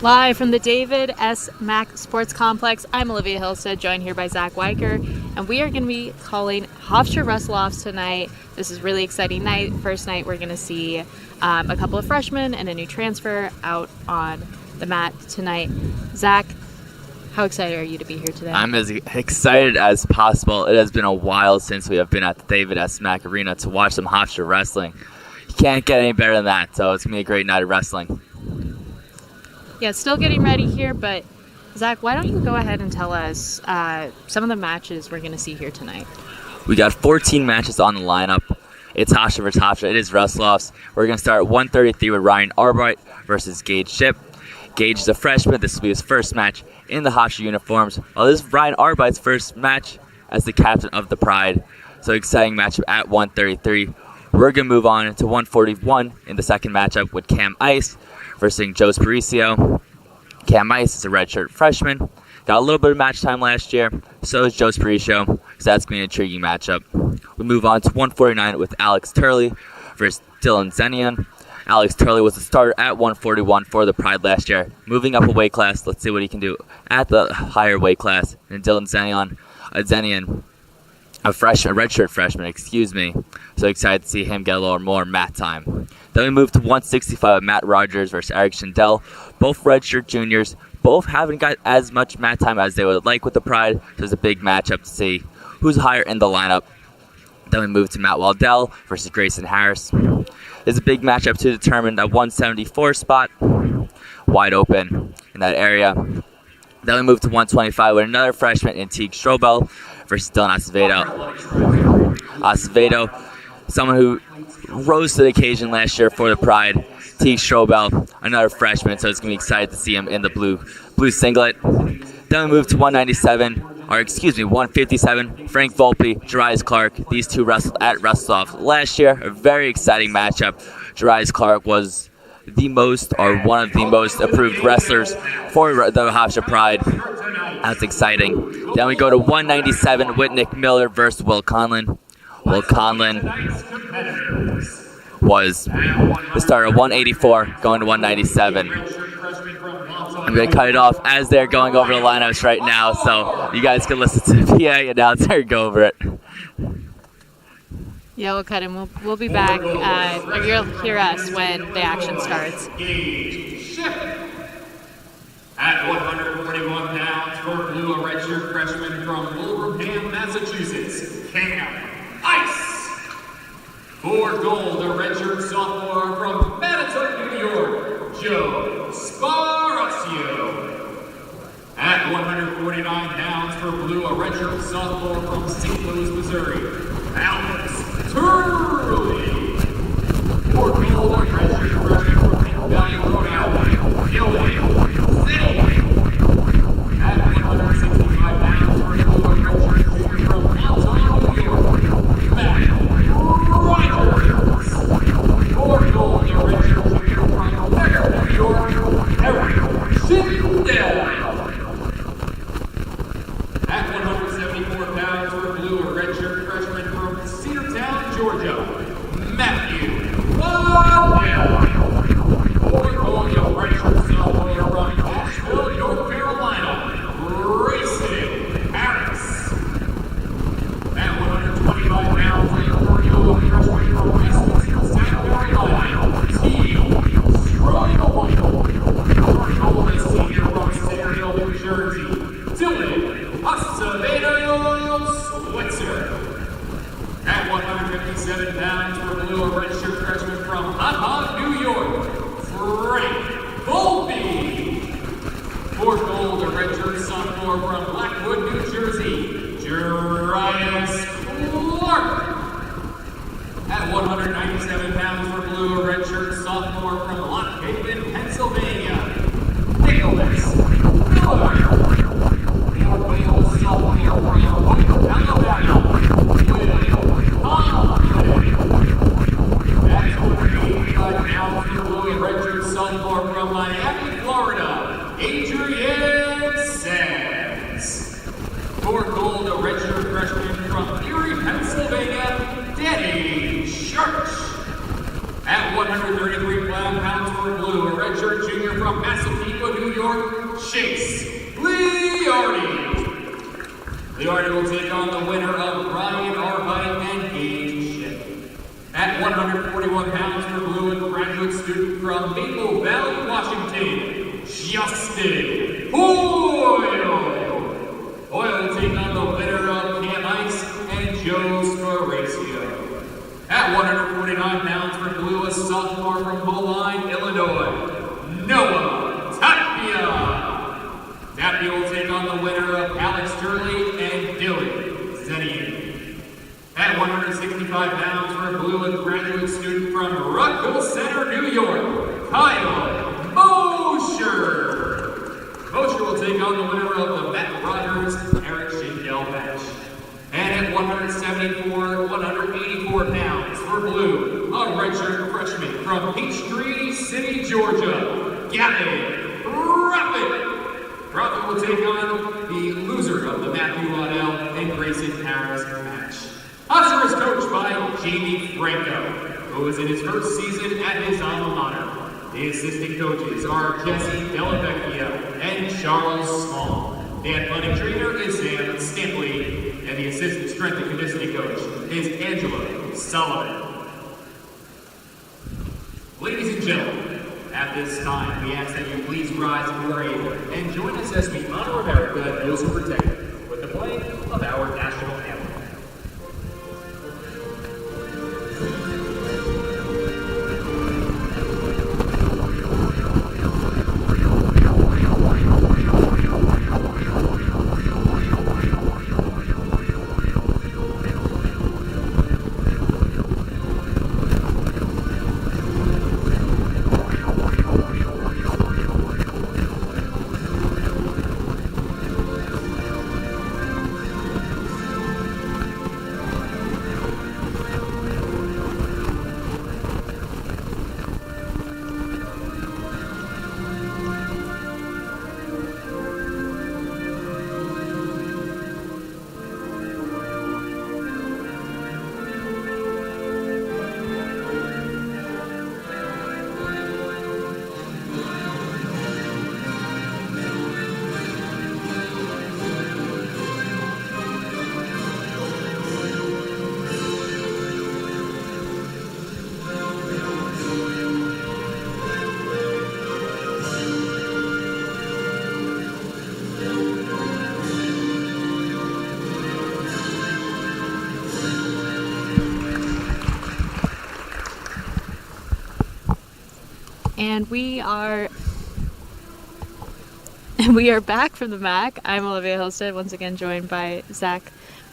Live from the David S. Mack Sports Complex, I'm Olivia Hillstead, joined here by Zach Weicker, and we are going to be calling Hofstra Wrestle-Offs tonight. This is a really exciting night. First night, we're going to see a couple of freshmen and a new transfer out on the mat tonight. Zach, how excited are you to be here today? I'm as excited as possible. It has been a while since we have been at the David S. Mack Arena to watch some Hofstra wrestling. You can't get any better than that, so it's going to be a great night of wrestling. Yeah, still getting ready here, but Zach, why don't you go ahead and tell us some of the matches we're going to see here tonight? We got 14 matches on the lineup. It's Hofstra versus Hofstra. It is Wrestle-Offs. We're going to start at 133 with Ryan Arbright versus Gage Shipp. Gage is a freshman. This will be his first match in the Hofstra uniforms. Well, this is Ryan Arbright's first match as the captain of the Pride. So exciting matchup at 133. We're going to move on to 141 in the second matchup with Cam Ice versus Joe Sparicio. Cam Ice is a redshirt freshman. Got a little bit of match time last year. So is Joe Sparicio. So that's going to be an intriguing matchup. We move on to 149 with Alex Turley versus Dylan Zenion. Alex Turley was the starter at 141 for the Pride last year. Moving up a weight class, let's see what he can do at the higher weight class. And Dylan Zenion, a redshirt freshman, So excited to see him get a little more mat time. Then we move to 165 with Matt Rogers versus Eric Schindel. Both redshirt juniors. Both haven't got as much mat time as they would like with the Pride. So it's a big matchup to see who's higher in the lineup. Then we move to Matt Waldell versus Grayson Harris. It's a big matchup to determine that 174 spot. Wide open in that area. Then we move to 125 with another freshman in Teague Strobel versus Dylan Acevedo. Acevedo, someone who rose to the occasion last year for the Pride. Teague Strobel, another freshman, so it's going to be excited to see him in the blue singlet. Then we move to 157. Frank Volpe, Jarius Clark. These two wrestled at Wrestle-Offs last year. A very exciting matchup. Jarius Clark was one of the most approved wrestlers for the Hofstra Pride. That's exciting. Then we go to 197 with Nick Miller versus Will Conlon. Will Conlon was the starter at 184, going to 197. I'm going to cut it off as they're going over the lineups right now, so you guys can listen to the PA announcer and go over it. Yeah, we'll cut him. We'll be back. You'll hear us when the action starts. At 141 pounds for blue, a redshirt freshman from Wilbraham, Massachusetts, Cam Ice. For gold, a redshirt sophomore from Manitowoc, New York, Joe Sparicio. At 149 pounds for blue, a redshirt sophomore from St. Louis, Missouri, Alex Turley. For gold, a redshirt freshman from Penn Valley, Rhode Island, Dylan Zenion. At 165 pounds for blue, a redshirt junior from Montauk, New York, Matt Rogers. For gold, a redshirt junior from Becker, New York, Eric Schindel. At 174 pounds for blue, a redshirt freshman from Cedartown, Georgia, Matthew Waddell. For gold, a redshirt sophomore from Asheville, North Carolina, Grayson Harris. At 125 pounds for blue, a freshman from Westminster, South Carolina, T. Strobel. For gold, a senior from Stereo, New Jersey, Dylan Acevedo Switzer. At 157 pounds for blue, a redshirt freshman from Hot, New York, Frank Volpe. For gold, a redshirt sophomore from Blackwood, New Jersey, Jarius Clark. At 197 pounds for blue, a redshirt sophomore from Lock Haven, Pennsylvania, Nicholas Miller. Sophomore from Miami, Florida, Adrian Sands. For gold, a redshirt freshman from Erie, Pennsylvania, Danny Church. At 133 pounds for blue, a redshirt junior from Massapequa, New York, Chase Liardi. Liardi will take on the winner of Ryan Arbite and Gage Ship. At 141 pounds for blue, and graduate student from Maple Valley, Washington, Justin Hoyle. Hoyle will take on the winner of Cam Ice and Joe Scoracio. At 149 pounds for blue, a sophomore from Moline, Illinois, Noah Tapia. Tapia will take on the winner of Alex Turley and Dylan Zenian. At 165 pounds for blue, a graduate student from Rockville Center, New York, Kyle Mosher. Mosher will take on the winner of the Matt Rogers, Eric Schindel match. And at 184 pounds for blue, a redshirt freshman from Peachtree City, Georgia, Gavin Rapid. Rapid will take on the loser of the Matthew Waddell and Grayson Harris match. Hofstra is coached by Jamie Franco, who is in his first season at his alma mater. The assistant coaches are Jesse Dellavecchia and Charles Small. The athletic trainer is Sam Stampley, and the assistant strength and conditioning coach is Angela Sullivan. Ladies and gentlemen, at this time, we ask that you please rise if you are able and join us as we honor America and those who protect it with the playing of our national anthem. And we are back from the MAC. I'm Olivia Hillstead, once again joined by Zach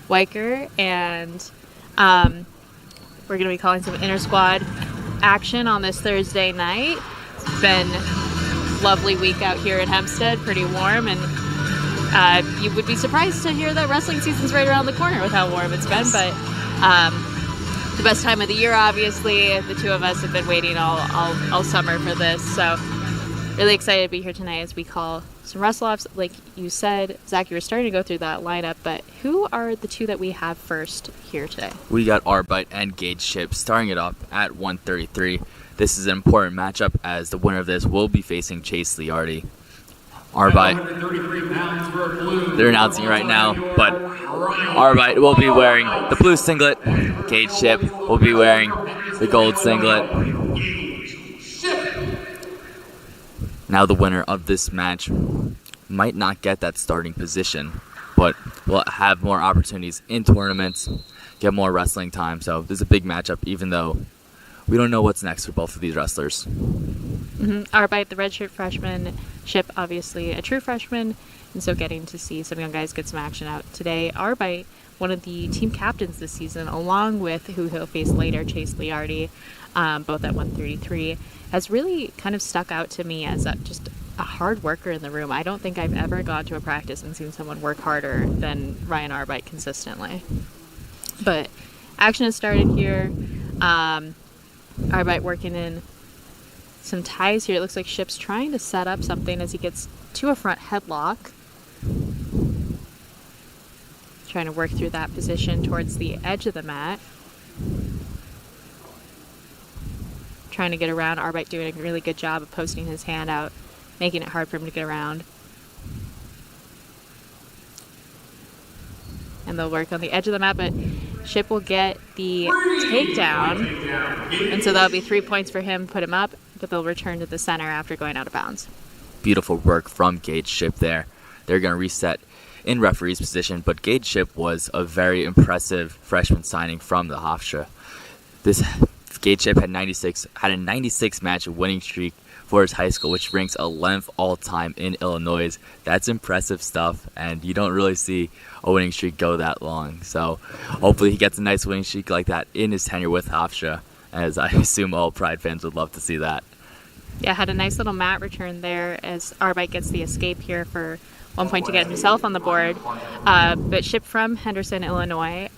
Weicker, and we're going to be calling some inter-squad action on this Thursday night. It's been a lovely week out here in Hempstead, pretty warm, and you would be surprised to hear that wrestling season's right around the corner with how warm it's been, but the best time of the year, obviously. The two of us have been waiting all summer for this, so really excited to be here tonight as we call some Wrestle-Offs. Like you said, Zach, you were starting to go through that lineup, but who are the two that we have first here today? We got Arbite and Gage Ship starting it up at 133. This is an important matchup as the winner of this will be facing Chase Liardi. Arbite, they're announcing it right now, but Arbite will be wearing the blue singlet. Gage Ship will be wearing the gold singlet. Now the winner of this match might not get that starting position, but will have more opportunities in tournaments, get more wrestling time. So this is a big matchup, even though we don't know what's next for both of these wrestlers. Arbite, the redshirt freshman, Ship, obviously a true freshman, and so getting to see some young guys get some action out today. Arbite, one of the team captains this season, along with who he'll face later, Chase Liardi, both at 133, has really kind of stuck out to me as just a hard worker in the room. I don't think I've ever gone to a practice and seen someone work harder than Ryan Arbite consistently. But action has started here. Arbite working in some ties here. It looks like Ship's trying to set up something as he gets to a front headlock. Trying to work through that position towards the edge of the mat. trying to get around. Arbite doing a really good job of posting his hand out, making it hard for him to get around. And they'll work on the edge of the mat, but Ship will get the takedown. And so that'll be 3 points for him, put him up, but they'll return to the center after going out of bounds. Beautiful work from Gage Ship there. They're going to reset in referee's position, but Gage Ship was a very impressive freshman signing from the Hofstra. This Gage Ship had a 96 match winning streak for his high school, which ranks 11th all time in Illinois. That's impressive stuff, and you don't really see a winning streak go that long. So hopefully he gets a nice winning streak like that in his tenure with Hofstra, as I assume all Pride fans would love to see that. Yeah, had a nice little mat return there as Arbite gets the escape here for 1 point to get himself on the board. But Ship from Henderson, Illinois.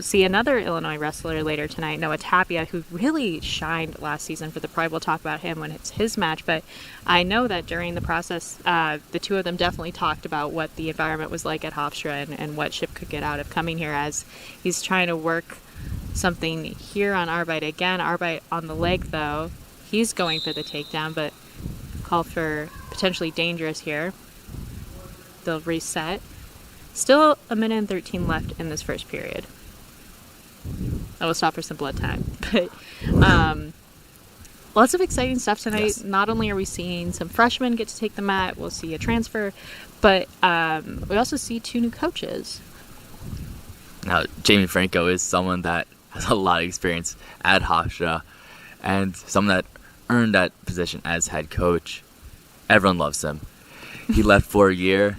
See another Illinois wrestler later tonight, Noah Tapia, who really shined last season for the Pride. We'll talk about him when it's his match, but I know that during the process, the two of them definitely talked about what the environment was like at Hofstra and what Ship could get out of coming here, as he's trying to work something here on Arbite. Again, Arbite on the leg, though. He's going for the takedown, but call for potentially dangerous here. They'll reset. Still a minute and 13 left in this first period. I will stop for some blood time. But lots of exciting stuff tonight. Yes. Not only are we seeing some freshmen get to take the mat, we'll see a transfer, but we also see two new coaches. Now, Jamie Franco is someone that has a lot of experience at Hofstra and someone that earned that position as head coach. Everyone loves him. He left for a year,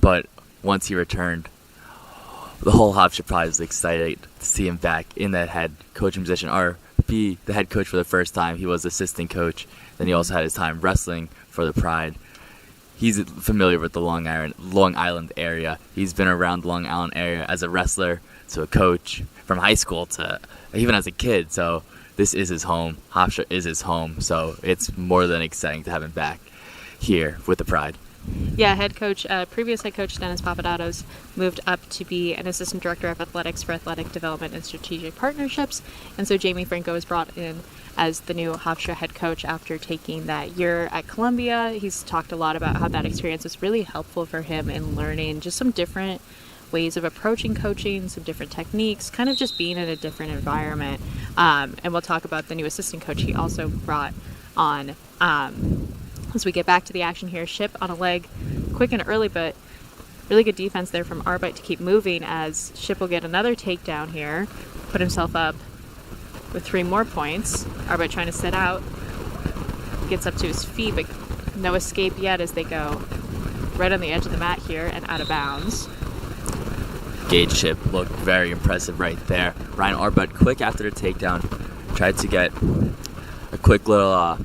but once he returned, the whole Hofstra Pride was excited to see him back in that head coaching position, or be the head coach for the first time. He was assistant coach. Then he also had his time wrestling for the Pride. He's familiar with the Long Island area. He's been around the Long Island area as a wrestler to a coach from high school to even as a kid. So this is his home. Hofstra is his home. So it's more than exciting to have him back here with the Pride. Yeah, head coach, previous head coach Dennis Papadatos moved up to be an assistant director of athletics for athletic development and strategic partnerships. And so Jamie Franco was brought in as the new Hofstra head coach after taking that year at Columbia. He's talked a lot about how that experience was really helpful for him in learning just some different ways of approaching coaching, some different techniques, kind of just being in a different environment. And we'll talk about the new assistant coach he also brought on as we get back to the action here. Ship on a leg, quick and early, but really good defense there from Arbite to keep moving, as Ship will get another takedown here, put himself up with 3 more points. Arbite trying to sit out, gets up to his feet, but no escape yet as they go right on the edge of the mat here and out of bounds. Gage Ship looked very impressive right there. Ryan Arbite, quick after the takedown, tried to get a quick little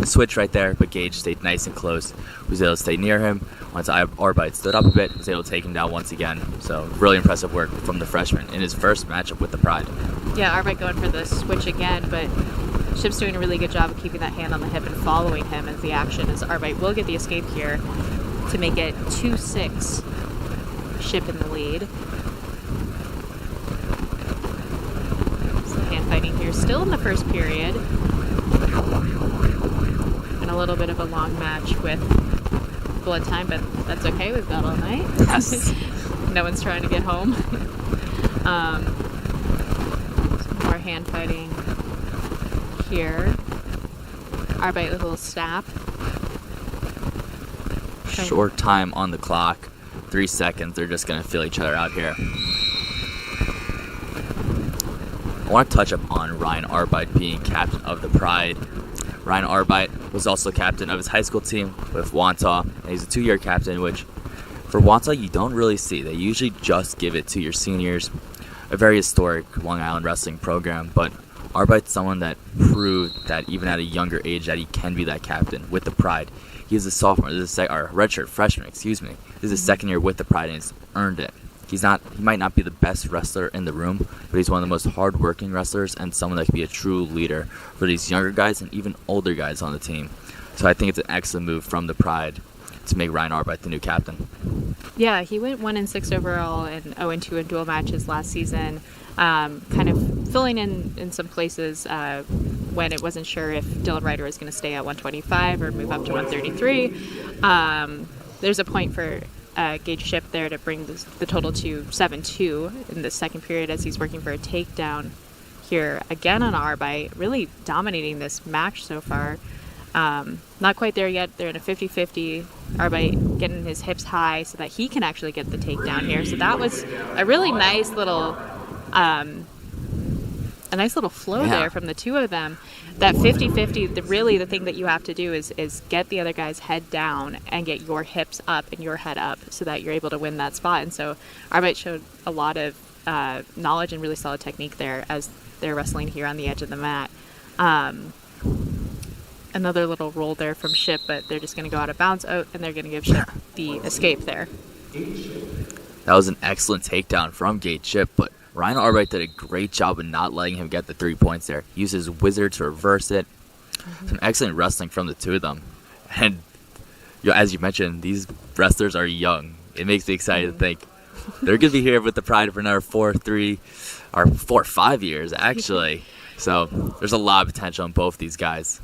switch right there, but Gage stayed nice and close, was able to stay near him. Once Arbite stood up a bit, was able to take him down once again. So really impressive work from the freshman in his first matchup with the Pride. Yeah, Arbite going for the switch again, but Ship's doing a really good job of keeping that hand on the hip and following him as the action, as Arbite will get the escape here to make it 2-6. Ship in the lead. So hand fighting here still in the first period. And a little bit of a long match with blood time, but that's okay. We've got all night. Yes. No one's trying to get home. Some more hand fighting here. Arbite with a little snap. Short time on the clock. 3 seconds. They're just going to feel each other out here. I want to touch up on Ryan Arbite being captain of the Pride. Ryan Arbite was also captain of his high school team with Wantagh, and he's a 2-year captain, which for Wantagh you don't really see. They usually just give it to your seniors. A very historic Long Island wrestling program, but Arbite's someone that proved that even at a younger age that he can be that captain with the Pride. He's a sophomore, redshirt freshman, This is his second year with the Pride, and he's earned it. He might not be the best wrestler in the room, but he's one of the most hard-working wrestlers and someone that can be a true leader for these younger guys and even older guys on the team. So I think it's an excellent move from the Pride to make Ryan Arbite the new captain. Yeah, he went 1-6 overall and 0-2 in dual matches last season. Kind of filling in some places when it wasn't sure if Dylan Ryder was going to stay at 125 or move up to 133. There's a point for Gage Shipp there to bring the total to 7-2 in the second period as he's working for a takedown here again on Arbite, really dominating this match so far. Not quite there yet. They're in a 50-50. Arbite getting his hips high so that he can actually get the takedown here. So that was a really nice little flow there from the two of them. That 50-50, really the thing that you have to do is get the other guy's head down and get your hips up and your head up so that you're able to win that spot. And so Arbite showed a lot of knowledge and really solid technique there as they're wrestling here on the edge of the mat. Another little roll there from Shipp, but they're just going to go out of bounds. Oh, and they're going to give Shipp the escape there. That was an excellent takedown from Gage Shipp, but Ryan Arbite did a great job of not letting him get the 3 points there. He used his wizard to reverse it. Some excellent wrestling from the two of them. And as you mentioned, these wrestlers are young. It makes me excited to think they're going to be here with the pride for another 4 or 5 years, actually. So there's a lot of potential in both these guys.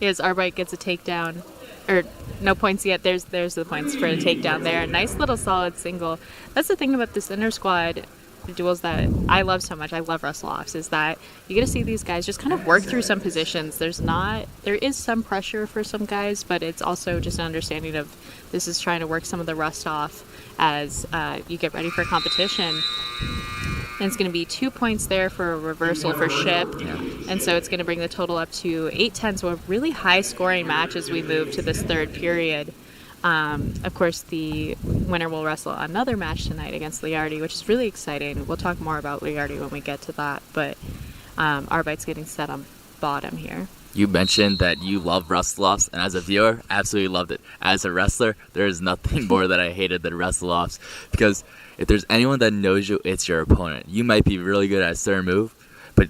As Arbite gets a takedown, or no points yet. There's the points for a takedown there. Nice little solid single. That's the thing about this inter squad duels that I love so much. I love Wrestle-Offs, is that you get to see these guys just kind of work through some positions. There is some pressure for some guys, but it's also just an understanding of this is trying to work some of the rust off as you get ready for competition. And it's going to be 2 points there for a reversal for Shipp. And so it's going to bring the total up to 8-10. So a really high-scoring match as we move to this third period. Of course, the winner will wrestle another match tonight against Liardi, which is really exciting. We'll talk more about Liardi when we get to that. But Arbite's getting set on bottom here. You mentioned that you love Wrestle-Offs, and as a viewer, absolutely loved it. As a wrestler, there is nothing more that I hated than Wrestle-Offs, because if there's anyone that knows you, it's your opponent. You might be really good at a certain move, but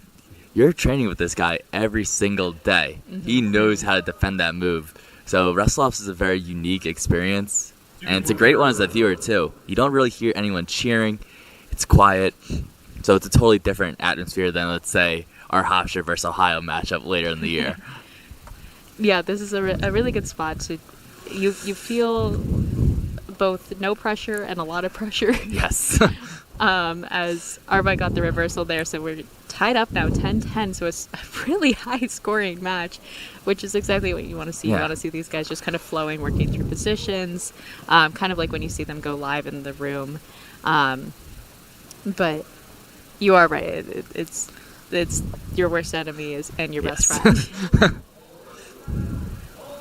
you're training with this guy every single day. Mm-hmm. He knows how to defend that move. So Wrestle-Offs is a very unique experience, and it's a great one as a viewer, too. You don't really hear anyone cheering. It's quiet. So it's a totally different atmosphere than, let's say, our Hofstra versus Ohio matchup later in the year. Yeah, this is a really good spot to you feel both no pressure and a lot of pressure. Yes. As Arbite got the reversal there, so we're tied up now 10-10, so it's a really high scoring match, which is exactly what you want to see. You want to see these guys just kind of flowing, working through positions, kind of like when you see them go live in the room. But you are right. It's your worst enemy and your best friend.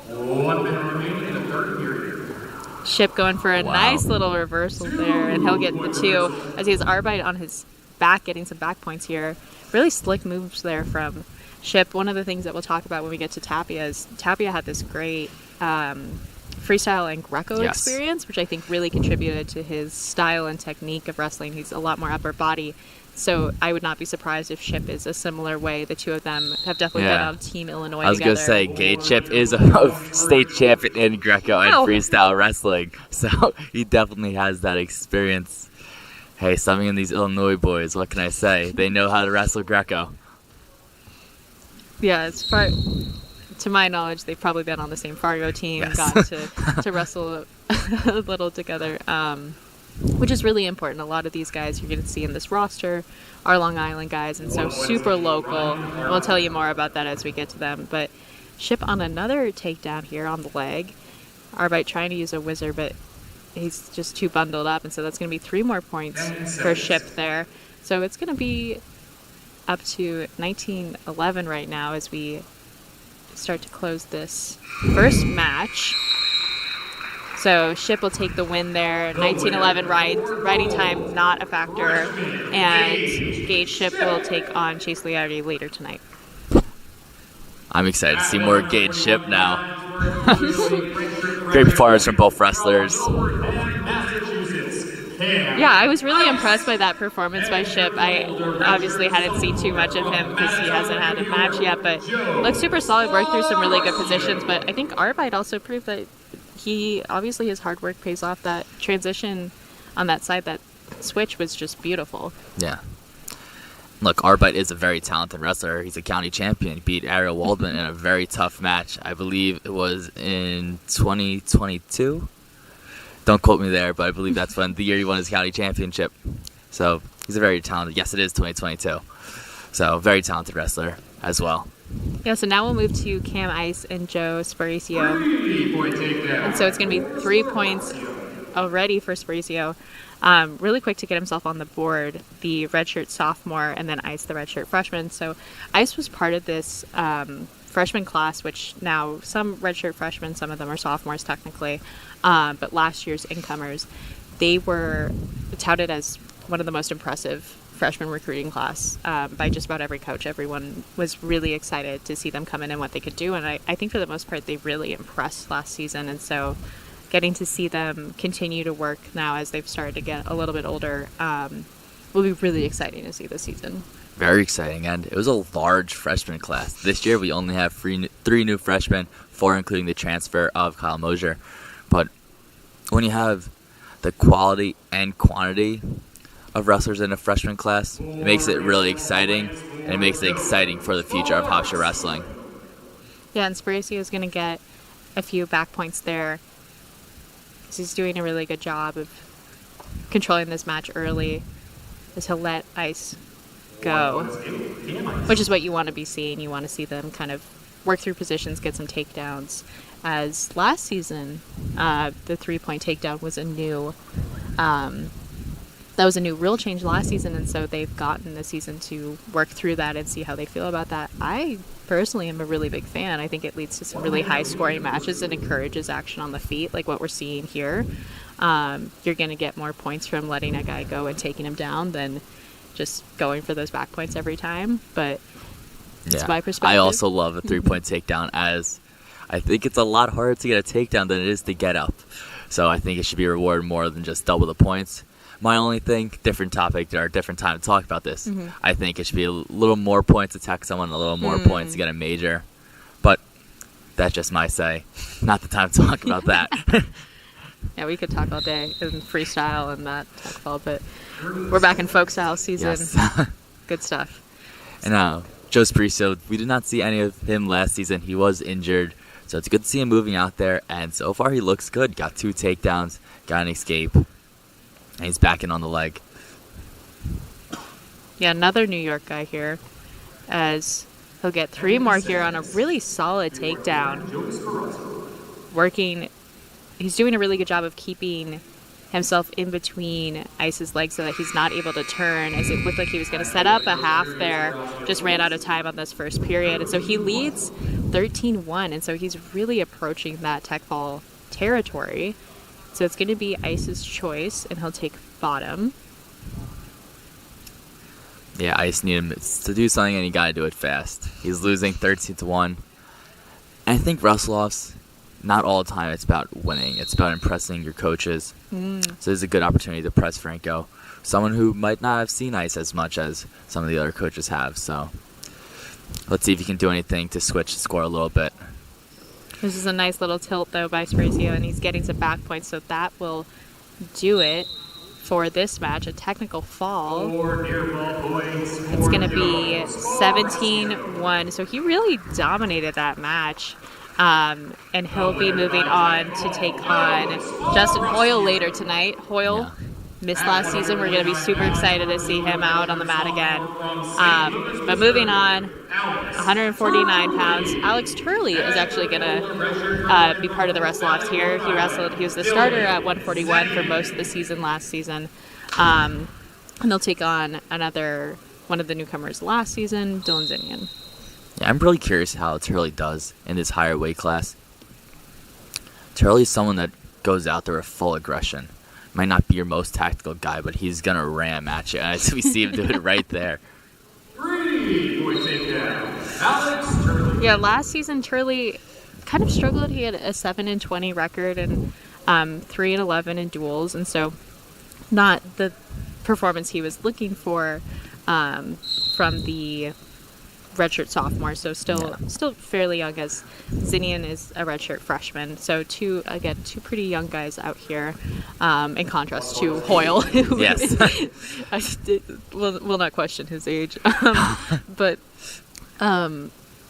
1 minute remaining in the third period. Shipp going for a nice little reversal there, and he'll get the 2 as he has Arbite on his back, getting some back points here. Really slick moves there from Shipp. One of the things that we'll talk about when we get to Tapia is Tapia had this great freestyle and Greco experience, which I think really contributed to his style and technique of wrestling. He's a lot more upper body. So I would not be surprised if Shipp is a similar way. The two of them have definitely been on Team Illinois I was together. going to say, Gage Shipp is a state champion in Greco and freestyle wrestling. So he definitely has that experience. Hey, something in these Illinois boys, what can I say? They know how to wrestle Greco. Yeah, to my knowledge, they've probably been on the same Fargo team, got to wrestle a little together. Which is really important. A lot of these guys you're going to see in this roster are Long Island guys, and so super local. We'll tell you more about that as we get to them. But Shipp on another takedown here on the leg. Arbite trying to use a wizard, but he's just too bundled up, and so that's going to be 3 more points for Shipp there. So it's going to be up to 19-11 right now as we start to close this first match. So Shipp will take the win there. 19-11 riding time, not a factor. And Gage Shipp will take on Chase Liardi later tonight. I'm excited to see more Gage Shipp now. Great performance from both wrestlers. Yeah, I was really impressed by that performance by Shipp. I obviously hadn't seen too much of him because he hasn't had a match yet, but looked super solid, worked through some really good positions. But I think Arbite also proved that his hard work pays off. That transition on that side, that switch was just beautiful. Yeah. Look, Arbite is a very talented wrestler. He's a county champion. He beat Ariel Waldman in a very tough match. I believe it was in 2022. Don't quote me there, but I believe that's when the year he won his county championship. So he's a very talented. Yes, it is 2022. So very talented wrestler as well. Yeah, so now we'll move to Cam Ice and Joe Sparicio. 3-point takedown. And so it's going to be 3 points already for Sparicio. Really quick to get himself on the board, the redshirt sophomore, and then Ice, the redshirt freshman. So Ice was part of this freshman class, which now some redshirt freshmen, some of them are sophomores technically, but last year's incomers, they were touted as one of the most impressive freshman recruiting class by just about every coach. Everyone was really excited to see them come in and what they could do, and I think for the most part they really impressed last season, and so getting to see them continue to work now as they've started to get a little bit older will be really exciting to see this season. Very exciting, and it was a large freshman class. This year we only have three new freshmen, 4 including the transfer of Kyle Mosier. But when you have the quality and quantity of wrestlers in a freshman class, it makes it really exciting, and it makes it exciting for the future of Hofstra wrestling. Yeah, and Sparicio is going to get a few back points there. He's doing a really good job of controlling this match early as he'll let Ice go, which is what you want to be seeing. You want to see them kind of work through positions, get some takedowns. As last season, the 3-point takedown was a new rule change last season, and so they've gotten the season to work through that and see how they feel about that. I personally am a really big fan. I think it leads to some really high-scoring matches and encourages action on the feet, like what we're seeing here. You're going to get more points from letting a guy go and taking him down than just going for those back points every time, but it's my perspective. I also love a 3-point takedown, as I think it's a lot harder to get a takedown than it is to get up. So I think it should be rewarded more than just double the points. My only thing, different topic or different time to talk about this. Mm-hmm. I think it should be a little more points to attack someone, a little more points to get a major. But that's just my say. Not the time to talk about that. Yeah, we could talk all day in freestyle and that tech fall, but we're back in folk style season. Yes. Good stuff. And Joe Sparicio, we did not see any of him last season. He was injured, so it's good to see him moving out there. And so far, he looks good. Got 2 takedowns, got an escape. And he's backing on the leg. Yeah, another New York guy here, as he'll get 3 more here on a really solid takedown. He's doing a really good job of keeping himself in between Ice's legs so that he's not able to turn, as it looked like he was going to set up a half there. Just ran out of time on this first period. And so he leads 13-1, and so he's really approaching that tech fall territory. So it's going to be Ice's choice, and he'll take bottom. Yeah, Ice needed him to do something, and he got to do it fast. He's losing 13-1. And I think Wrestle-Offs, not all the time it's about winning. It's about impressing your coaches. So this is a good opportunity to press Franco, someone who might not have seen Ice as much as some of the other coaches have. So let's see if he can do anything to switch the score a little bit. This is a nice little tilt, though, by Sparicio, and he's getting some back points, so that will do it for this match. A technical fall. It's going to be 17-1, so he really dominated that match. And he'll be moving on to take on Justin Hoyle later tonight. Hoyle missed last season. We're going to be super excited to see him out on the mat again. But moving on, 149 pounds. Alex Turley is actually going to be part of the Wrestle-Offs here. He was the starter at 141 for most of the season last season. And they'll take on one of the newcomers last season, Dylan Zinian. Yeah, I'm really curious how Turley does in this higher weight class. Turley's someone that goes out there with full aggression. Might not be your most tactical guy, but he's going to ram at you. As we see him do it right there. 3-point takedown. Alex Turley. Yeah, last season Turley kind of struggled. He had a 7-20 record and 3-11 in duels, and so not the performance he was looking for from the redshirt sophomore, so still fairly young, as Zinian is a redshirt freshman. So two pretty young guys out here, in contrast to Hoyle. Yes. We'll not question his age. But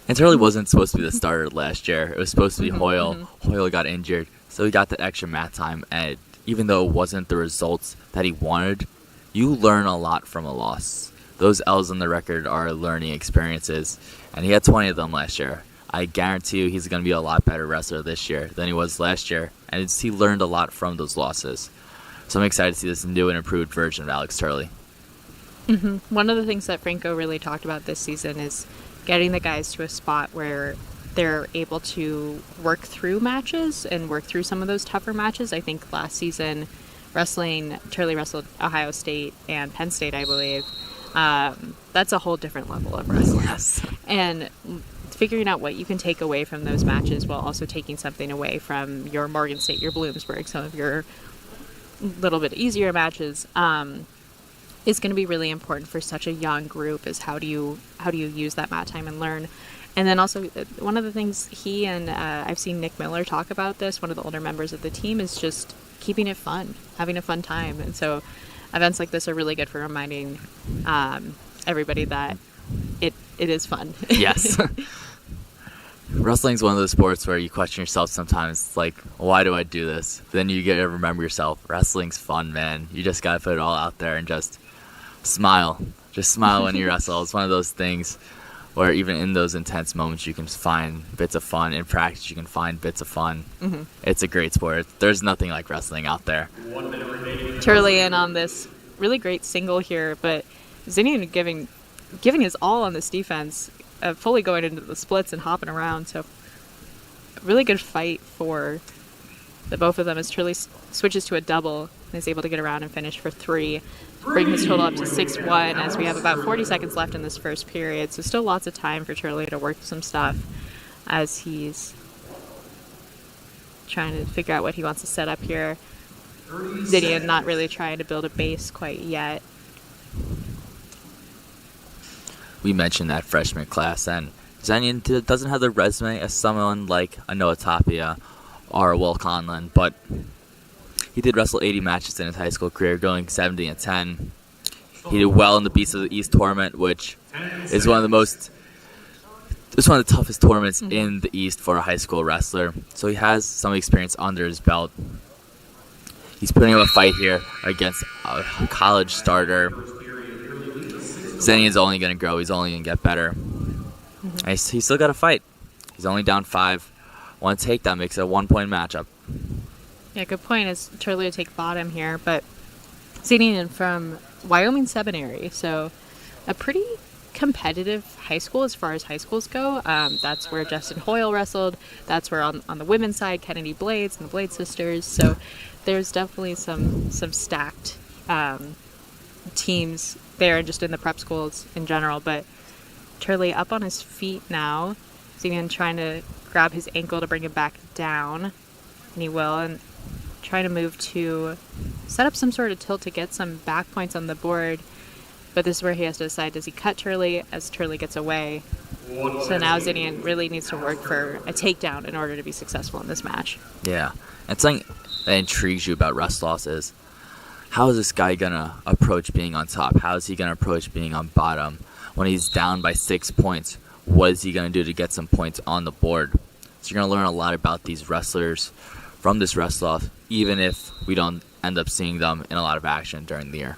And Turley wasn't supposed to be the starter last year. It was supposed to be Hoyle. Hoyle got injured, so he got the extra mat time. And even though it wasn't the results that he wanted, you learn a lot from a loss. Those L's on the record are learning experiences, and he had 20 of them last year. I guarantee you he's going to be a lot better wrestler this year than he was last year, and he learned a lot from those losses. So I'm excited to see this new and improved version of Alex Turley. One of the things that Franco really talked about this season is getting the guys to a spot where they're able to work through matches and work through some of those tougher matches. I think last season, Turley wrestled Ohio State and Penn State, I believe. That's a whole different level of wrestling. Yes. And figuring out what you can take away from those matches while also taking something away from your Morgan State, your Bloomsburg, some of your little bit easier matches, is going to be really important for such a young group. Is how do you use that mat time and learn. And then also one of the things he and I've seen Nick Miller talk about this, one of the older members of the team, is just keeping it fun, having a fun time. And so events like this are really good for reminding everybody that it is fun. Yes. Wrestling's one of those sports where you question yourself sometimes. It's like, why do I do this? Then you get to remember yourself. Wrestling's fun, man. You just got to put it all out there and just smile. Just smile when you wrestle. It's one of those things where even in those intense moments you can find bits of fun. In practice you can find bits of fun. It's a great sport. There's nothing like wrestling out there. 1 minute remaining. Turley in on this really great single here, but Zinian giving his all on this defense, fully going into the splits and hopping around. So really good fight for the both of them as Turley switches to a double and is able to get around and finish for 3. Bring his total up to 6-1 as we have about 40 seconds left in this first period. So still lots of time for Turley to work some stuff as he's trying to figure out what he wants to set up here. Zinian not really trying to build a base quite yet. We mentioned that freshman class, and Zinian doesn't have the resume as someone like a Noah Tapia or Will Conlon, but he did wrestle 80 matches in his high school career, going 70-10. He did well in the Beast of the East tournament, which is one of the toughest tournaments in the East for a high school wrestler. So he has some experience under his belt. He's putting up a fight here against a college starter. Zinian's only going to grow. He's only going to get better. And he's still got to fight. He's only down 5. One takedown makes it a 1-point matchup. Yeah, good point is Turley to take bottom here, but Zinian from Wyoming Seminary, so a pretty competitive high school as far as high schools go. That's where Justin Hoyle wrestled. That's where on the women's side, Kennedy Blades and the Blade sisters. So there's definitely some stacked teams there, just in the prep schools in general. But Turley up on his feet now. Zinian trying to grab his ankle to bring him back down, and he will, and trying to move to set up some sort of tilt to get some back points on the board. But this is where he has to decide, does he cut Turley as Turley gets away? So now Zinian really needs to work for a takedown in order to be successful in this match. Yeah. And something that intrigues you about Wrestle-Offs is, how is this guy going to approach being on top? How is he going to approach being on bottom? When he's down by 6 points, what is he going to do to get some points on the board? So you're going to learn a lot about these wrestlers from this Wrestle-Off, even if we don't end up seeing them in a lot of action during the year.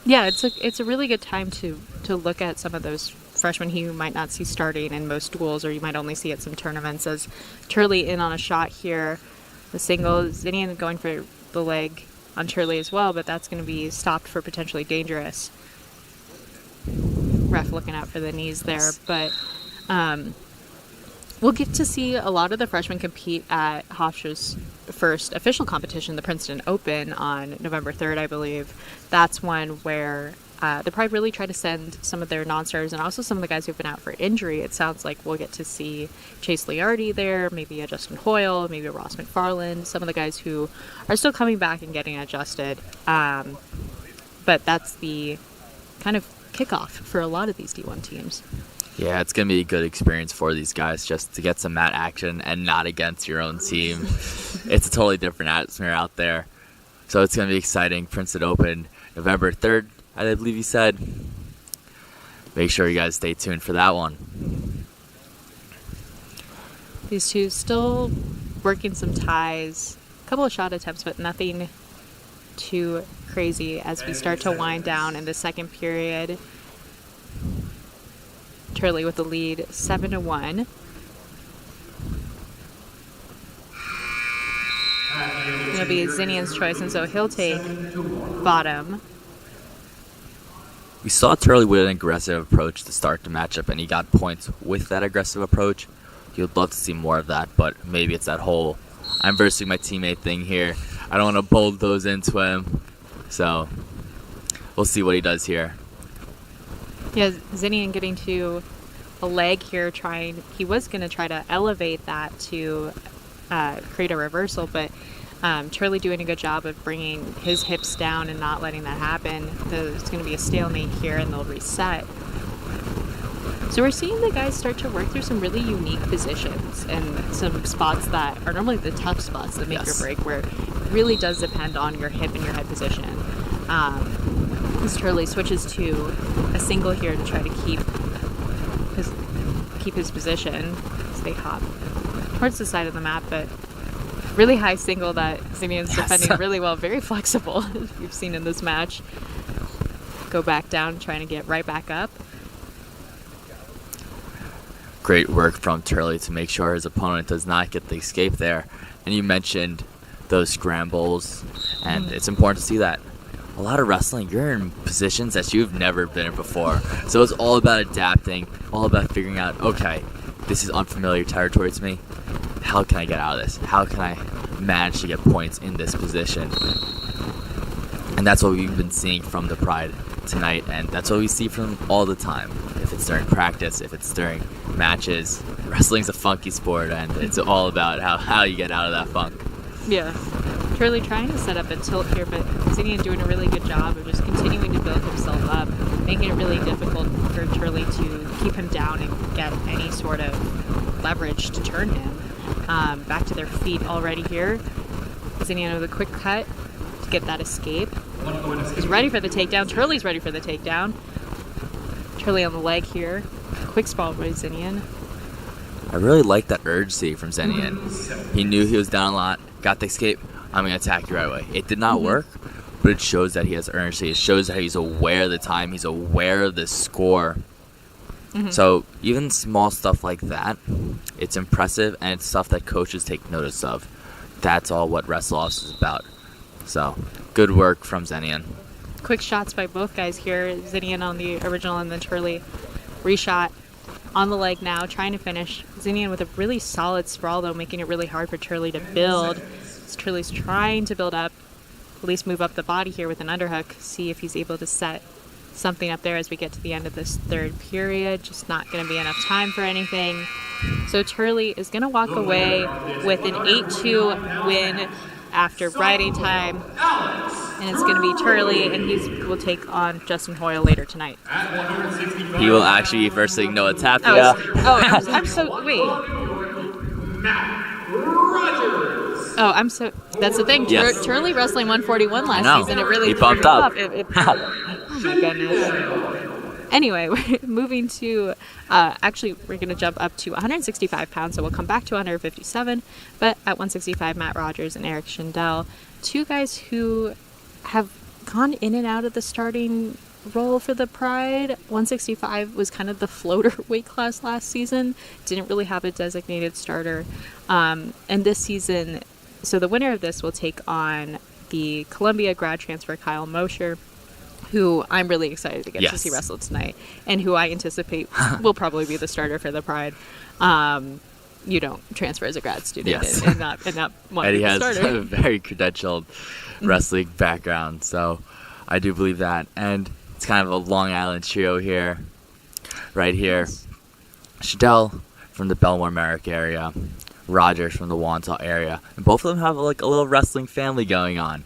Yeah, it's a really good time to look at some of those freshmen who you might not see starting in most duels, or you might only see at some tournaments, as Turley in on a shot here. The single, Zinian going for the leg on Turley as well, but that's going to be stopped for potentially dangerous. Ref looking out for the knees there, but we'll get to see a lot of the freshmen compete at Hofstra's first official competition, the Princeton Open, on November 3rd, I believe. That's one where they'll probably really try to send some of their non-starters and also some of the guys who've been out for injury. It sounds like we'll get to see Chase Liardi there, maybe a Justin Hoyle, maybe a Ross McFarland, some of the guys who are still coming back and getting adjusted. But that's the kind of kickoff for a lot of these D1 teams. Yeah, it's going to be a good experience for these guys just to get some mat action and not against your own team. It's a totally different atmosphere out there. So it's going to be exciting. Princeton Open, November 3rd, I believe you said. Make sure you guys stay tuned for that one. These two still working some ties. A couple of shot attempts, but nothing too crazy as we start to wind down in the second period. Turley with the lead, 7-1. It'll be Zinian's choice, and so he'll take bottom. We saw Turley with an aggressive approach to start the matchup, and he got points with that aggressive approach. He would love to see more of that, but maybe it's that whole I'm versing my teammate thing here. I don't want to bulldoze into him, so we'll see what he does here. Yeah, Zinian getting to a leg here, he was going to try to elevate that to create a reversal, but Turley doing a good job of bringing his hips down and not letting that happen. There's going to be a stalemate here, and they'll reset. So we're seeing the guys start to work through some really unique positions and some spots that are normally the tough spots that make your break, where it really does depend on your hip and your head position. As Turley switches to a single here to try to keep his position as they hop towards the side of the map, but really high single that Zinian's defending really well, very flexible, as we've seen in this match. Go back down, trying to get right back up. Great work from Turley to make sure his opponent does not get the escape there. And you mentioned those scrambles, and it's important to see that. A lot of wrestling, you're in positions that you've never been in before. So it's all about adapting, all about figuring out, okay, this is unfamiliar territory to me. How can I get out of this? How can I manage to get points in this position? And that's what we've been seeing from the Pride tonight, and that's what we see from them all the time. If it's during practice, if it's during matches, wrestling's a funky sport, and it's all about how you get out of that funk. Yeah. Turley trying to set up a tilt here, but Zinian doing a really good job of just continuing to build himself up, making it really difficult for Turley to keep him down and get any sort of leverage to turn him. Back to their feet already here. Zinian with a quick cut to get that escape. He's ready for the takedown. Turley's ready for the takedown. Turley on the leg here. Quick sprawl by Zinian. I really like that urgency from Zinian. He knew he was down a lot, got the escape. I'm going to attack you right away. It did not work, but it shows that he has urgency. It shows that he's aware of the time. He's aware of the score. So even small stuff like that, it's impressive, and it's stuff that coaches take notice of. That's all what Wrestle-Offs is about. So good work from Zinian. Quick shots by both guys here. Zinian on the original, and then Turley reshot on the leg now, trying to finish. Zinian with a really solid sprawl, though, making it really hard for Turley to build. Turley's trying to build up, at least move up the body here with an underhook, see if he's able to set something up there as we get to the end of this third period. Just not going to be enough time for anything. So Turley is going to walk away with an 8-2 win after riding time. And it's going to be Turley, and he will take on Justin Hoyle later tonight. He will actually be versing Noah Tapia. That's the thing. Yes. Turley wrestling 141 last season. It really he bumped up. Oh my goodness. Anyway, we're moving to, we're going to jump up to 165 pounds, so we'll come back to 157. But at 165, Matt Rogers and Eric Schindel, two guys who have gone in and out of the starting role for the Pride. 165 was kind of the floater weight class last season. Didn't really have a designated starter. And this season, so the winner of this will take on the Columbia grad transfer Kyle Mosher, who I'm really excited to get to see wrestle tonight, and who I anticipate will probably be the starter for the Pride. You don't transfer as a grad student and not want to be the starter. Eddie has a very credentialed wrestling background, so I do believe that. And it's kind of a Long Island trio here, right here. Schindel from the Belmore Merrick area, Rogers from the Wantagh area, and both of them have like a little wrestling family going on.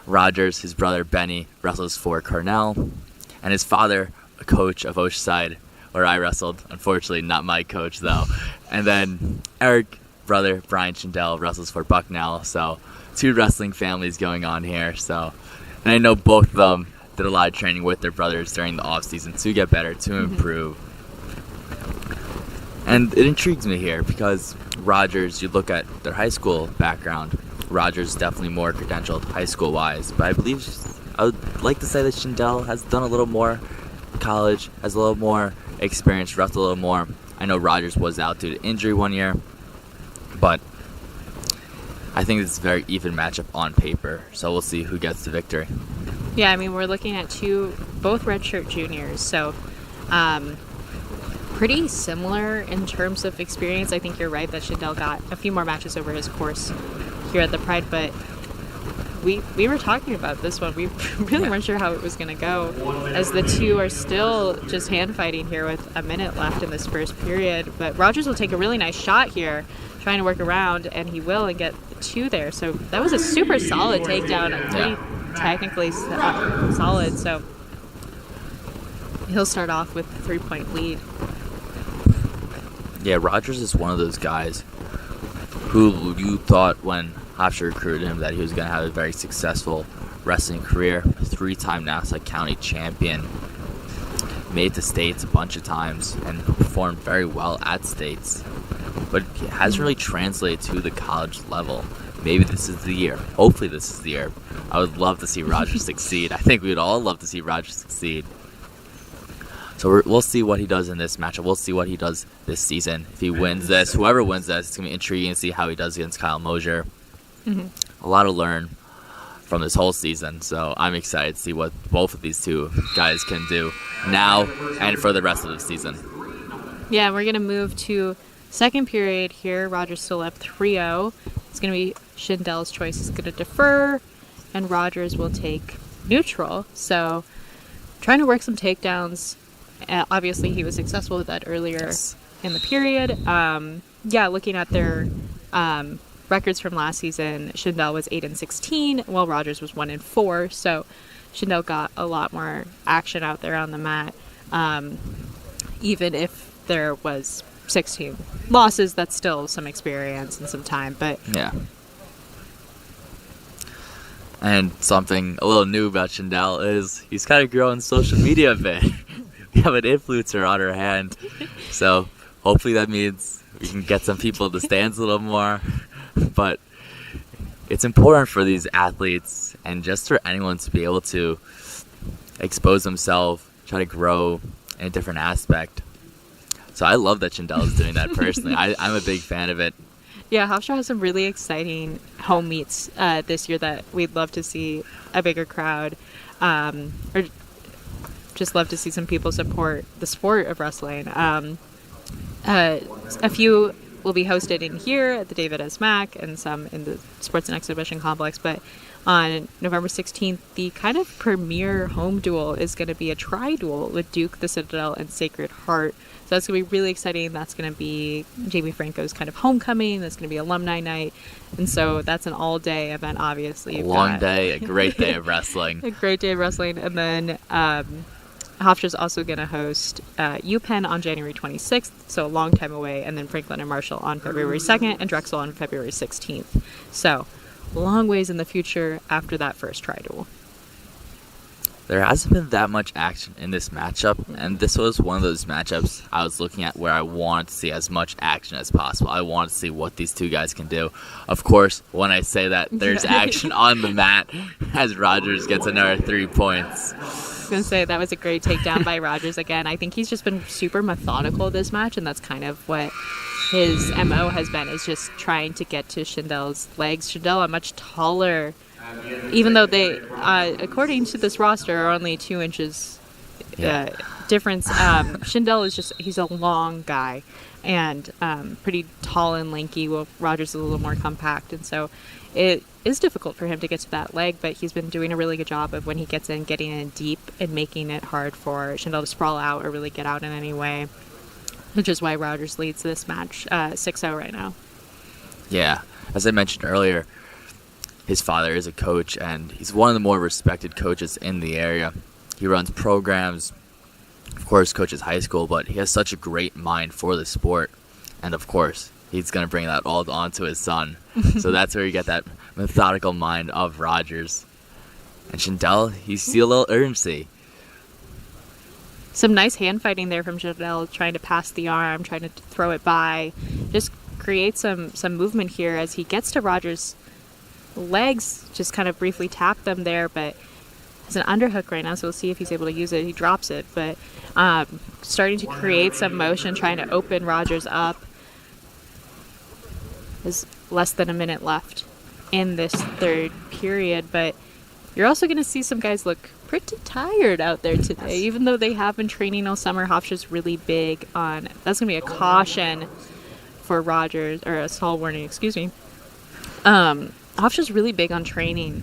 Rogers, his brother Benny, wrestles for Cornell, and his father, a coach of Oceanside, where I wrestled. Unfortunately, not my coach, though. And then Eric, brother, Brian Schindel, wrestles for Bucknell. So 2 wrestling families going on here. So, and I know both of them did a lot of training with their brothers during the off-season to get better, to improve. And it intrigues me here because Rogers, you look at their high school background, Rogers is definitely more credentialed high school-wise. But I believe, I would like to say that Schindel has done a little more college, has a little more experience, wrestled a little more. I know Rogers was out due to injury one year, but I think it's a very even matchup on paper. So we'll see who gets the victory. Yeah, I mean, we're looking at both redshirt juniors, so pretty similar in terms of experience. I think you're right that Schindel got a few more matches over his course here at the Pride, but we were talking about this one. We really weren't sure how it was going to go, as the 2 are still just hand fighting here with a minute left in this first period. But Rogers will take a really nice shot here, trying to work around, and he will, and get the 2 there. So that was a super solid takedown, pretty technically solid. So he'll start off with a 3-point lead. Yeah, Rogers is one of those guys who you thought when Hofstra recruited him that he was going to have a very successful wrestling career. 3-time Nassau County champion. Made to states a bunch of times and performed very well at states. But it hasn't really translated to the college level. Maybe this is the year. Hopefully this is the year. I would love to see Rogers succeed. I think we'd all love to see Rogers succeed. So we'll see what he does in this matchup. We'll see what he does this season. If he wins this, whoever wins this, it's going to be intriguing to see how he does against Kyle Mosier. A lot to learn from this whole season. So I'm excited to see what both of these 2 guys can do now and for the rest of the season. Yeah, we're going to move to second period here. Rogers still up 3-0. It's going to be Schindel's choice. He's going to defer, and Rogers will take neutral. So trying to work some takedowns. Obviously, he was successful with that earlier in the period. Looking at their records from last season, Schindel was 8-16, while Rogers was 1-4. So Schindel got a lot more action out there on the mat. Even if there was 16 losses, that's still some experience and some time. But yeah. And something a little new about Schindel is he's kind of growing social media a bit. We have an influencer on our hand, so hopefully that means we can get some people in the stands a little more. But it's important for these athletes and just for anyone to be able to expose themselves, try to grow in a different aspect. So I love that Schindel is doing that personally. I'm a big fan of it. Yeah, Hofstra has some really exciting home meets this year that we'd love to see a bigger crowd, or just love to see some people support the sport of wrestling. A few will be hosted in here at the David S. Mack and some in the Sports and Exhibition Complex. But on November 16th, the kind of premier home duel is going to be a tri-duel with Duke, the Citadel, and Sacred Heart. So that's going to be really exciting. That's going to be Jamie Franco's kind of homecoming. That's going to be alumni night. And so that's an all-day event, obviously. A long day, a great day of wrestling. A great day of wrestling. And then Hofstra's also going to host UPenn on January 26th, so a long time away, and then Franklin and Marshall on February 2nd, and Drexel on February 16th. So long ways in the future after that first tri-duel. There hasn't been that much action in this matchup, and this was one of those matchups I was looking at where I wanted to see as much action as possible. I wanted to see what these 2 guys can do. Of course, when I say that, there's action on the mat as Rogers gets another 3 points. I was going to say, that was a great takedown by Rogers again. I think he's just been super methodical this match, and that's kind of what his MO has been, is just trying to get to Schindel's legs. Schindel, a much taller, even though they, according to this roster, are only 2 inches difference. Schindel is just, he's a long guy and pretty tall and lanky, while Rogers is a little more compact. And so it is difficult for him to get to that leg, but he's been doing a really good job of, when he gets in, getting in deep and making it hard for Schindel to sprawl out or really get out in any way, which is why Rogers leads this match 6-0 right now. Yeah, as I mentioned earlier, his father is a coach, and he's one of the more respected coaches in the area. He runs programs of course, coaches high school, but he has such a great mind for the sport. And, of course, he's going to bring that all onto his son. So that's where you get that methodical mind of Rogers. And Shindell, you see a little urgency. Some nice hand fighting there from Shindell, trying to pass the arm, trying to throw it by. Just create some movement here as he gets to Rogers' legs, just kind of briefly tap them there, but has an underhook right now, so we'll see if he's able to use it. He drops it, but starting to create some motion, trying to open Rogers up. There's less than a minute left in this third period, but you're also going to see some guys look pretty tired out there today, even though they have been training all summer. Hofstra's really big on, that's going to be a caution for Rogers, or a stall warning, excuse me. Hofstra's really big on training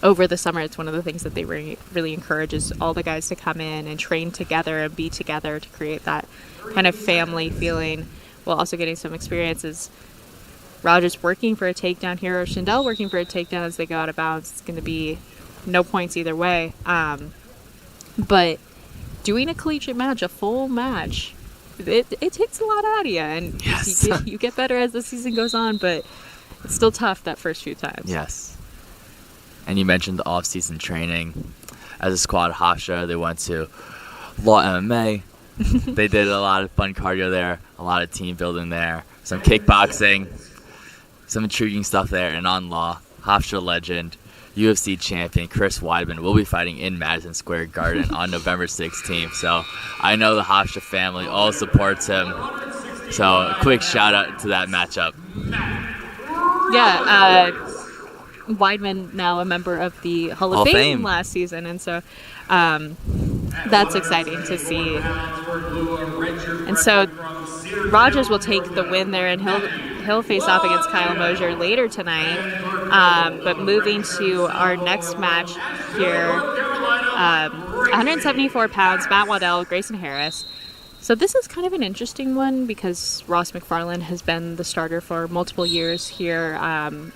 over the summer. It's one of the things that they really encourages all the guys to come in and train together and be together to create that kind of family feeling, while also getting some experiences. Rogers working for a takedown here, or Shindell working for a takedown as they go out of bounds. It's going to be no points either way. But doing a collegiate match, a full match, it takes a lot out of you, and yes. you get better as the season goes on, but it's still tough that first few times. Yes. And you mentioned the off-season training. As a squad, Hofstra, they went to Law MMA. They did a lot of fun cardio there, a lot of team building there, some kickboxing, some intriguing stuff there. And on Law, Hofstra legend, UFC champion Chris Weidman will be fighting in Madison Square Garden on November 16th. So I know the Hofstra family all supports him. So a quick shout out to that matchup. Yeah, Weidman now a member of the Hall of Fame last season, and so that's exciting to see. And so Rogers will take the win there, and he'll face off against Kyle Mosier later tonight. But moving to our next match here, 174 pounds, Matt Waddell, Grayson Harris. So this is kind of an interesting one because Ross McFarland has been the starter for multiple years here,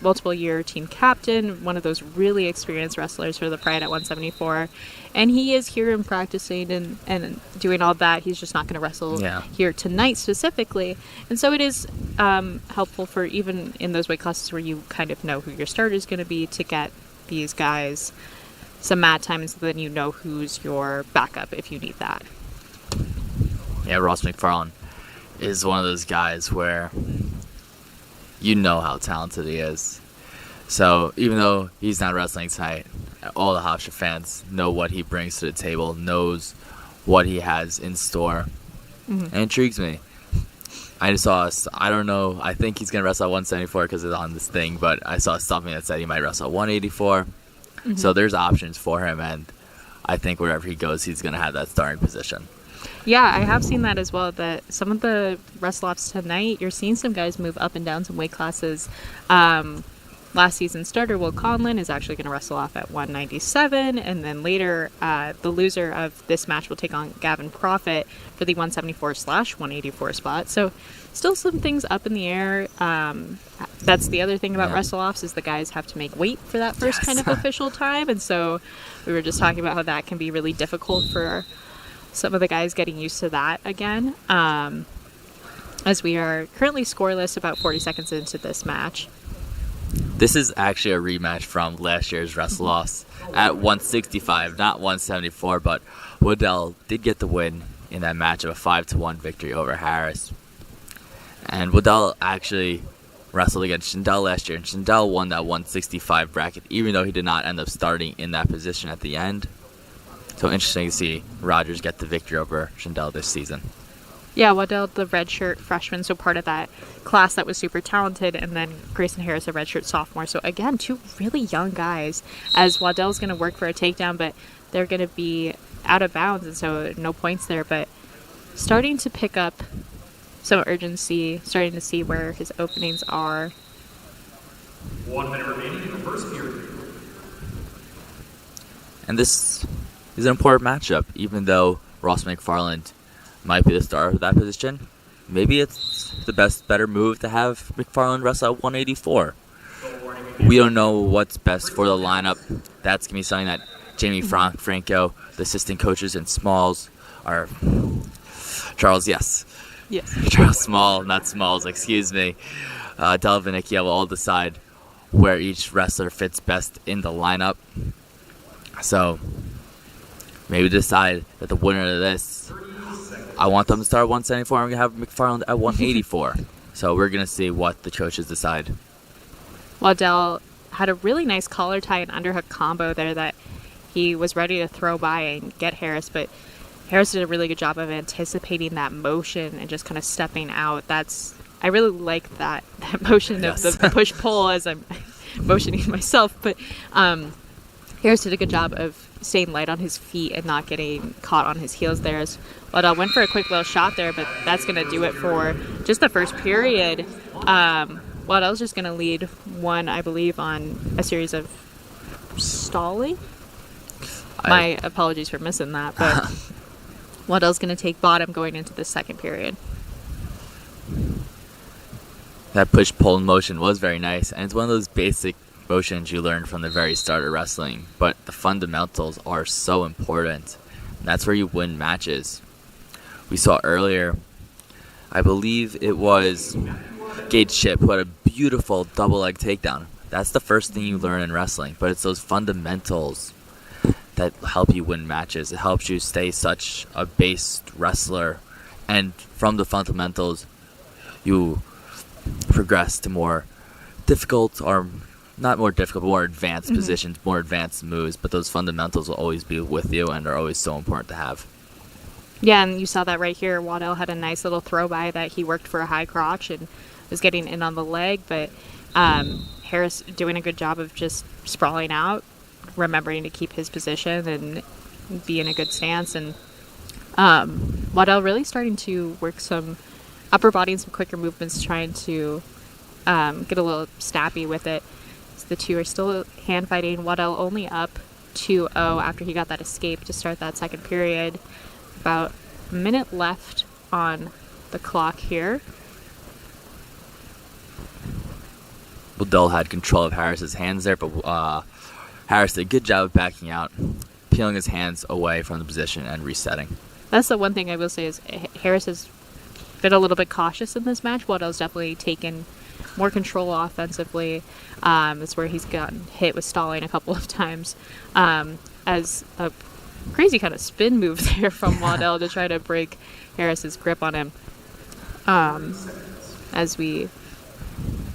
multiple year team captain, one of those really experienced wrestlers for the Pride at 174. And he is here and practicing and doing all that. He's just not going to wrestle here tonight specifically. And so it is helpful for even in those weight classes where you kind of know who your starter is going to be to get these guys some mat time, and so then you know who's your backup if you need that. Yeah, Ross McFarland is one of those guys where you know how talented he is. So even though he's not wrestling tonight, all the Hofstra fans know what he brings to the table, knows what he has in store, and intrigues me. I don't know, I think he's going to wrestle at 174 because it's on this thing, but I saw something that said he might wrestle at 184. So there's options for him, and I think wherever he goes, he's going to have that starting position. Yeah, I have seen that as well, that some of the Wrestle-Offs tonight, you're seeing some guys move up and down some weight classes. Last season's starter, Will Conlon, is actually going to wrestle off at 197, and then later, the loser of this match will take on Gavin Profit for the 174/184 spot. So still some things up in the air. That's the other thing about Wrestle-Offs is the guys have to make weight for that first kind of official time, and so we were just talking about how that can be really difficult for some of the guys getting used to that again, as we are currently scoreless about 40 seconds into this match. This is actually a rematch from last year's Wrestle-Offs at 165, not 174, but Waddell did get the win in that match of a 5-1 victory over Harris. And Waddell actually wrestled against Shindell last year, and Shindell won that 165 bracket, even though he did not end up starting in that position at the end. So interesting to see Rogers get the victory over Shindell this season. Yeah, Waddell, the redshirt freshman, so part of that class that was super talented, and then Grayson Harris, a redshirt sophomore. So again, two really young guys, as Waddell's going to work for a takedown, but they're going to be out of bounds, and so no points there. But starting to pick up some urgency, starting to see where his openings are. 1 minute remaining in the first period. And this is an important matchup, even though Ross McFarland might be the star of that position. Maybe it's the better move to have McFarland wrestle at 184. We don't know what's best for the lineup. That's going to be something that Jamie Franco, the assistant coaches, and Smalls or Charles, yes. Yes. Charles Small, not Smalls, excuse me. Del Vinicchio will all decide where each wrestler fits best in the lineup. So maybe decide that the winner of this, I want them to start at 174. I'm going to have McFarland at 184. So we're going to see what the coaches decide. Waddell had a really nice collar tie and underhook combo there that he was ready to throw by and get Harris, but Harris did a really good job of anticipating that motion and just kind of stepping out. I really like that motion of the push-pull as I'm motioning myself, but Harris did a good job of staying light on his feet and not getting caught on his heels there. As Waddell went for a quick little shot there, but that's going to do it for just the first period. Waddell's just going to lead one, I believe, on a series of stalling. My apologies for missing that, but Waddell's going to take bottom going into the second period. That push-pull motion was very nice, and it's one of those basic motions you learn from the very start of wrestling, but the fundamentals are so important. And that's where you win matches. We saw earlier, I believe it was Gage Chip who had a beautiful double leg takedown. That's the first thing you learn in wrestling, but it's those fundamentals that help you win matches. It helps you stay such a based wrestler, and from the fundamentals you progress to more difficult, or not more difficult, but more advanced positions, more advanced moves, but those fundamentals will always be with you and are always so important to have. Yeah, and you saw that right here. Waddell had a nice little throw by that he worked for a high crotch and was getting in on the leg, but Harris doing a good job of just sprawling out, remembering to keep his position and be in a good stance, and Waddell really starting to work some upper body and some quicker movements, trying to get a little snappy with it. So the two are still hand fighting. Waddell only up 2-0 after he got that escape to start that second period. About a minute left on the clock here. Waddell had control of Harris's hands there, but Harris did a good job of backing out, peeling his hands away from the position and resetting. That's the one thing I will say is Harris has been a little bit cautious in this match. Waddell's definitely taken more control offensively. That's where he's gotten hit with stalling a couple of times. As a crazy kind of spin move there from Waddell to try to break Harris's grip on him. As we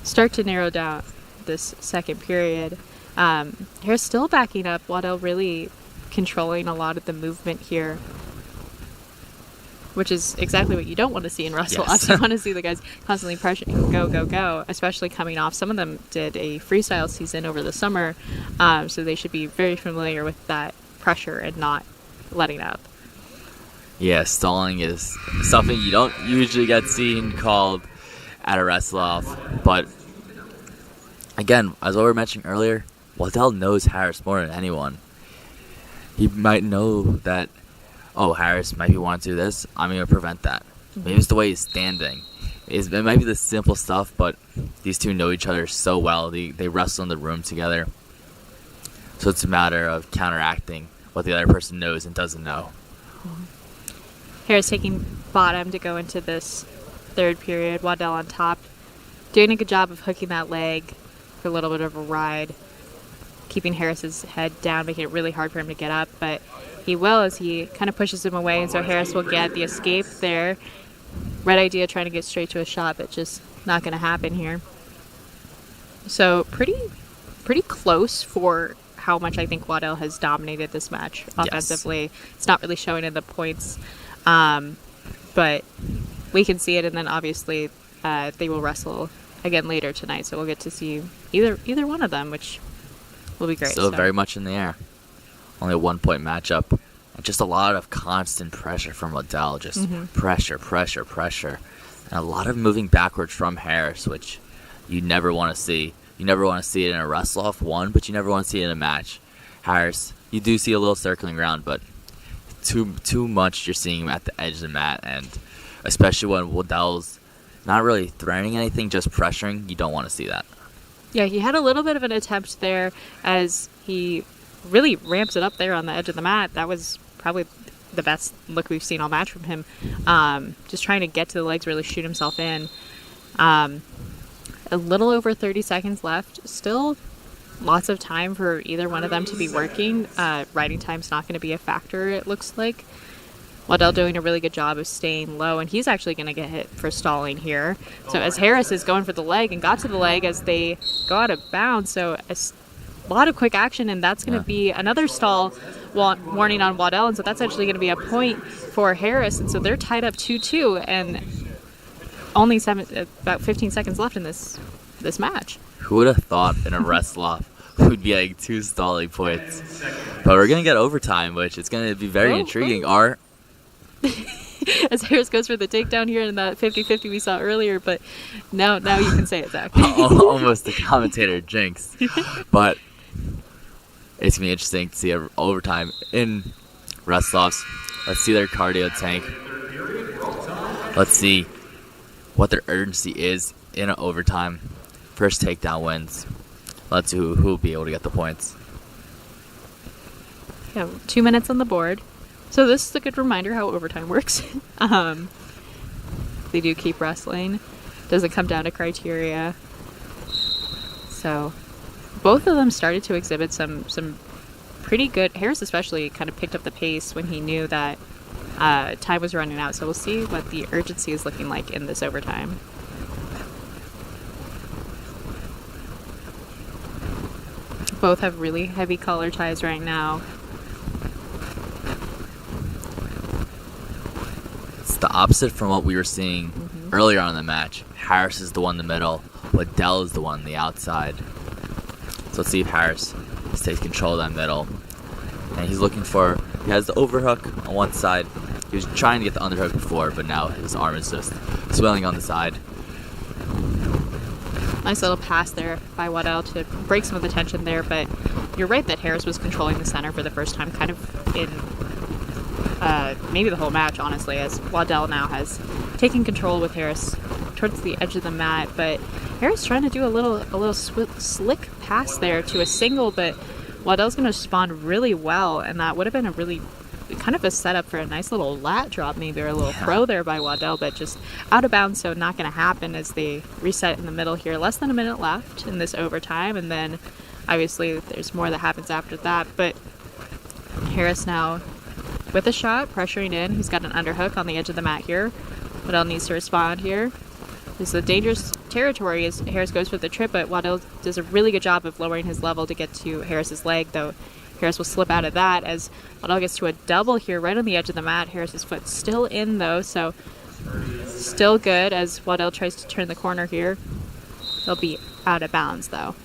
start to narrow down this second period, Harris still backing up. Waddell really controlling a lot of the movement here, which is exactly what you don't want to see in Wrestle-Offs. You want to see the guys constantly pressuring, go, go, go, especially coming off. Some of them did a freestyle season over the summer, so they should be very familiar with that pressure and not letting up. Yeah, stalling is something you don't usually get seen called at a Wrestle-Off, but again, as we were mentioning earlier, Waddell knows Harris more than anyone. He might know that, oh, Harris might be wanting to do this, I'm going to prevent that. Maybe it's the way he's standing. It might be the simple stuff, but these two know each other so well. They wrestle in the room together. So it's a matter of counteracting what the other person knows and doesn't know. Harris taking bottom to go into this third period. Waddell on top, doing a good job of hooking that leg for a little bit of a ride, keeping Harris's head down, making it really hard for him to get up, but he will as he kind of pushes him away, and so Harris will get the escape there. Red idea trying to get straight to a shot, but just not going to happen here. So pretty close for how much I think Waddell has dominated this match offensively. Yes. It's not really showing in the points, but we can see it, and then obviously they will wrestle again later tonight, so we'll get to see either one of them, which will be great. Still very much in the air. Only a 1-point matchup. And just a lot of constant pressure from Waddell. Just pressure. And a lot of moving backwards from Harris, which you never want to see. You never want to see it in a Wrestle-Off one, but you never want to see it in a match. Harris, you do see a little circling around, but too much you're seeing him at the edge of the mat, and especially when Waddell's not really threatening anything, just pressuring, you don't want to see that. Yeah, he had a little bit of an attempt there as he really ramps it up there on the edge of the mat. That was probably the best look we've seen all match from him. Just trying to get to the legs, really shoot himself in. A little over 30 seconds left. Still lots of time for either one of them to be working. Riding time's not going to be a factor, it looks like. Waddell doing a really good job of staying low, and he's actually going to get hit for stalling here. So as Harris is going for the leg and got to the leg as they go out of bounds, so a lot of quick action, and that's going to be another stall warning on Waddell, and so that's actually going to be a point for Harris, and so they're tied up 2-2, and only about 15 seconds left in this match. Who would have thought in a Wrestle-Off would be like 2 stalling points? But we're going to get overtime, which is going to be very intriguing. As Harris goes for the takedown here in that 50-50 we saw earlier, but now you can say it, Zach. Almost the commentator jinx. But it's going to be interesting to see overtime in Wrestle-Offs. Let's see their cardio tank. Let's see what their urgency is in an overtime. First takedown wins. Let's see who will be able to get the points. Yeah, 2 minutes on the board. So this is a good reminder how overtime works. They do keep wrestling. Doesn't come down to criteria. So both of them started to exhibit some pretty good. Harris especially kind of picked up the pace when he knew that time was running out. So we'll see what the urgency is looking like in this overtime. Both have really heavy collar ties right now. The opposite from what we were seeing earlier on in the match. Harris is the one in the middle, Waddell is the one on the outside. So let's see if Harris takes control of that middle. And he has the overhook on one side. He was trying to get the underhook before, but now his arm is just swelling on the side. Nice little pass there by Waddell to break some of the tension there, but you're right that Harris was controlling the center for the first time, kind of in maybe the whole match, honestly, as Waddell now has taken control with Harris towards the edge of the mat. But Harris trying to do a little slick pass there to a single, but Waddell's going to respond really well, and that would have been a really kind of a setup for a nice little lat drop maybe, or a little throw there by Waddell, but just out of bounds, so not going to happen as they reset in the middle here. Less than a minute left in this overtime, and then obviously there's more that happens after that. But Harris now with a shot, pressuring in. He's got an underhook on the edge of the mat here. Waddell needs to respond here. This is a dangerous territory as Harris goes for the trip, but Waddell does a really good job of lowering his level to get to Harris's leg, though Harris will slip out of that as Waddell gets to a double here right on the edge of the mat. Harris's foot still in, though, so still good as Waddell tries to turn the corner here. He'll be out of bounds, though.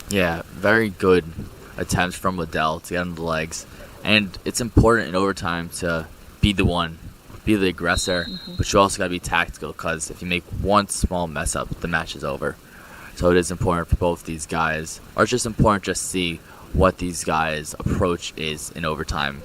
Yeah, very good attempts from Waddell to get him the legs. And it's important in overtime to be the one, be the aggressor, but you also got to be tactical, because if you make one small mess up, the match is over. So it is important for both these guys, or it's just important just to see what these guys' approach is in overtime.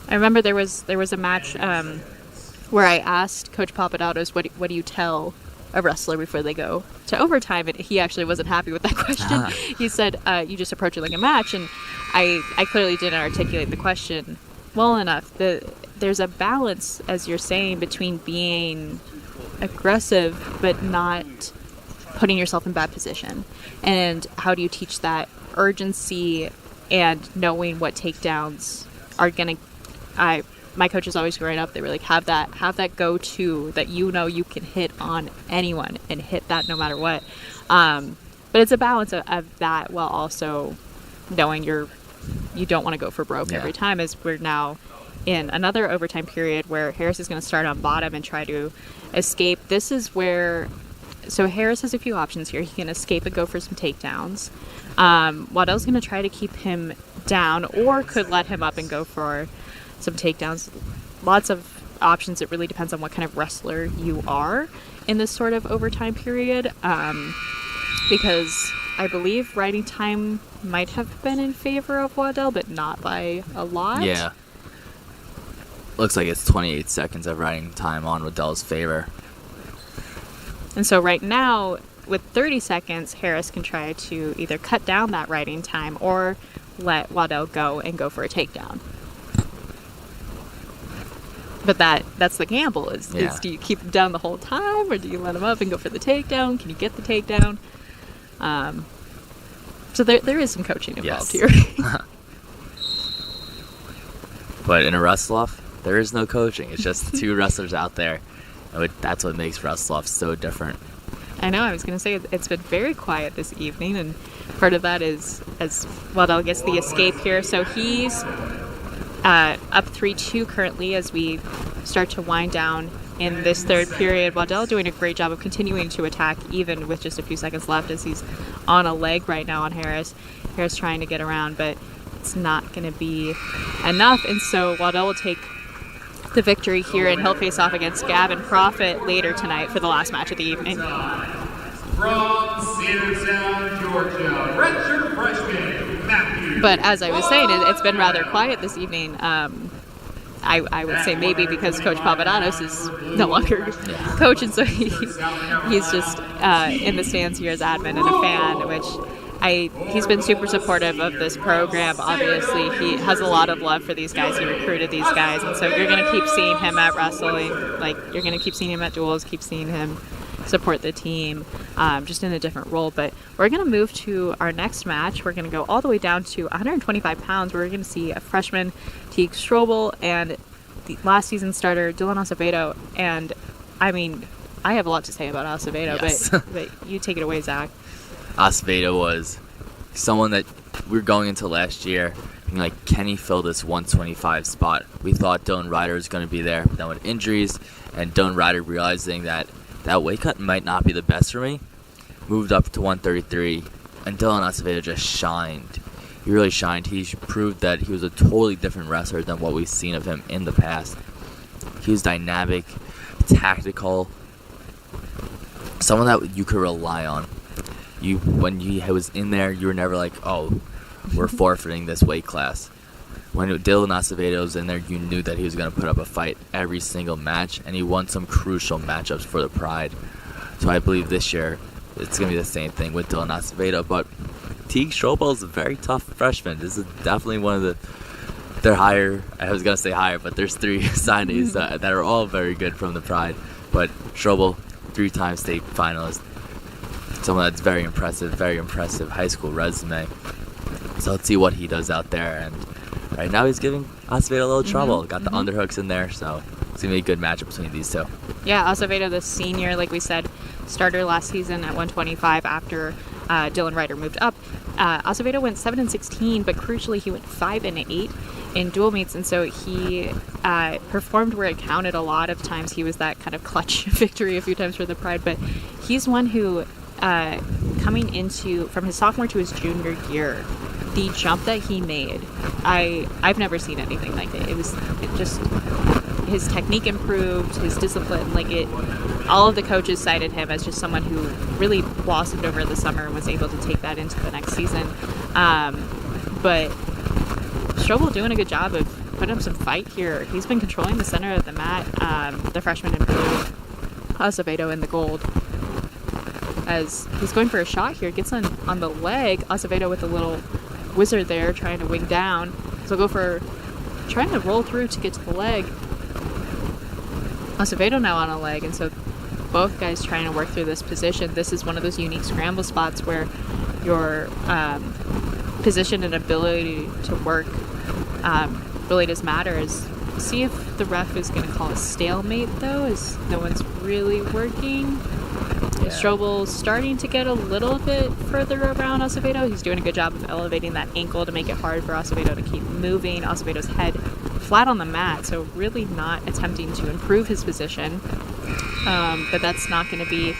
I remember there was a match where I asked Coach Papadopoulos, what do you tell a wrestler before they go to overtime, and he actually wasn't happy with that question. He said, you just approach it like a match, and I clearly didn't articulate the question well enough. There's a balance, as you're saying, between being aggressive but not putting yourself in bad position. And how do you teach that urgency and knowing what takedowns are going to... My coaches always growing up, they were like, have that go-to that you know you can hit on anyone and hit that no matter what. But it's a balance of that while also knowing you don't want to go for broke every time, as we're now in another overtime period where Harris is going to start on bottom and try to escape. This is where... So Harris has a few options here. He can escape and go for some takedowns. Waddell's going to try to keep him down, or could let him up and go for some takedowns. Lots of options. It really depends on what kind of wrestler you are in this sort of overtime period, because I believe riding time might have been in favor of Waddell, but not by a lot. Yeah. Looks like it's 28 seconds of riding time on Waddell's favor. And so right now, with 30 seconds, Harris can try to either cut down that riding time or let Waddell go and go for a takedown. But that's the gamble is Yeah. do you keep him down the whole time, or do you let him up and go for the takedown? Can you get the takedown? So there is some coaching involved Yes. here. But in a wrestle-off, there is no coaching. It's just the two wrestlers out there. And that's what makes wrestle-offs so different. I know, I was going to say it's been very quiet this evening, and part of that is, as Waddell gets the escape here. So he's up 3-2 currently as we start to wind down in this third period. Waddell doing a great job of continuing to attack even with just a few seconds left, as he's on a leg right now on Harris. Harris trying to get around, but it's not going to be enough, and so Waddell will take the victory here, and he'll face off against Gavin Profit later tonight for the last match of the evening. From Cedartown, Georgia, redshirt freshman Matthew. But as I was saying, it's been rather quiet this evening. I would say maybe because Coach Papadopoulos is no longer coach, and so he's just in the stands here as admin and a fan, which he's been super supportive of this program. Obviously, he has a lot of love for these guys. He recruited these guys, and so you're going to keep seeing him at wrestling. Like, you're going to keep seeing him at duels, keep seeing him support the team, just in a different role. But we're going to move to our next match. We're going to go all the way down to 125 pounds, where we're going to see a freshman, Teague Strobel, and the last season starter, Dylan Acevedo. And, I mean, I have a lot to say about Acevedo, Yes. but you take it away, Zach. Acevedo was someone that we were going into last year being like, can he fill this 125 spot? We thought Dylan Ryder was going to be there, but then with injuries and Dylan Ryder realizing that weight cut might not be the best for me, moved up to 133, and Dylan Acevedo just shined. He really shined. He proved that he was a totally different wrestler than what we've seen of him in the past. He was dynamic, tactical, someone that you could rely on. When he was in there, you were never like, oh, we're forfeiting this weight class. When Dylan Acevedo was in there, you knew that he was going to put up a fight every single match, and he won some crucial matchups for the Pride. So I believe this year it's going to be the same thing with Dylan Acevedo. But Teague Strobel is a very tough freshman. This is definitely one of they're higher. I was going to say higher, but there's 3 signees that are all very good from the Pride. But Strobel, 3-time state finalist. Someone that's very impressive high school resume. So let's see what he does out there. And right now he's giving Acevedo a little trouble. Got the underhooks in there, so it's going to be a good matchup between these two. Yeah, Acevedo, the senior, like we said, starter last season at 125 after Dylan Ryder moved up. Acevedo went 7-16, but crucially he went 5-8 in dual meets, and so he performed where it counted a lot of times. He was that kind of clutch victory a few times for the Pride, but he's one who, coming into, from his sophomore to his junior year, the jump that he made, I've never seen anything like it. It just, his technique improved, his discipline, all of the coaches cited him as just someone who really blossomed over the summer and was able to take that into the next season. But Strobel doing a good job of putting up some fight here. He's been controlling the center of the mat, the freshman in blue, Acevedo in the gold. As he's going for a shot here, gets on the leg. Acevedo with a little wizard there, trying to wing down. So go for trying to roll through to get to the leg. Acevedo now on a leg, and so both guys trying to work through this position. This is one of those unique scramble spots where your position and ability to work really does matter. See if the ref is going to call a stalemate, though, as no one's really working. Yeah. Strobel's starting to get a little bit further around Acevedo. He's doing a good job of elevating that ankle to make it hard for Acevedo to keep moving. Acevedo's head flat on the mat, so really not attempting to improve his position. But that's not going to be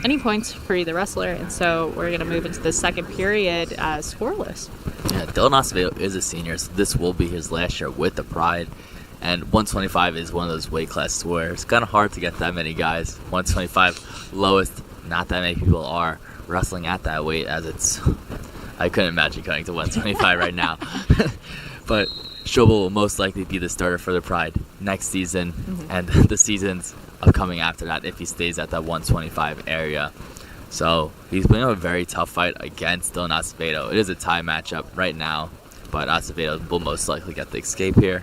any points for either wrestler, and so we're going to move into the second period scoreless. Yeah, Dylan Acevedo is a senior, so this will be his last year with the Pride. And 125 is one of those weight classes where it's kind of hard to get that many guys. 125, lowest, not that many people are wrestling at that weight, as it's... I couldn't imagine going to 125 right now. But Strobel will most likely be the starter for the Pride next season, and the seasons upcoming after that if he stays at that 125 area. So he's putting up a very tough fight against Dylan Acevedo. It is a tie matchup right now, but Acevedo will most likely get the escape here.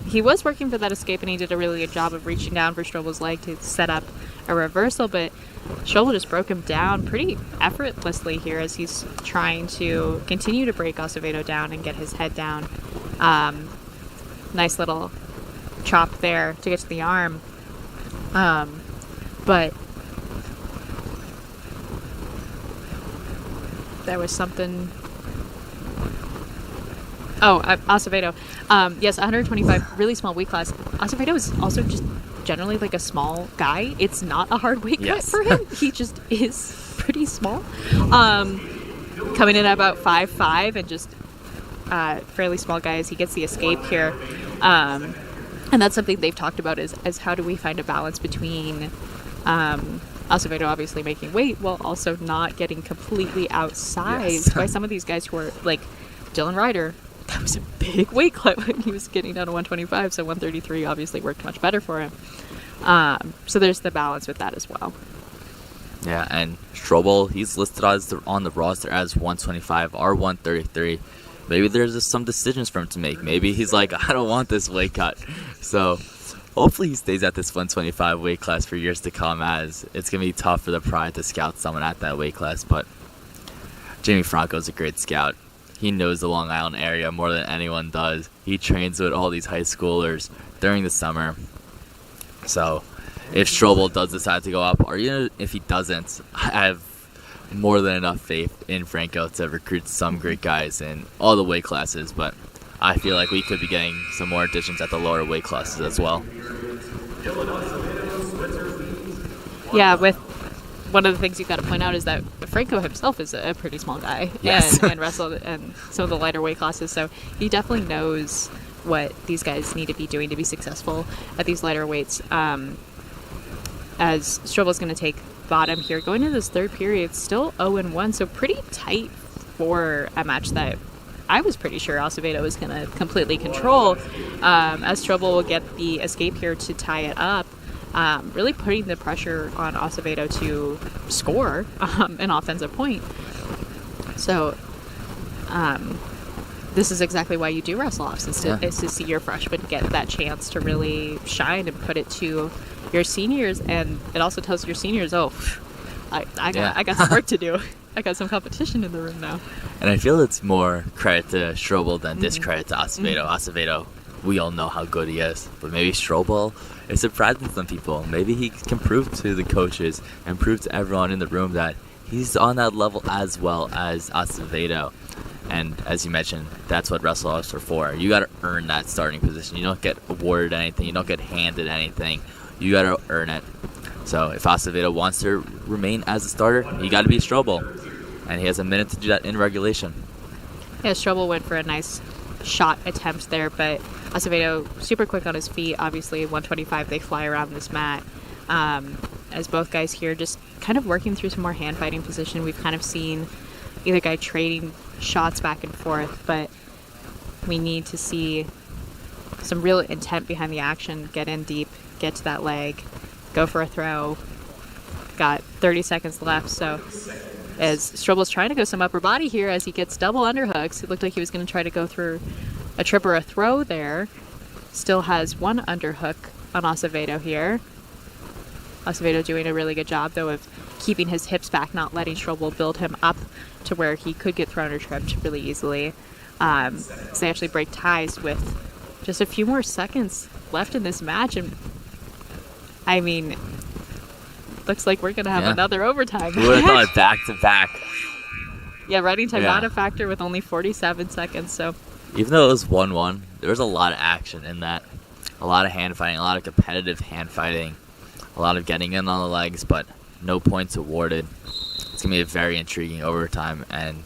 he was working for that escape, and he did a really good job of reaching down for Strobel's leg to set up a reversal, but Strobel just broke him down pretty effortlessly here as he's trying to continue to break Acevedo down and get his head down. Nice little chop there to get to the arm. But there was something... Oh, Acevedo. Yes, 125, really small weight class. Acevedo is also just generally like a small guy. It's not a hard weight cut for him. He just is pretty small. Coming in at about 5'5", and just fairly small guy as he gets the escape here. And that's something they've talked about is how do we find a balance between Acevedo obviously making weight while also not getting completely outsized by some of these guys who are like Dylan Ryder. That was a big weight cut when he was getting down to 125, so 133 obviously worked much better for him. So there's the balance with that as well. Yeah, and Strobel, he's listed on the roster as 125 or 133. Maybe there's just some decisions for him to make. Maybe he's like, I don't want this weight cut. So hopefully he stays at this 125 weight class for years to come, as it's going to be tough for the Pride to scout someone at that weight class. But Jamie Franco's a great scout. He knows the Long Island area more than anyone does. He trains with all these high schoolers during the summer. So if Strobel does decide to go up, or even if he doesn't, I have more than enough faith in Franco to recruit some great guys in all the weight classes. But I feel like we could be getting some more additions at the lower weight classes as well. Yeah, with one of the things you've got to point out is that Franco himself is a pretty small guy and wrestled in some of the lighter weight classes, so he definitely knows what these guys need to be doing to be successful at these lighter weights. As Strobel's going to take bottom here, going into this third period, still 0-1, so pretty tight for a match that I was pretty sure Acevedo was going to completely control, as Strobel will get the escape here to tie it up. Really putting the pressure on Acevedo to score an offensive point. So this is exactly why you do Wrestle-Offs, is to see your freshmen get that chance to really shine and put it to your seniors. And it also tells your seniors, I got some work to do. I got some competition in the room now. And I feel it's more credit to Strobel than discredit to Acevedo. Acevedo, we all know how good he is, but maybe Strobel is surprising some people. Maybe he can prove to the coaches and prove to everyone in the room that he's on that level as well as Acevedo. And as you mentioned, that's what Wrestle-Offs are for. You got to earn that starting position. You don't get awarded anything. You don't get handed anything. You got to earn it. So if Acevedo wants to remain as a starter, you got to be Strobel. And he has a minute to do that in regulation. Yeah, Strobel went for a nice shot attempt there, but Acevedo super quick on his feet. Obviously 125, they fly around this mat, as both guys here just kind of working through some more hand fighting position. We've kind of seen either guy trading shots back and forth, but we need to see some real intent behind the action. Get in deep, get to that leg, go for a throw. Got 30 seconds left, so as Strobel's trying to go some upper body here as he gets double underhooks. It looked like he was going to try to go through a trip or a throw there. Still has one underhook on Acevedo here. Acevedo doing a really good job, though, of keeping his hips back, not letting Strobel build him up to where he could get thrown or tripped really easily. So they actually break ties with just a few more seconds left in this match. And I mean, looks like we're going to have another overtime. We would have thought back to back. Yeah, running time not a factor with only 47 seconds. So even though it was 1-1, there was a lot of action in that. A lot of hand fighting, a lot of competitive hand fighting, a lot of getting in on the legs, but no points awarded. It's going to be a very intriguing overtime. And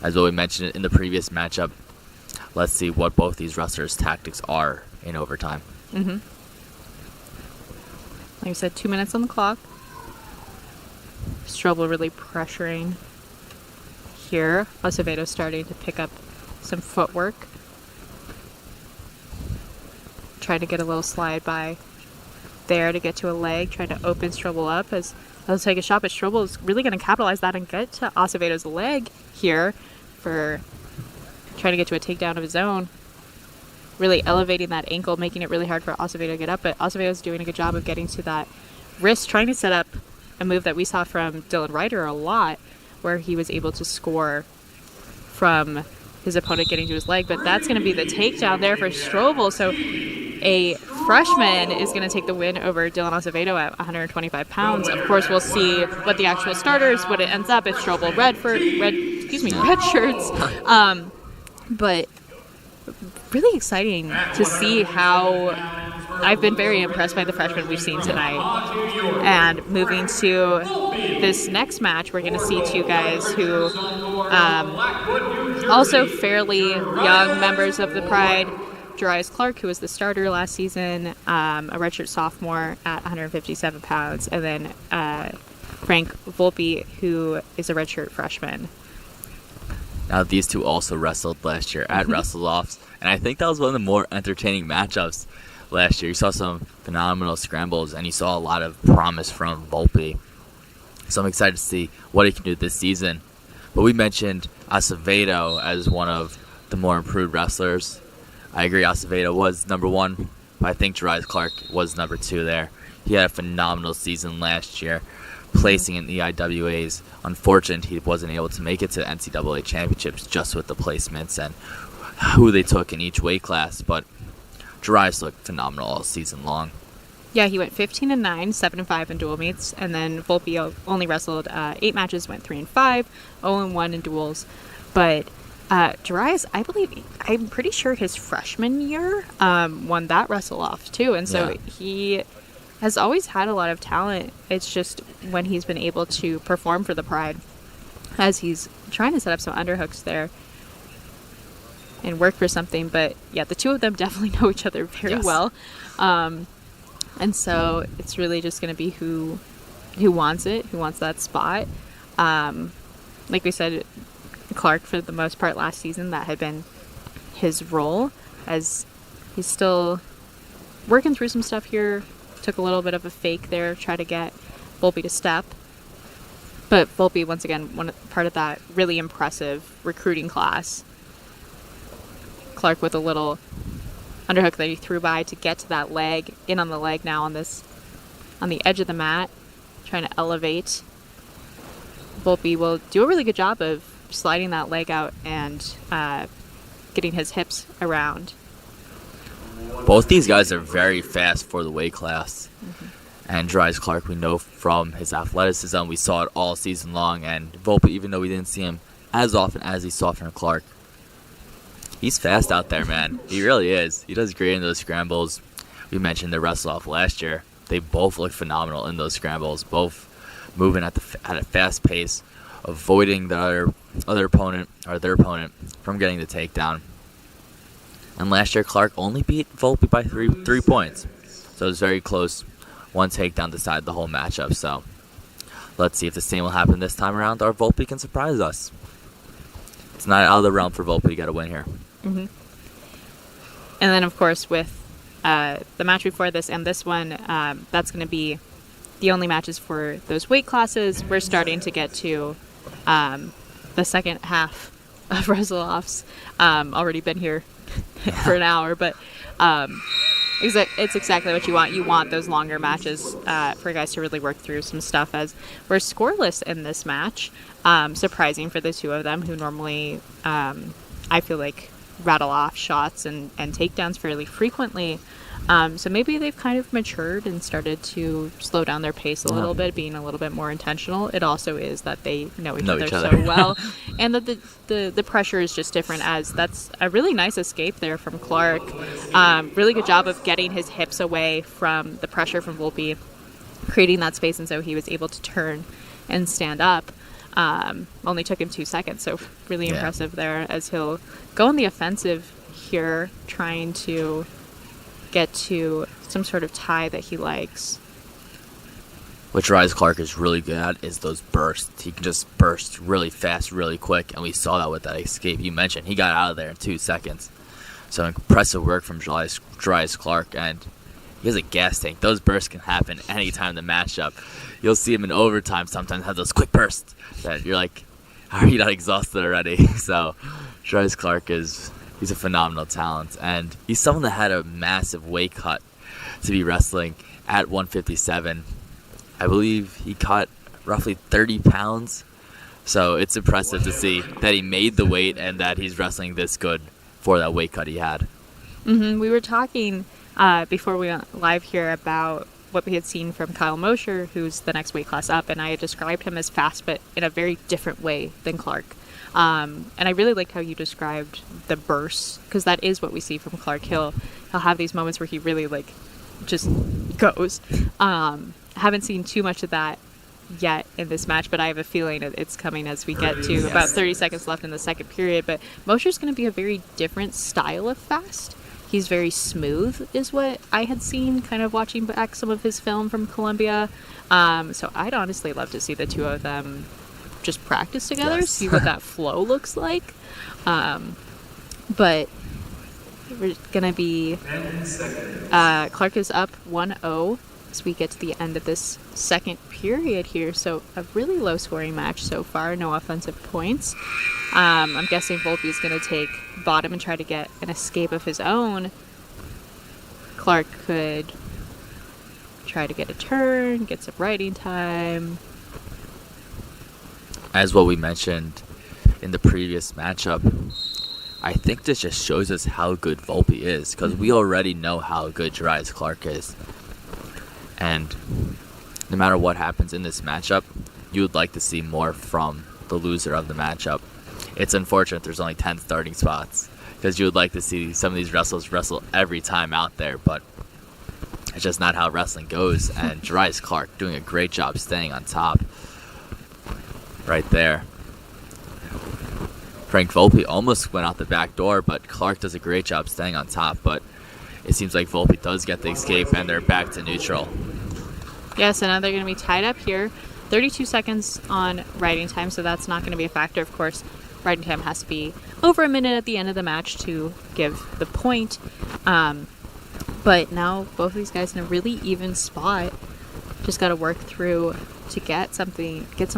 as what we mentioned in the previous matchup, let's see what both these wrestlers' tactics are in overtime. Like I said, 2 minutes on the clock. Strobel really pressuring here. Acevedo starting to pick up some footwork. Trying to get a little slide by there to get to a leg. Trying to open Strobel up as he'll take a shot, but Strobel is really going to capitalize that and get to Acevedo's leg here for trying to get to a takedown of his own. really elevating that ankle, making it really hard for Acevedo to get up. But Acevedo's doing a good job of getting to that wrist, trying to set up a move that we saw from Dylan Ryder a lot, where he was able to score from his opponent getting to his leg. But that's going to be the takedown there for Strobel. So a freshman is going to take the win over Dylan Acevedo at 125 pounds. Of course, we'll see what the actual starters, what it ends up if Strobel red shirts. But really exciting to see how I've been very impressed by the freshmen we've seen tonight. And moving to this next match, we're going to see two guys who also fairly young members of the Pride. Jarius Clark, who was the starter last season, a redshirt sophomore at 157 pounds, and then Frank Volpe, who is a redshirt freshman. Now, these two also wrestled last year at Wrestle-Offs, and I think that was one of the more entertaining matchups last year. You saw some phenomenal scrambles, and you saw a lot of promise from Volpe. So I'm excited to see what he can do this season. But we mentioned Acevedo as one of the more improved wrestlers. I agree, Acevedo was number one, but I think Jarius Clark was number two there. He had a phenomenal season last year, placing in the IWAs. Unfortunate he wasn't able to make it to NCAA championships just with the placements and who they took in each weight class, but Jarius looked phenomenal all season long. Yeah, he went 15-9, 7-5 in dual meets, and then Volpe only wrestled 8 matches, went 3-5, 0-1 in duels. But Jarius, I'm pretty sure his freshman year won that Wrestle-Off too, and so he has always had a lot of talent. It's just when he's been able to perform for the Pride, as he's trying to set up some underhooks there and work for something. But yeah, the two of them definitely know each other very well. And so it's really just going to be who wants it, who wants that spot. Like we said, Clark, for the most part last season, that had been his role, as he's still working through some stuff here. Took a little bit of a fake there, try to get Volpe to step. But Volpe, once again, part of that really impressive recruiting class. Clark with a little underhook that he threw by to get to that leg, in on the leg now on the edge of the mat, trying to elevate. Volpe will do a really good job of sliding that leg out and getting his hips around. Both these guys are very fast for the weight class. And Jarius Clark, we know from his athleticism, we saw it all season long. And Volpe, even though we didn't see him as often as he saw from Clark, he's fast out there, man. He really is. He does great in those scrambles. We mentioned the Wrestle-Off last year. They both look phenomenal in those scrambles, both moving at a fast pace, avoiding the other opponent or their opponent from getting the takedown. And last year, Clark only beat Volpe by three points. So it was very close. One takedown decided the whole matchup. So let's see if the same will happen this time around, or Volpe can surprise us. It's not out of the realm for Volpe to get a win here. And then, of course, with the match before this and this one, that's going to be the only matches for those weight classes. We're starting to get to the second half of Wrestle-Offs. Already been here for an hour, but it's exactly what you want. You want those longer matches for guys to really work through some stuff, as we're scoreless in this match. Surprising for the two of them, who normally, I feel like, rattle off shots and takedowns fairly frequently. So maybe they've kind of matured and started to slow down their pace a little bit, being a little bit more intentional. It also is that they know each other so well, and that the pressure is just different, as that's a really nice escape there from Clark. Really good job of getting his hips away from the pressure from Volpe, creating that space, and so he was able to turn and stand up. Only took him 2 seconds, so really impressive there, as he'll go on the offensive here, trying to get to some sort of tie that he likes. What Jarius Clark is really good at is those bursts. He can just burst really fast, really quick, and we saw that with that escape you mentioned. He got out of there in 2 seconds. So impressive work from Jarius Clark, and he has a gas tank. Those bursts can happen anytime in the matchup. You'll see him in overtime sometimes have those quick bursts that you're like, are you not exhausted already? So Jarius Clark is He's a phenomenal talent, and he's someone that had a massive weight cut to be wrestling at 157. I believe he cut roughly 30 pounds, so it's impressive to see that he made the weight and that he's wrestling this good for that weight cut he had. We were talking before we went live here about what we had seen from Kyle Mosher, who's the next weight class up, and I had described him as fast, but in a very different way than Clark. And I really liked how you described the bursts, because that is what we see from Clark. He'll have these moments where he really just goes. Haven't seen too much of that yet in this match, but I have a feeling it's coming as we get to about 30 seconds left in the second period. But Mosher's going to be a very different style of fast. He's very smooth, is what I had seen kind of watching back some of his film from Columbia. So I'd honestly love to see the two of them just practice together, see what that flow looks like. But we're going to be... Clark is up 1-0 as we get to the end of this second period here. So a really low-scoring match so far, no offensive points. I'm guessing Volpe is going to take bottom and try to get an escape of his own. Clark could try to get a turn, get some riding time. As what we mentioned in the previous matchup, I think this just shows us how good Volpe is, because we already know how good Jarius Clark is. And no matter what happens in this matchup, you would like to see more from the loser of the matchup. It's unfortunate there's only 10 starting spots, because you would like to see some of these wrestlers wrestle every time out there, but it's just not how wrestling goes. And Jarius Clark doing a great job staying on top right there. Frank Volpe almost went out the back door, but Clark does a great job staying on top. But it seems like Volpe does get the escape, and they're back to neutral. Yeah, so now they're going to be tied up here. 32 seconds on riding time, so that's not going to be a factor. Of course, riding time has to be over a minute at the end of the match to give the point. But now both of these guys in a really even spot. Just got to work through to get some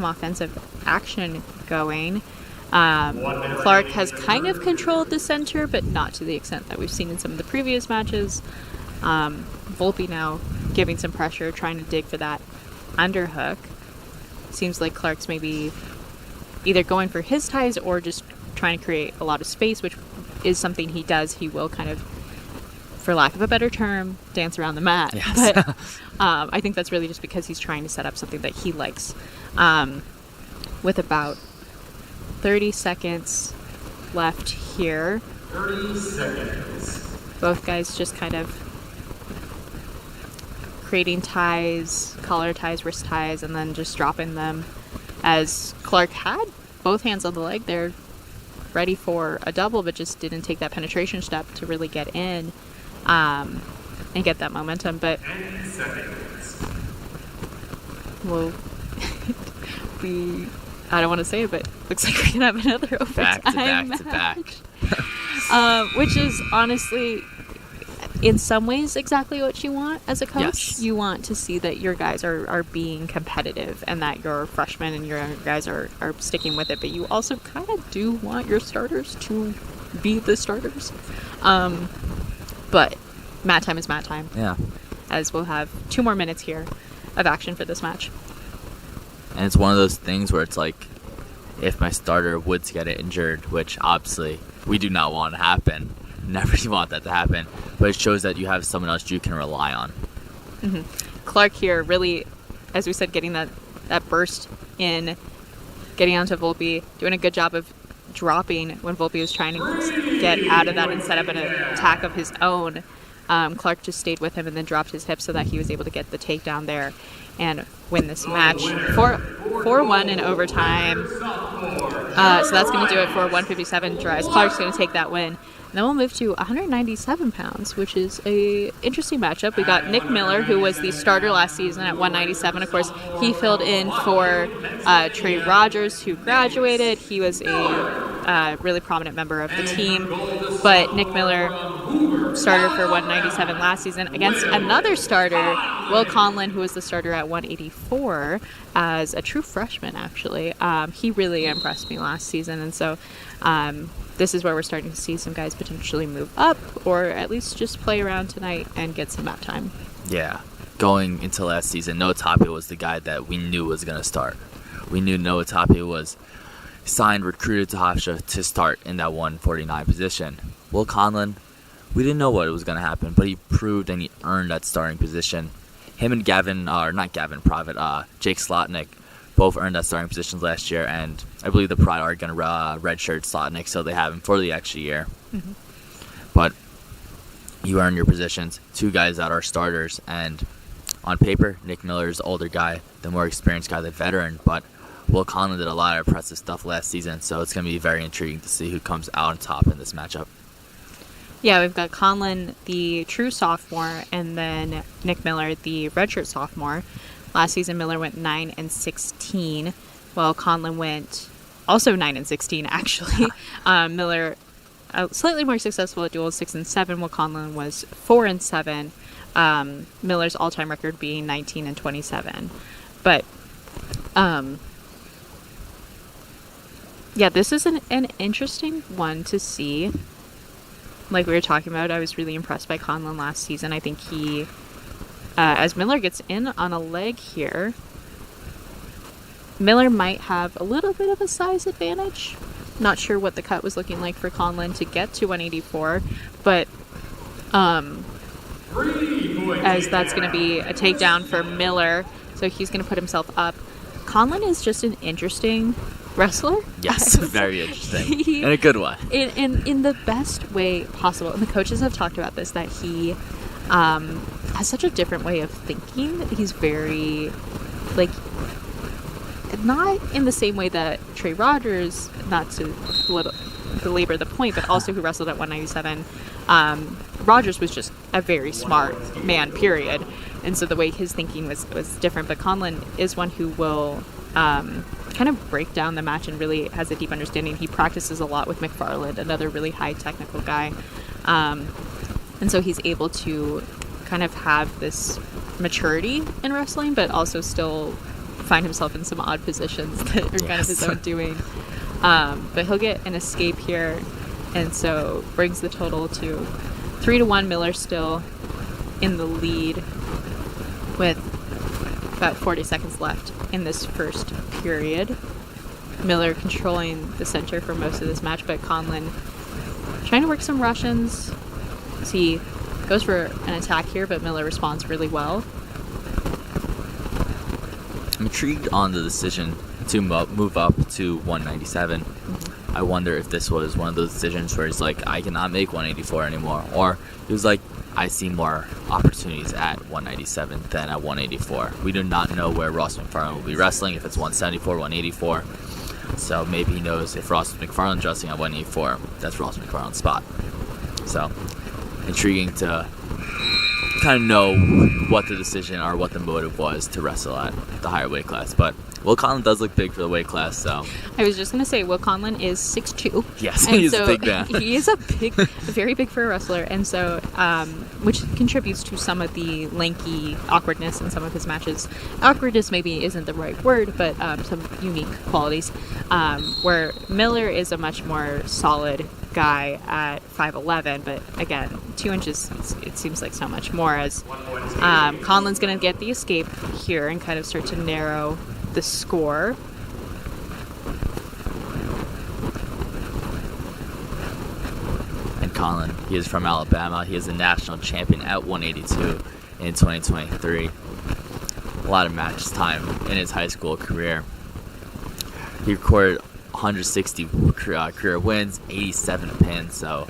offensive action going. Clark has kind of controlled the center, but not to the extent that we've seen in some of the previous matches. Volpe now giving some pressure, trying to dig for that underhook. Seems like Clark's maybe either going for his ties or just trying to create a lot of space, which is something he does. He will kind of, for lack of a better term, dance around the mat. Yes. But I think that's really just because he's trying to set up something that he likes. With about 30 seconds left here. 30 seconds. Both guys just kind of creating ties, collar ties, wrist ties, and then just dropping them as Clark had both hands on the leg there, ready for a double, but just didn't take that penetration step to really get in and get that momentum. But well, I don't want to say it, but looks like we can have another overtime match. Which is honestly, in some ways, exactly what you want as a coach. Yes. You want to see that your guys are being competitive and that your freshmen and your guys are sticking with it, but you also kind of do want your starters to be the starters. But mat time is mat time. Yeah. As we'll have 2 more minutes here of action for this match. And it's one of those things where it's like, if my starter would get injured, which obviously we do not want to happen, never want that to happen, but it shows that you have someone else you can rely on. Mm-hmm. Clark here really, as we said, getting that burst in, getting onto Volpe, doing a good job of dropping when Volpe was trying to get out of that and set up an attack of his own. Clark just stayed with him and then dropped his hip so that he was able to get the takedown there and win this match 4-1 in overtime. So that's going to do it for 157 tries. Clark's going to take that win. And then we'll move to 197 pounds, which is a interesting matchup. We got Nick Miller, who was the starter last season at 197. Of course, he filled in for Trey Rogers, who graduated. He was a really prominent member of the team. But Nick Miller started for 197 last season against another starter, Will Conlon, who was the starter at 184 as a true freshman, actually. He really impressed me last season. And so this is where we're starting to see some guys potentially move up, or at least just play around tonight and get some mat time. Yeah. Going into last season, Noah Tapia was the guy that we knew was going to start. We knew Noah Tapia was signed, recruited to Hofstra to start in that 149 position. Will Conlon, we didn't know what was going to happen, but he proved and he earned that starting position. Him and Jake Slotnick both earned that starting positions last year, and I believe the Pride are going to redshirt Slotnick, so they have him for the extra year. Mm-hmm. But you earn your positions, 2 guys that are starters, and on paper, Nick Miller's the older guy, the more experienced guy, the veteran, but Will Conlon did a lot of impressive stuff last season, so it's going to be very intriguing to see who comes out on top in this matchup. Yeah, we've got Conlon, the true sophomore, and then Nick Miller, the redshirt sophomore. Last season, Miller went 9-16, while Conlon went also 9-16, actually. Miller, slightly more successful at duels, 6-7, while Conlon was 4-7. Miller's all-time record being 19-27. But, yeah, this is an interesting one to see. Like we were talking about, I was really impressed by Conlon last season. I think he, as Miller gets in on a leg here, Miller might have a little bit of a size advantage. Not sure what the cut was looking like for Conlon to get to 184, but as that's going to be a takedown for Miller, so he's going to put himself up. Conlon is just an interesting wrestler. Yes, very interesting. And a good one. In the best way possible. And the coaches have talked about this, that he has such a different way of thinking. He's very, like, not in the same way that Trey Rogers, not to belabor the point, but also who wrestled at 197. Rogers was just a very smart man, period. And so the way his thinking was different. But Conlon is one who will kind of break down the match and really has a deep understanding. He practices a lot with McFarland, another really high technical guy. And so he's able to kind of have this maturity in wrestling, but also still find himself in some odd positions that are kind of his own doing. But he'll get an escape here, and so brings the total to 3-1. Miller still in the lead with about 40 seconds left in this first period. Miller controlling the center for most of this match, but Conlon trying to work some Russians. He goes for an attack here, but Miller responds really well. I'm intrigued on the decision to move up to 197. Mm-hmm. I wonder if this was one of those decisions where he's like, I cannot make 184 anymore. Or he was like, I see more opportunities at 197 than at 184. We do not know where Ross McFarland will be wrestling, if it's 174, 184. So maybe he knows if Ross McFarland's wrestling at 184, that's Ross McFarland's spot. So intriguing to kind of know what the decision or what the motive was to wrestle at the higher weight class. But Will Conlon does look big for the weight class, so. I was just going to say, Will Conlon is 6'2". Yes, he's a big man. He is very big for a wrestler, and so, which contributes to some of the lanky awkwardness in some of his matches. Awkwardness maybe isn't the right word, but some unique qualities, where Miller is a much more solid guy at 5'11", but again, 2 inches, it seems like so much more, as Conlon's going to get the escape here and kind of start to narrow the score. And Conlon, he is from Alabama. He is a national champion at 182 in 2023. A lot of match time in his high school career. He recorded 160 career wins, 87 pins, so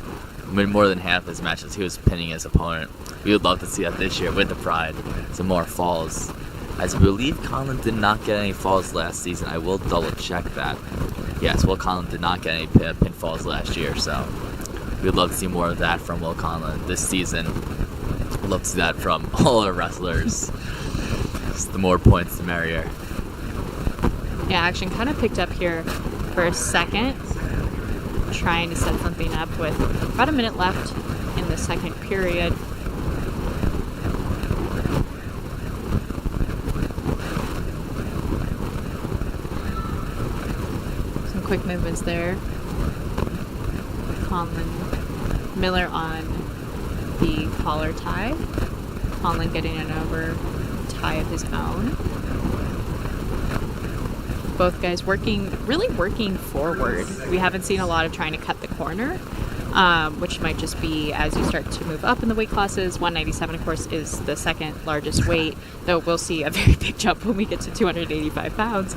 more than half of his matches he was pinning his opponent. We would love to see that this year with the Pride. Some more falls. As I believe Conlon did not get any falls last season. I will double check that. Yes, Will Conlon did not get any pinfalls last year, so we'd love to see more of that from Will Conlon this season. We'd love to see that from all our wrestlers. Just the more points, the merrier. Yeah, action kind of picked up here for a second, trying to set something up with about a minute left in the second period. Some quick movements there. Miller on the collar tie. Conlon getting an over tie of his own. Both guys really working forward. We haven't seen a lot of trying to cut the corner, which might just be as you start to move up in the weight classes. 197, of course, is the second largest weight, though we'll see a very big jump when we get to 285 pounds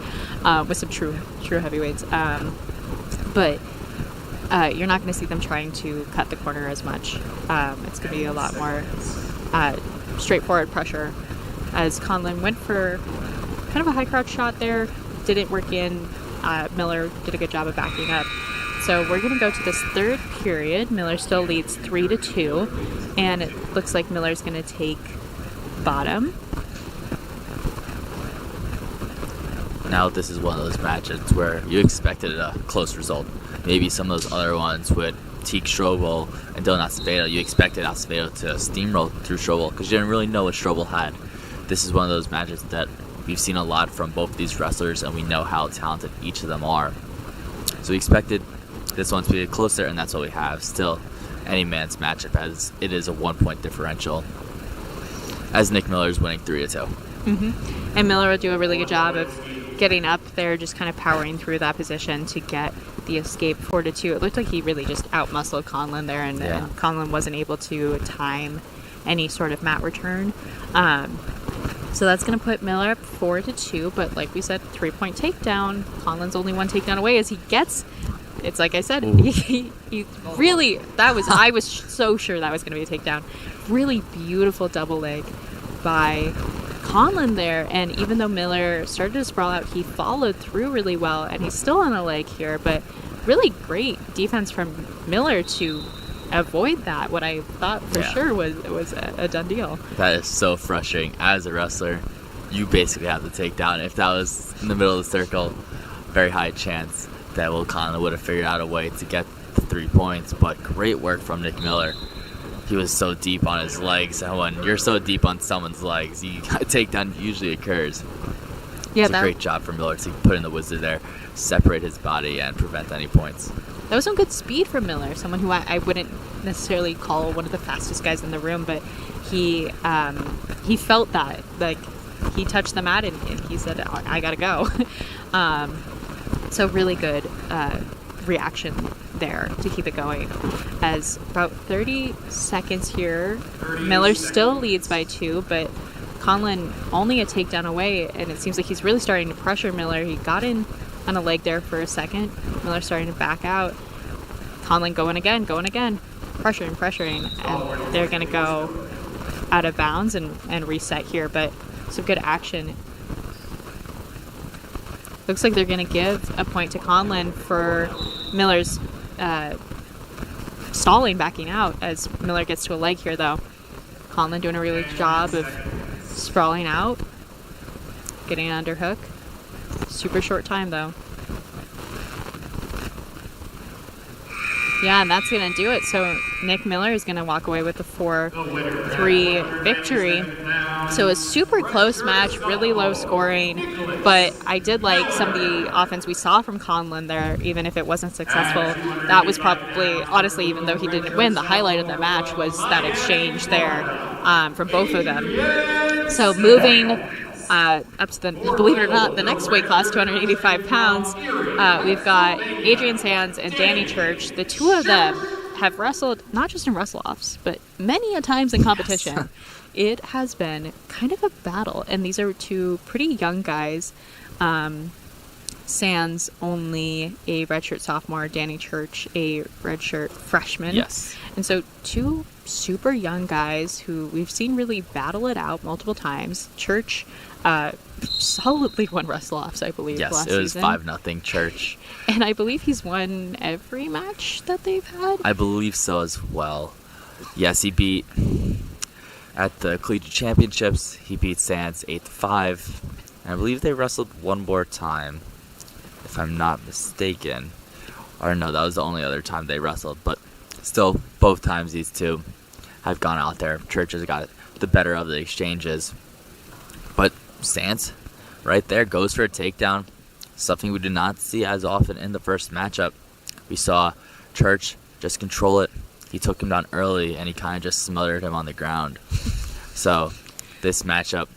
with some true heavyweights. But you're not going to see them trying to cut the corner as much. It's going to be a lot more straightforward pressure, as Conlon went for kind of a high crouch shot there. Didn't work in. Miller did a good job of backing up. So we're going to go to this third period. Miller still leads 3-2, and it looks like Miller's going to take bottom. Now this is one of those matches where you expected a close result. Maybe some of those other ones with Teak Strobel and Dylan Acevedo, you expected Acevedo to steamroll through Strobel because you didn't really know what Strobel had. This is one of those matches that we've seen a lot from both these wrestlers, and we know how talented each of them are. So we expected this one to be closer, and that's what we have. Still, any man's matchup, as it is a 1-point differential, as Nick Miller is winning 3-2. Mm-hmm. And Miller will do a really good job of getting up there, just kind of powering through that position to get the escape 4-2. It looked like he really just outmuscled Conlon there, and Conlon wasn't able to time any sort of mat return. So that's going to put Miller up 4-2, but like we said, 3-point takedown. Conlon's only one takedown away as he gets. It's like I said, he really, I was so sure that was going to be a takedown. Really beautiful double leg by Conlon there, and even though Miller started to sprawl out, he followed through really well, and he's still on a leg here, but really great defense from Miller to avoid that. What I thought for sure was a done deal. That is so frustrating. As a wrestler, you basically have to take down. If that was in the middle of the circle, very high chance that Will Conlon would have figured out a way to get the 3 points, but great work from Nick Miller. He was so deep on his legs, and when you're so deep on someone's legs, a takedown usually occurs. Yeah, it's a great job for Miller to put in the wizard there, separate his body, and prevent any points. That was some good speed from Miller, someone who I wouldn't necessarily call one of the fastest guys in the room, but he felt that. Like, he touched the mat and he said, I gotta go. So really good reaction there to keep it going. As about 30 seconds here, Miller still leads by 2, but Conlon only a takedown away, and it seems like he's really starting to pressure Miller. He got in on a leg there for a second. Miller starting to back out. Conlon going again, pressuring, and they're going to go out of bounds and reset here, but some good action. Looks like they're going to give a point to Conlon for Miller's stalling, backing out, as Miller gets to a leg here, though. Conlon doing a really good job of sprawling out, getting an underhook. Super short time, though. Yeah, and that's going to do it. So Nick Miller is going to walk away with a 4-3 victory. So a super close match, really low scoring, but I did like some of the offense we saw from Conlon there, even if it wasn't successful. That was probably, honestly, even though he didn't win, the highlight of the match was that exchange there from both of them. So moving up to the, believe it or not, the next weight class, 285 pounds, we've got Adrian Sands and Danny Church. The two of them have wrestled not just in Wrestle-Offs, but many a times in competition. Yes. It has been kind of a battle, and these are two pretty young guys. Sands only a redshirt sophomore, Danny Church a redshirt freshman. Yes. And so two super young guys who we've seen really battle it out multiple times. Church solidly won Wrestle-Offs, I believe, last season. Yes, it was 5-0 Church. And I believe he's won every match that they've had. I believe so as well. Yes, he beat, at the Collegiate Championships, he beat Sands 8-5. And I believe they wrestled one more time, if I'm not mistaken. Or no, that was the only other time they wrestled. But still, both times these two have gone out there. Church has got the better of the exchanges. But Sands, right there, goes for a takedown. Something we did not see as often in the first matchup. We saw Church just control it. He took him down early, and he kind of just smothered him on the ground. So this matchup,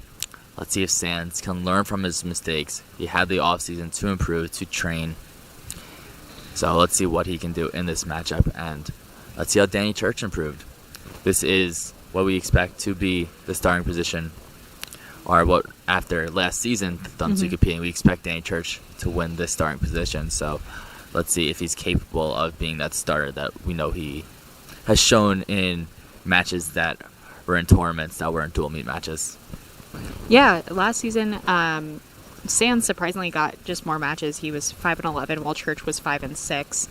let's see if Sands can learn from his mistakes. He had the offseason to improve, to train. So let's see what he can do in this matchup, and let's see how Danny Church improved. This is what we expect to be the starting position, or what after last season, them two competing, we expect Danny Church to win this starting position. So let's see if he's capable of being that starter that we know he has shown in matches that were in tournaments, that were in dual meet matches. Yeah, last season, Sands surprisingly got just more matches. He was 5-11, while Church was 5-6.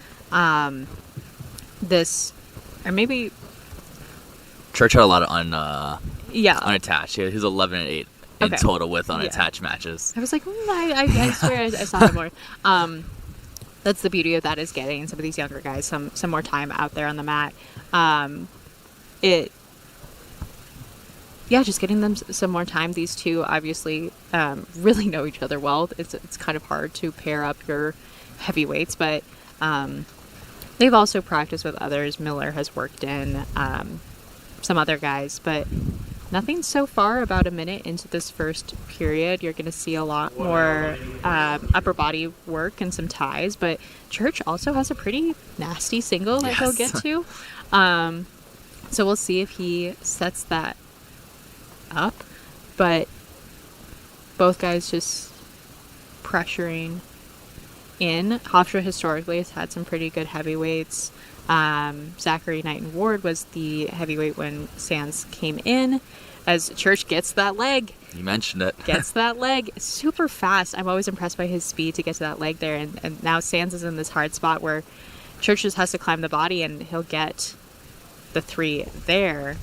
Church had a lot of unattached. He was 11-8 in total with unattached matches. I was like, I swear I saw him more. That's the beauty of that, is getting some of these younger guys some more time out there on the mat. Just getting them some more time. These two obviously really know each other well. It's kind of hard to pair up your heavyweights, but they've also practiced with others. Miller has worked in some other guys, but nothing so far. About a minute into this first period, you're going to see a lot more upper body work and some ties, but Church also has a pretty nasty single that he'll get to. So we'll see if he sets that up, but both guys just pressuring in. Hofstra historically has had some pretty good heavyweights. Zachary Knighton Ward was the heavyweight when Sands came in, as Church gets that leg. You mentioned it. Gets that leg super fast. I'm always impressed by his speed to get to that leg there, and now Sands is in this hard spot where Church just has to climb the body, and he'll get the 3 there.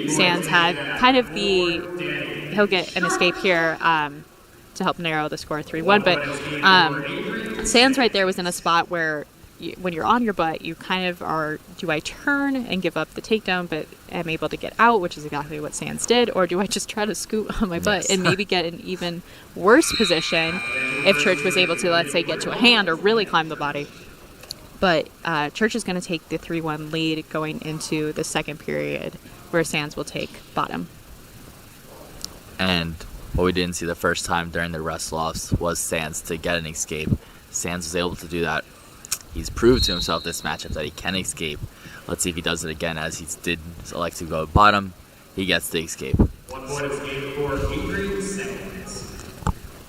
Sands had kind of he'll get an escape here to help narrow the score 3-1, but Sands right there was in a spot where when you're on your butt, you kind of are, do I turn and give up the takedown but am able to get out, which is exactly what Sands did, or do I just try to scoot on my butt and maybe get an even worse position if Church was able to, let's say, get to a hand or really climb the body. But Church is going to take the 3-1 lead going into the second period, where Sands will take bottom. And what we didn't see the first time during the Wrestle-Offs was Sands to get an escape. Sands was able to do that. He's proved to himself this matchup that he can escape. Let's see if he does it again, as he did elect to go bottom. He gets the escape. 1 point escape for Adrian Sands.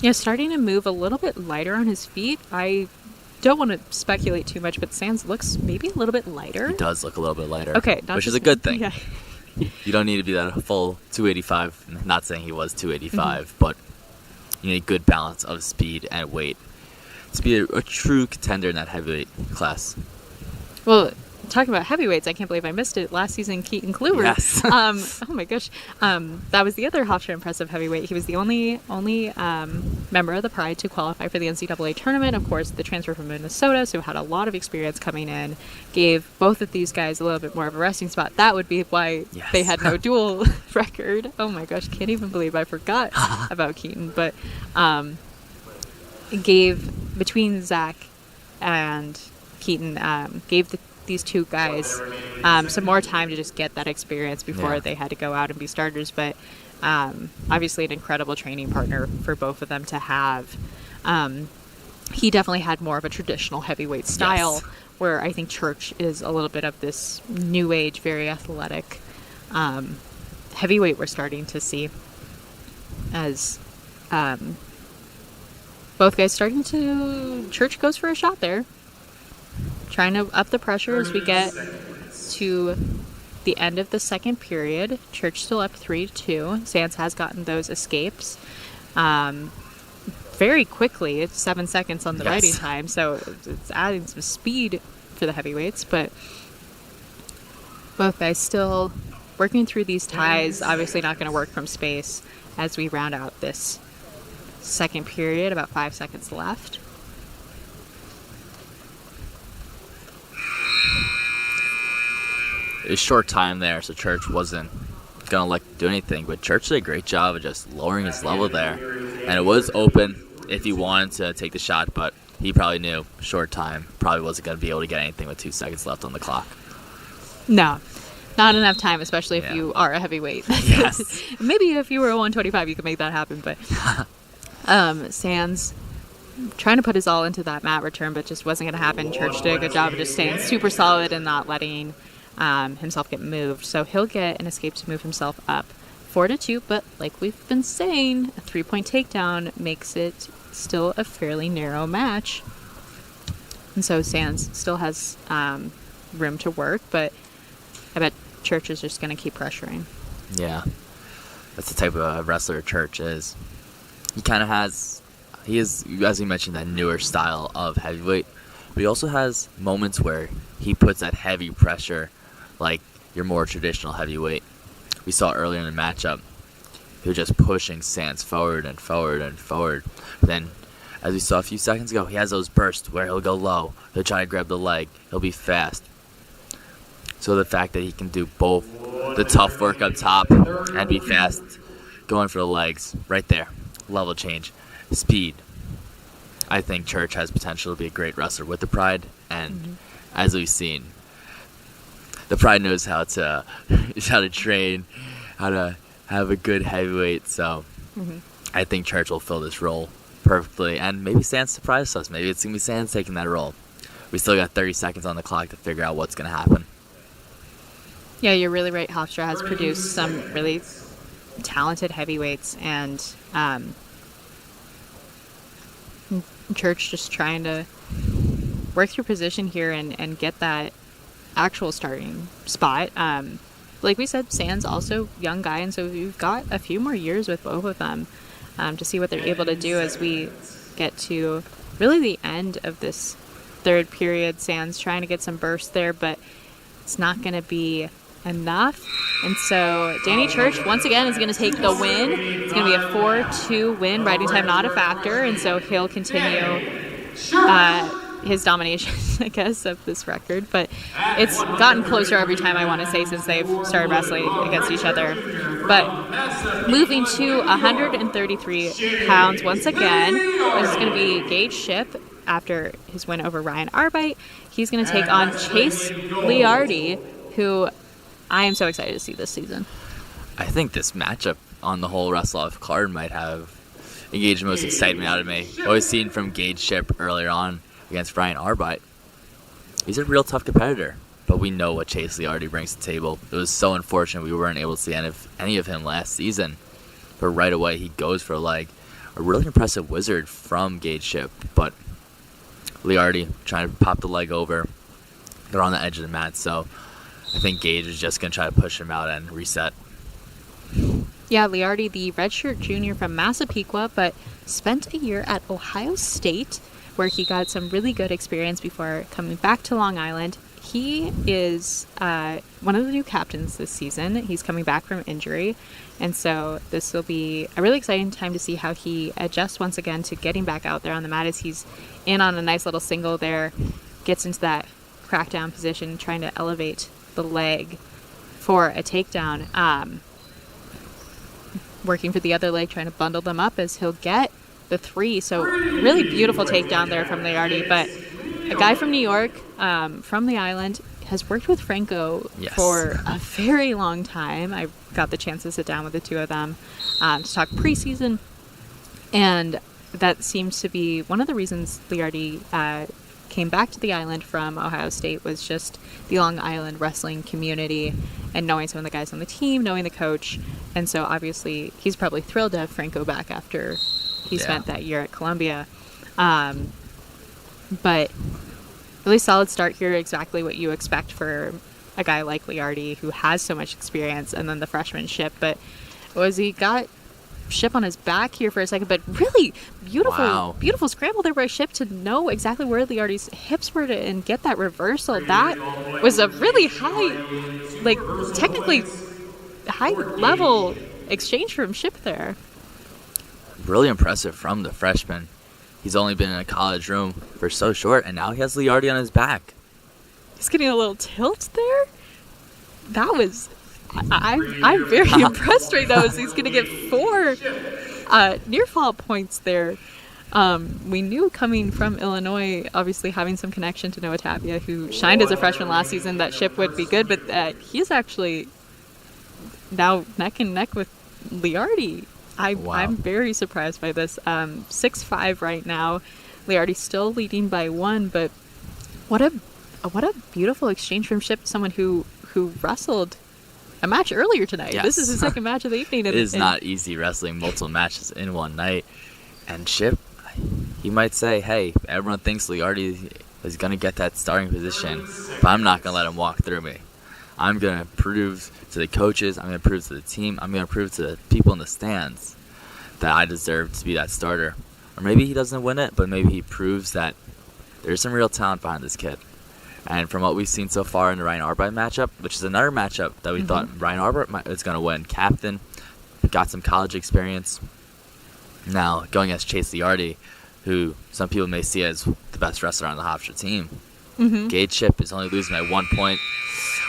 Yeah, starting to move a little bit lighter on his feet. I don't want to speculate too much, but Sands looks maybe a little bit lighter. He does look a little bit lighter. Okay. Which is a good thing. Yeah. You don't need to be that full 285. Not saying he was 285, but you need a good balance of speed and weight to be a true contender in that heavyweight class. Well, talking about heavyweights, I can't believe I missed it. Last season, Keaton Kluwer. Yes. Oh my gosh. That was the other Hofstra impressive heavyweight. He was the only member of the Pride to qualify for the NCAA tournament. Of course, the transfer from Minnesota, so had a lot of experience coming in. Gave both of these guys a little bit more of a resting spot. That would be why they had no dual record. Oh my gosh, can't even believe I forgot about Keaton. But gave, between Zach and Keaton, gave these two guys some more time to just get that experience before they had to go out and be starters. But obviously an incredible training partner for both of them to have. He definitely had more of a traditional heavyweight style, where I think Church is a little bit of this new age, very athletic heavyweight we're starting to see, as both guys starting to... Church goes for a shot there, trying to up the pressure as we get to the end of the second period. Church still up 3-2. Sands has gotten those escapes very quickly. It's 7 seconds on the writing time, so it's adding some speed for the heavyweights. But both guys still working through these ties. Obviously not going to work from space as we round out this second period. About 5 seconds left. A short time there, so Church wasn't gonna do anything, but Church did a great job of just lowering his level there, and it was open. if he wanted to take the shot, but he probably knew short time, probably wasn't going to be able to get anything with 2 seconds left on the clock. No, not enough time, especially if Yeah. you are a heavyweight. Yes. Maybe if you were a 125, you could make that happen. But Sands trying to put his all into that mat return, but just wasn't going to happen. Church did a good job of just staying super solid and not letting himself get moved. So he'll get an escape to move himself up 4-2. But like we've been saying, a 3-point takedown makes it still a fairly narrow match. And so Sands still has room to work, but I bet Church is just going to keep pressuring. Yeah. That's the type of wrestler Church is. He is, as you mentioned, that newer style of heavyweight, but he also has moments where he puts that heavy pressure like your more traditional heavyweight. We saw earlier in the matchup, he was just pushing Sands forward and forward and forward. Then, as we saw a few seconds ago, he has those bursts where he'll go low, he'll try to grab the leg, he'll be fast. So the fact that he can do both the tough work up top and be fast, going for the legs, right there, level change. Speed. I think Church has potential to be a great wrestler with the Pride, and as we've seen, the Pride knows how to train, how to have a good heavyweight. So I think Church will fill this role perfectly, and maybe Sands surprises us. Maybe it's gonna be Sands taking that role. We still got 30 seconds on the clock to figure out what's gonna happen. Yeah, you're really right. Hofstra has produced some really talented heavyweights, and Church just trying to work through position here and get that actual starting spot. Like we said, Sands also young guy, and so we've got a few more years with both of them to see what they're able to do as we get to really the end of this third period. Sands trying to get some burst there, but it's not going to be enough. And so Danny Church once again is going to take the win. It's going to be a 4-2 win. Riding time not a factor, and so he'll continue his domination, I guess, of this record. But it's gotten closer every time, I want to say, since they've started wrestling against each other. But moving to 133 pounds once again, this is going to be Gage Shipp after his win over Ryan Arbite. He's going to take on Chase Liardi, who I am so excited to see this season. I think this matchup on the whole Wrestle-Off card might have engaged the most excitement out of me. Always seen from Gage Shipp earlier on against Ryan Arbite. He's a real tough competitor, but we know what Chase Liardi brings to the table. It was so unfortunate we weren't able to see any of him last season, but right away he goes for a really impressive wizard from Gage Shipp, but Liardi trying to pop the leg over. They're on the edge of the mat, so I think Gage is just going to try to push him out and reset. Yeah, Liardi, the redshirt junior from Massapequa, but spent a year at Ohio State, where he got some really good experience before coming back to Long Island. He is one of the new captains this season. He's coming back from injury, and so this will be a really exciting time to see how he adjusts once again to getting back out there on the mat, as he's in on a nice little single there, gets into that crackdown position, trying to elevate the leg for a takedown, working for the other leg, trying to bundle them up as he'll get the 3. So really beautiful takedown there from Liardi. But a guy from New York, from the island, has worked with Franco for a very long time. I got the chance to sit down with the two of them to talk preseason, and that seems to be one of the reasons Liardi came back to the island from Ohio State, was just the Long Island wrestling community and knowing some of the guys on the team, knowing the coach. And so obviously he's probably thrilled to have Franco back after he spent that year at Columbia. But really solid start here, exactly what you expect for a guy like Liardi, who has so much experience, and then the freshman Shipp. But he got Shipp on his back here for a second, but really beautiful scramble there by Shipp to know exactly where Liardi's hips were and get that reversal. That was a really high, technically high level exchange from Shipp there. Really impressive from the freshman. He's only been in a college room for so short, and now he has Liardi on his back. He's getting a little tilt there. That was... I'm very impressed right now, as he's going to get 4 near fall points there. We knew coming from Illinois, obviously having some connection to Noah Tapia, who shined as a freshman last season, that Ship would be good, but he's actually now neck and neck with Liardi. I'm very surprised by this. 6'5" right now. Liardi still leading by 1, but what a beautiful exchange from Ship, someone who wrestled a match earlier tonight. Yes. This is his second match of the evening. It is not easy wrestling multiple matches in one night. And Ship, he might say, hey, everyone thinks Liardi is going to get that starting position, but I'm not going to let him walk through me. I'm going to prove to the coaches, I'm going to prove to the team, I'm going to prove to the people in the stands that I deserve to be that starter. Or maybe he doesn't win it, but maybe he proves that there's some real talent behind this kid. And from what we've seen so far in the Ryan Arbite matchup, which is another matchup that we thought Ryan Arbite was going to win, captain, got some college experience. Now, going against Chase Liardi, who some people may see as the best wrestler on the Hofstra team. Gage Ship is only losing by 1 point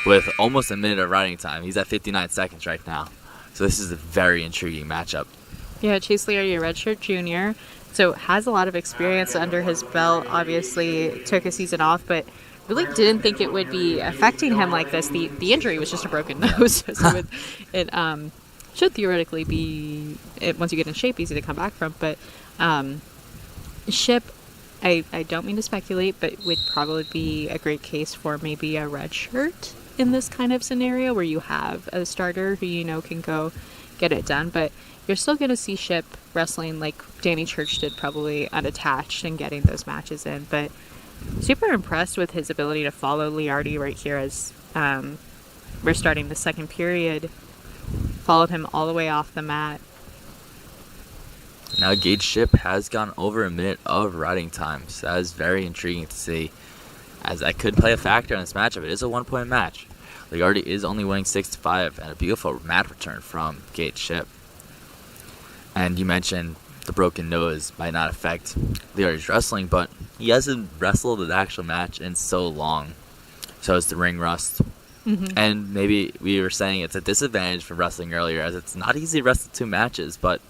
with almost a minute of riding time. He's at 59 seconds right now. So this is a very intriguing matchup. Yeah, Chase Liardi, a redshirt junior, so has a lot of experience under his belt. Obviously took a season off, but really didn't think it would be affecting him like this. The injury was just a broken nose, so it should theoretically be, once you get in shape, easy to come back from. But Ship, I don't mean to speculate, but would probably be a great case for maybe a red shirt in this kind of scenario where you have a starter who can go get it done. But you're still going to see Ship wrestling like Danny Church did, probably unattached and getting those matches in. But super impressed with his ability to follow Liardi right here as we're starting the second period. Followed him all the way off the mat. Now Gage Ship has gone over a minute of riding time, so that is very intriguing to see, as that could play a factor in this matchup. It is a 1-point match. Liardi is only winning 6-5, and a beautiful mat return from Gage Ship. And you mentioned the broken nose might not affect Liardi's wrestling, but he hasn't wrestled an actual match in so long. So it's the ring rust. And maybe we were saying it's a disadvantage for wrestling earlier, as it's not easy to wrestle 2 matches, but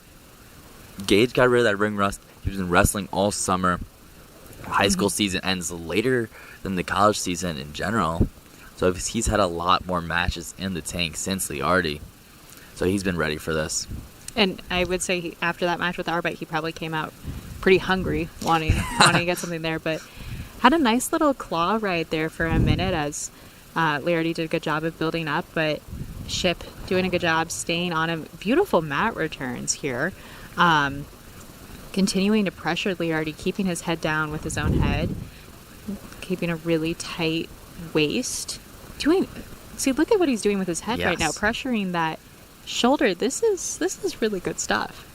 Gage got rid of that ring rust. He's been wrestling all summer. High school season ends later than the college season in general. So he's had a lot more matches in the tank since Liardi. So he's been ready for this. And I would say after that match with Arbite, he probably came out pretty hungry, wanting to get something there. But had a nice little claw ride there for a minute as Liardi did a good job of building up. But Ship doing a good job staying on him. Beautiful mat returns here. Continuing to pressure Liardi, keeping his head down with his own head, keeping a really tight waist. Look at what he's doing with his head right now, pressuring that shoulder. This is really good stuff.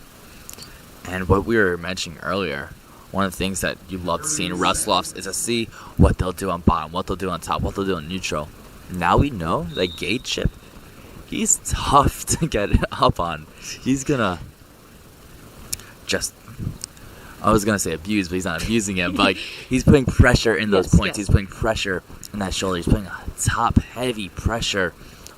And what we were mentioning earlier, one of the things that you love to see in Wrestle-Offs is to see what they'll do on bottom, what they'll do on top, what they'll do on neutral. Now we know that Gage Ship, he's tough to get up on. He's gonna I was gonna say abuse, but he's not abusing him. But he's putting pressure in those points. He's putting pressure in that shoulder. He's putting a top heavy pressure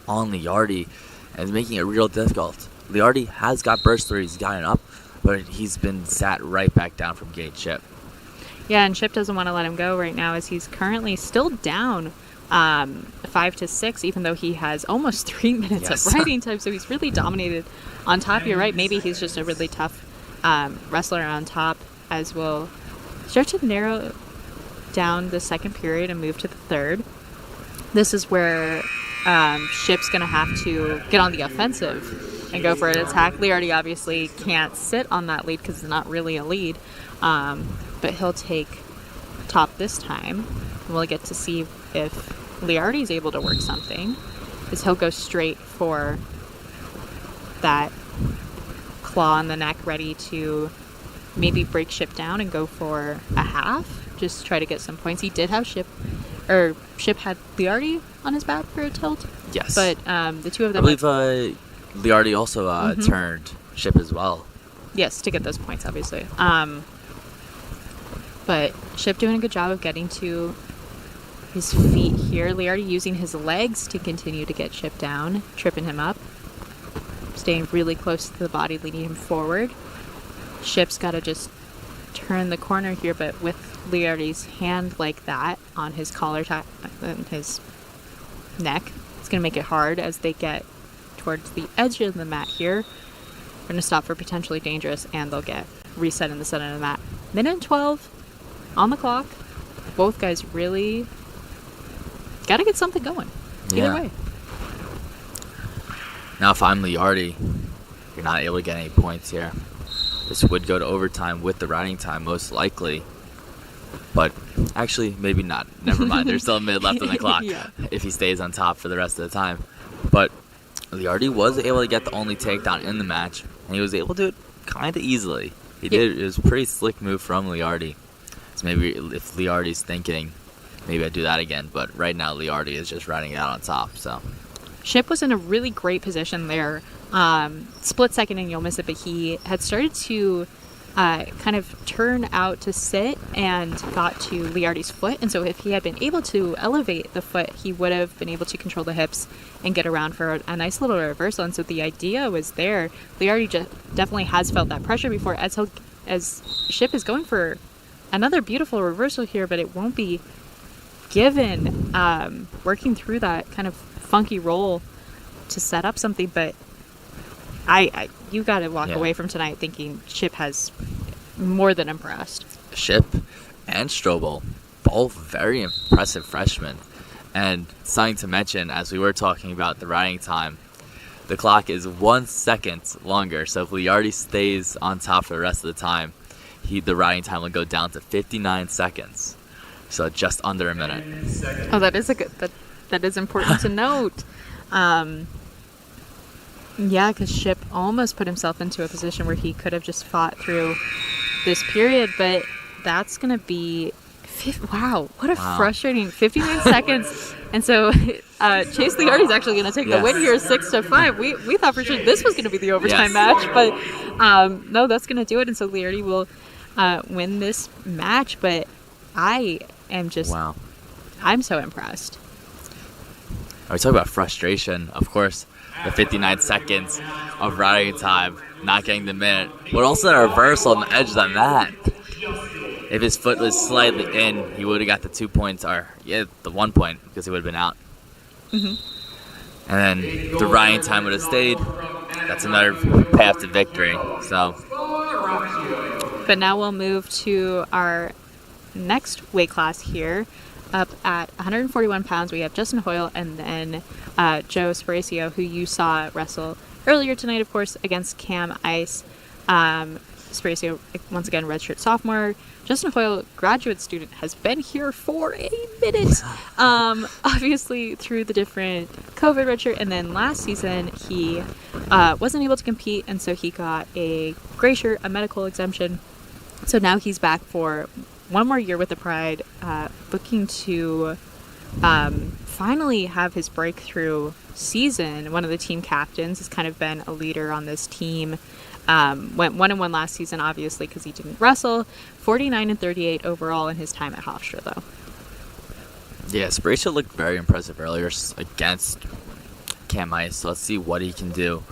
on Liardi and making it real difficult. Liardi has got burst through. He's gotten up, but he's been sat right back down from Gage Ship. Yeah, and Ship doesn't want to let him go right now, as he's currently still down 5-6, even though he has almost 3 minutes of riding time. So he's really dominated on top. You're right. Maybe he's just a really tough wrestler on top, as we'll start to narrow down the second period and move to the third. This is where Ship's going to have to get on the offensive and go for an attack. Liardi obviously can't sit on that lead because it's not really a lead, but he'll take top this time. And we'll get to see if Liardi's able to work something, because he'll go straight for that claw in the neck, ready to maybe break Ship down and go for a half, just try to get some points. He did have Ship had Liardi on his back for a tilt. Yes. But the two of them, I believe Liardi also turned Ship as well. Yes, to get those points, obviously. But Ship doing a good job of getting to his feet here. Liardi using his legs to continue to get Ship down, tripping him up, staying really close to the body, leading him forward. Ship's got to just turn the corner here, but with Liardi's hand like that on his collar, and his neck, it's going to make it hard as they get towards the edge of the mat here. We're going to stop for potentially dangerous, and they'll get reset in the center of the mat. Minute and 12 on the clock. Both guys really got to get something going. Either way. Now, if I'm Liardi, you're not able to get any points here. This would go to overtime with the riding time, most likely. But actually, maybe not. Never mind. There's still a minute left on the clock if he stays on top for the rest of the time. But Liardi was able to get the only takedown in the match, and he was able to do it kind of easily. He did. It was a pretty slick move from Liardi. So maybe if Liardi's thinking, maybe I do that again. But right now, Liardi is just riding it out on top. So Ship was in a really great position there. Split second and you'll miss it, but he had started to kind of turn out to sit and got to Liardi's foot. And so if he had been able to elevate the foot, he would have been able to control the hips and get around for a nice little reversal. And so the idea was there. Liardi definitely has felt that pressure before as Ship is going for another beautiful reversal here, but it won't be given, working through that kind of funky roll to set up something. But you got to walk away from tonight thinking Ship has more than impressed. Ship and Strobel, both very impressive freshmen. And something to mention, as we were talking about the riding time, the clock is 1 second longer. So if Liardi stays on top for the rest of the time, the riding time will go down to 59 seconds. So just under a minute. Oh, that is important to note. Yeah, because Ship almost put himself into a position where he could have just fought through this period, but that's going to be... Wow, what a frustrating 59 seconds. And so Chase Liardi is actually going to take the win here 6-5. We thought for sure this was going to be the overtime match, but no, that's going to do it. And so Liardi will win this match, but I am just... Wow. I'm so impressed. Are we talking about frustration? Of course, the 59 seconds of riding time, not getting the minute, but also a reversal on the edge of the mat. If his foot was slightly in, he would have got the 2 points, or the 1 point, because he would have been out. Mm-hmm. And then the riding time would have stayed. That's another path to victory. So, but now we'll move to our next weight class here. Up at 141 pounds, we have Justin Hoyle and then Joe Sparacio, who you saw wrestle earlier tonight, of course, against Cam Ice. Sparacio, once again, redshirt sophomore. Justin Hoyle, graduate student, has been here for a minute. Obviously, through the different COVID redshirt. And then last season, he wasn't able to compete, and so he got a gray shirt, a medical exemption. So now he's back for one more year with the Pride, looking to finally have his breakthrough season. One of the team captains has kind of been a leader on this team. Went 1-1 last season, obviously, because he didn't wrestle. 49-38 overall in his time at Hofstra, though. Yeah, Sparacio looked very impressive earlier against Cam Ice. So let's see what he can do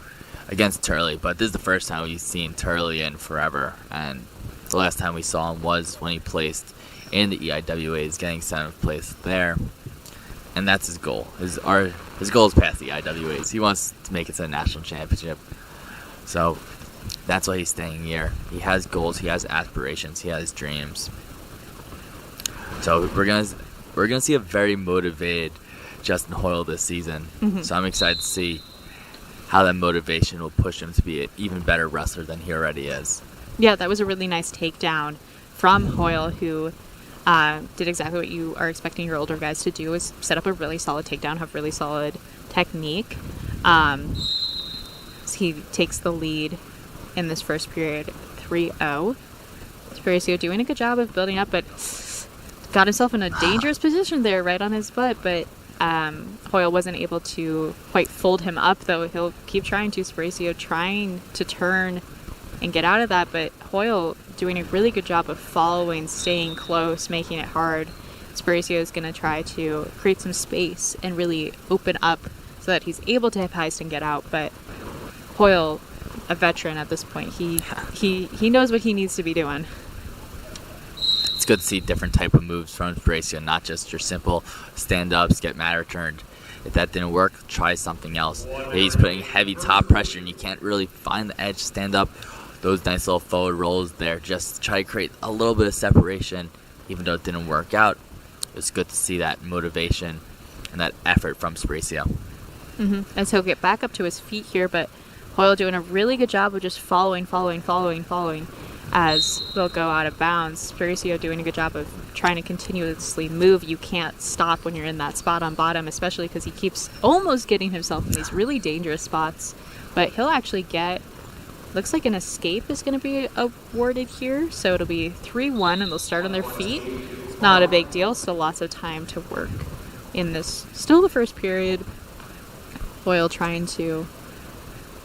against Turley. But this is the first time we've seen Turley in forever. And the last time we saw him was when he placed in the EIWAs, getting 7th place there. And that's his goal. His goal is past the EIWAs. He wants to make it to the national championship. So that's why he's staying here. He has goals, he has aspirations, he has dreams. So we're gonna see a very motivated Justin Hoyle this season. Mm-hmm. So I'm excited to see how that motivation will push him to be an even better wrestler than he already is. Yeah, that was a really nice takedown from Hoyle, who did exactly what you are expecting your older guys to do, is set up a really solid takedown, have really solid technique. So he takes the lead in this first period, 3-0. Sparacio doing a good job of building up, but got himself in a dangerous position there, right on his butt. But Hoyle wasn't able to quite fold him up, though. He'll keep trying to. Sparacio trying to turn and get out of that, but Hoyle doing a really good job of following, staying close, making it hard. Sparacio is going to try to create some space and really open up so that he's able to hip heist and get out. But Hoyle, a veteran at this point, he knows what he needs to be doing. good to see different type of moves from Bracio, not just your simple stand-ups, get mat returned. If that didn't work, try something else. If he's putting heavy top pressure and you can't really find the edge, stand up. Those nice little forward rolls there, just try to create a little bit of separation, even though it didn't work out. It's good to see that motivation and that effort from Bracio. As he'll get back up to his feet here, but Hoyle doing a really good job of just following as they'll go out of bounds. Bracio doing a good job of trying to continuously move. You can't stop when you're in that spot on bottom, especially because he keeps almost getting himself in these really dangerous spots. But he'll actually get, looks like an escape is going to be awarded here. So it'll be 3-1 and they'll start on their feet. Not a big deal, still lots of time to work in this. Still the first period. Hoyle trying to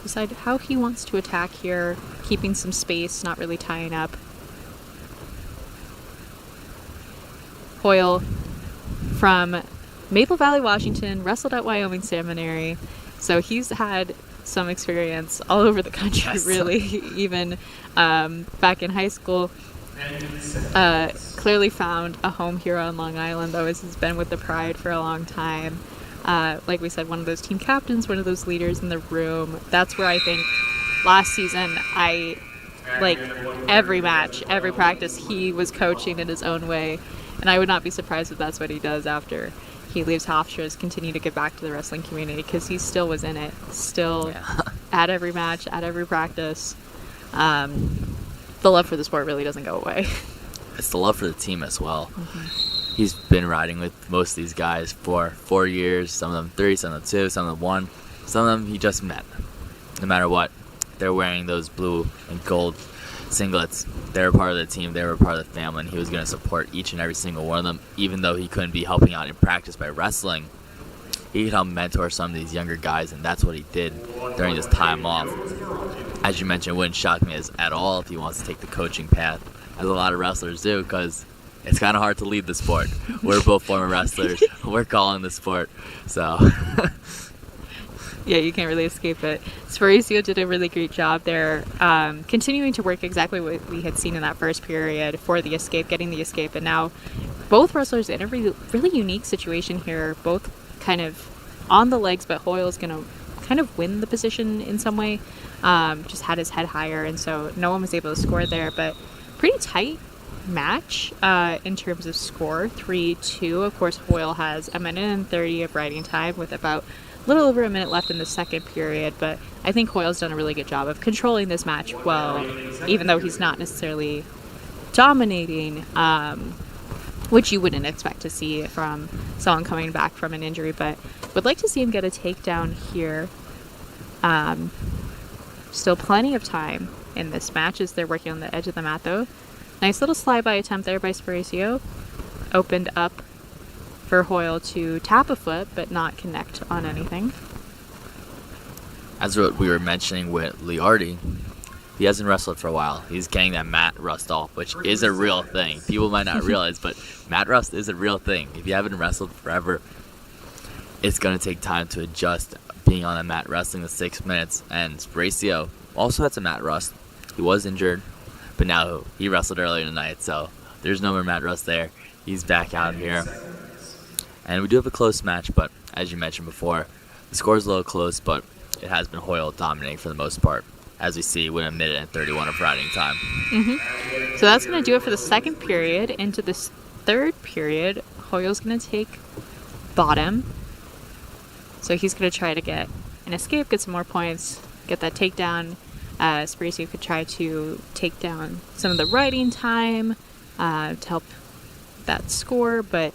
decide how he wants to attack here, keeping some space, not really tying up. Hoyle from Maple Valley, Washington, wrestled at Wyoming Seminary, so he's had some experience all over the country, really, even back in high school. Clearly found a home here on Long Island, though, as he's been with the Pride for a long time. Like we said, one of those team captains, one of those leaders in the room. That's where I think last season, every match, every practice, he was coaching in his own way. And I would not be surprised if that's what he does after he leaves Hofstra, is continue to give back to the wrestling community, because he still was in it, still at every match, at every practice. The love for the sport really doesn't go away. It's the love for the team as well. He's been riding with most of these guys for 4 years, some of them 3, some of them 2, some of them 1. Some of them he just met. No matter what, they're wearing those blue and gold singlets. They were part of the team, they were part of the family, and he was going to support each and every single one of them, even though he couldn't be helping out in practice by wrestling. He could help mentor some of these younger guys, and that's what he did during this time off. As you mentioned, it wouldn't shock me at all if he wants to take the coaching path, as a lot of wrestlers do, because it's kind of hard to lead the sport. We're both former wrestlers. We're calling the sport. So, yeah, you can't really escape it. Bracio did a really great job there, continuing to work exactly what we had seen in that first period for the escape, getting the escape. And now both wrestlers in a really unique situation here, both kind of on the legs, but Hoyle's going to kind of win the position in some way. Just had his head higher, and so no one was able to score there. But pretty tight match in terms of score, 3-2. Of course, Hoyle has 1:30 of riding time with about a little over a minute left in the second period, but I think Hoyle's done a really good job of controlling this match well, even though he's not necessarily dominating, which you wouldn't expect to see from someone coming back from an injury, but would like to see him get a takedown here. Still plenty of time in this match as they're working on the edge of the mat, though. Nice little slide-by attempt there by Bracio. Opened up for Hoyle to tap a foot, but not connect on anything. As what we were mentioning with Liardi, he hasn't wrestled for a while. He's getting that mat rust off, which is a real thing. People might not realize, but mat rust is a real thing. If you haven't wrestled forever, it's going to take time to adjust being on a mat wrestling the 6 minutes. And Bracio also had some mat rust. He was injured, but now he wrestled earlier tonight, so there's no more mat rust there. He's back out here. And we do have a close match, but as you mentioned before, the score's a little close, but it has been Hoyle dominating for the most part, as we see with 1:31 of riding time. So that's going to do it for the second period. Into this third period, Hoyle's going to take bottom. So he's going to try to get an escape, get some more points, get that takedown. Bracio could try to take down some of the riding time to help that score, but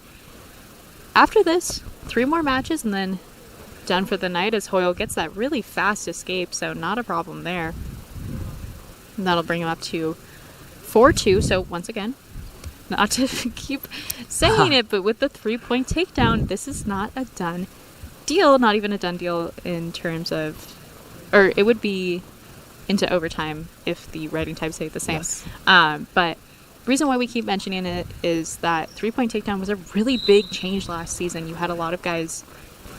after this, 3 more matches and then done for the night, as Hoyle gets that really fast escape, so not a problem there. And that'll bring him up to 4-2. So once again, not to keep saying it, but with the 3-point takedown, this is not a done deal. Not even a done deal in terms of, or it would be into overtime if the riding time stayed the same. Yes. But the reason why we keep mentioning it is that 3-point takedown was a really big change last season. You had a lot of guys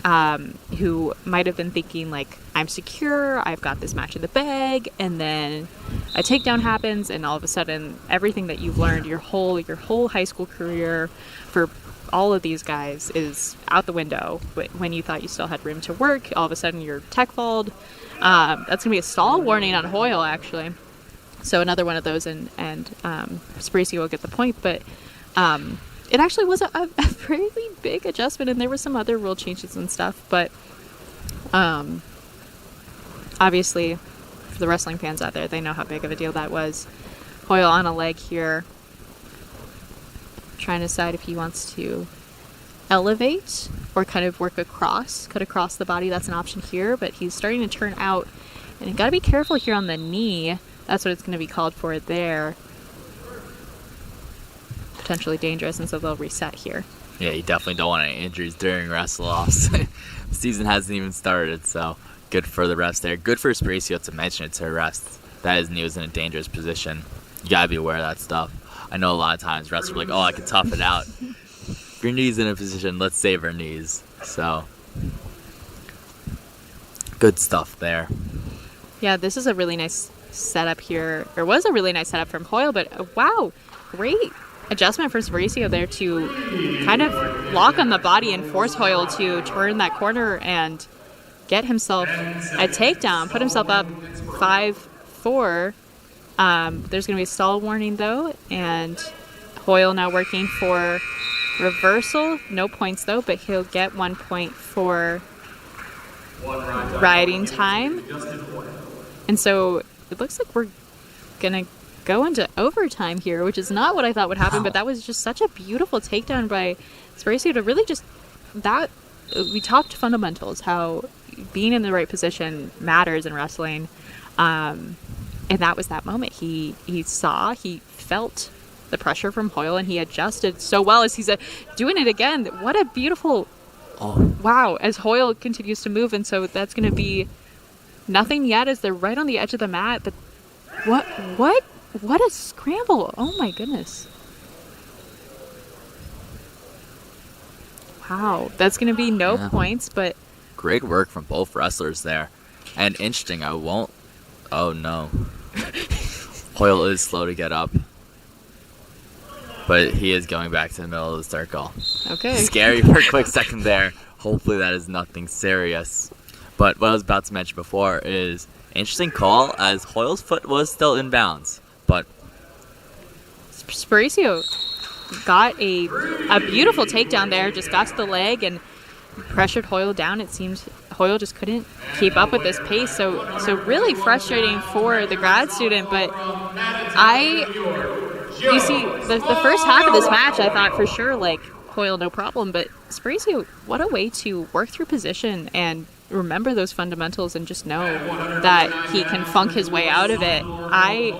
who might have been thinking like, I'm secure, I've got this match in the bag, and then a takedown happens, and all of a sudden everything that you've learned your whole high school career for all of these guys is out the window. When you thought you still had room to work, all of a sudden you're tech-falled. That's gonna be a stall warning on Hoyle, actually. So another one of those, and Sparacio will get the point, but it actually was a fairly big adjustment, and there were some other rule changes and stuff, but obviously for the wrestling fans out there, they know how big of a deal that was. Hoyle on a leg here, trying to decide if he wants to elevate or kind of work cut across the body. That's an option here, but he's starting to turn out, and you got to be careful here on the knee. That's what it's going to be called for there. Potentially dangerous, and so they'll reset here. Yeah, you definitely don't want any injuries during Wrestle-Offs. The season hasn't even started, so good for the refs there. Good for Sparacio to mention it to arrest that his knee was in a dangerous position. You gotta be aware of that stuff. I know a lot of times refs are like, oh, I can tough it out. If your knee's in a position, let's save our knees. So, good stuff there. Yeah, this is a really nice setup here. Or was a really nice setup from Hoyle, but wow, great adjustment from Sparacio there to kind of lock on the body and force Hoyle to turn that corner and get himself a takedown, put himself up 5-4. There's going to be a stall warning, though, and Hoyle now working for reversal. No points, though, but he'll get 1 point for riding time. And so it looks like we're going to go into overtime here, which is not what I thought would happen, but that was just such a beautiful takedown by Sparacio to really just that. We talked fundamentals, how being in the right position matters in wrestling. And that was that moment. He felt the pressure from Hoyle, and he adjusted so well as he's doing it again. What a beautiful, wow, as Hoyle continues to move. And so that's going to be nothing yet as they're right on the edge of the mat. But what a scramble. Oh my goodness. Wow. That's going to be no points, but great work from both wrestlers there. And interesting, oh no. Hoyle is slow to get up, but he is going back to the middle of the circle. Okay. Scary for a quick second there. Hopefully that is nothing serious. But what I was about to mention before is interesting call as Hoyle's foot was still in bounds, but Sparacio got a beautiful takedown there, just got to the leg and pressured Hoyle down. It seemed Hoyle just couldn't keep up with this pace, so really frustrating for the grad student. But you see, the first half of this match, I thought for sure, like, Hoyle, no problem, but Sparacio, what a way to work through position and remember those fundamentals and just know that he can funk his way out of it. I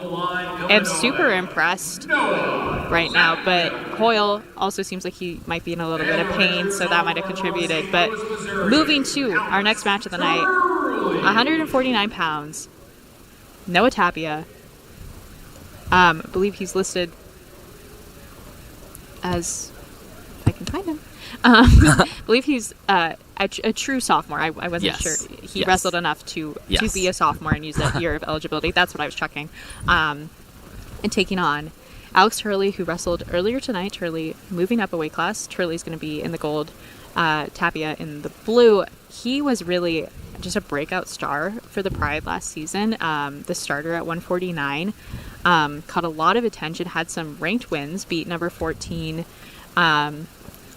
am super impressed right now, but Hoyle also seems like he might be in a little bit of pain, so that might have contributed. But moving to our next match of the night, 149 pounds, Noah Tapia. I believe he's listed as, if I can find him, I believe he's a true sophomore. I wasn't sure. He wrestled enough to be a sophomore and use that year of eligibility. That's what I was checking. And taking on Alex Turley, who wrestled earlier tonight. Turley moving up a weight class. Turley's going to be in the gold, Tapia in the blue. He was really just a breakout star for the Pride last season. The starter at 149. Caught a lot of attention, had some ranked wins, beat number 14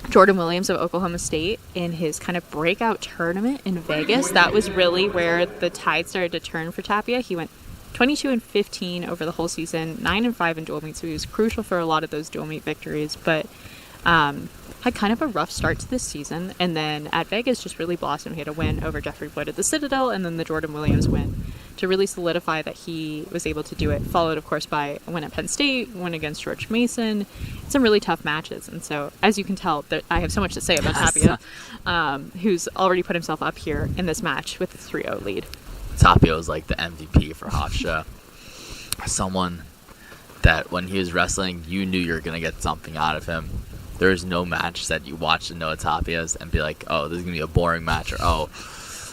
Jordan Williams of Oklahoma State in his kind of breakout tournament in Vegas. That was really where the tide started to turn for Tapia. He went 22-15 over the whole season, 9-5 in dual meet, so he was crucial for a lot of those dual meet victories, but had kind of a rough start to this season, and then at Vegas just really blossomed. He had a win over Jeffrey Floyd at the Citadel, and then the Jordan Williams win to really solidify that he was able to do it, followed of course by a win at Penn State, win against George Mason, some really tough matches. And so as you can tell, I have so much to say about Tapia, who's already put himself up here in this match with the 3-0 lead. Tapia was like the MVP for Hofstra. Someone that when he was wrestling, you knew you were going to get something out of him. there is no match that you watch the Noah Tapia's and be like, oh, this is going to be a boring match, or, oh,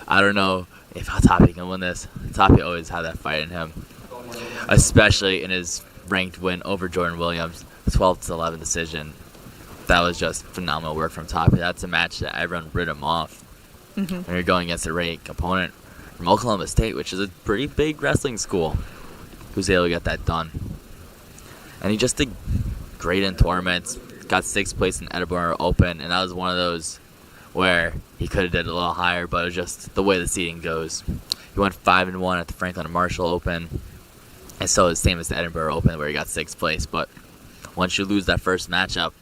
I don't know if Tapia can win this. Tapia always had that fight in him, especially in his ranked win over Jordan Williams, 12-11 decision. That was just phenomenal work from Tapia. That's a match that everyone writ him off. When you're going against a ranked opponent from Oklahoma State, which is a pretty big wrestling school, who's able to get that done. And he just did great in tournaments, got 6th place in Edinburgh Open, and that was one of those where he could have did a little higher, but it was just the way the seeding goes. He went 5-1 at the Franklin and Marshall Open, and so it's the same as the Edinburgh Open where he got 6th place. But once you lose that first matchup,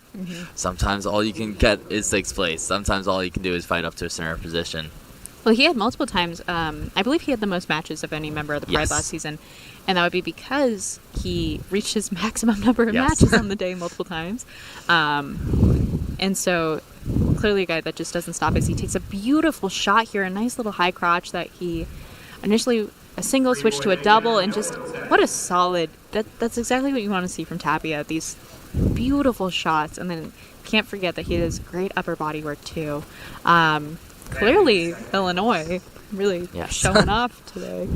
sometimes all you can get is 6th place. Sometimes all you can do is fight up to a certain position. Well, he had multiple times. I believe he had the most matches of any member of the Pride last season. And that would be because he reached his maximum number of matches on the day multiple times. And so clearly a guy that just doesn't stop as he takes a beautiful shot here, a nice little high crotch that he initially a single switch to a double, and just what a solid, that's exactly what you want to see from Tapia. These beautiful shots, and then can't forget that he has great upper body work too. Clearly Illinois really showing off today.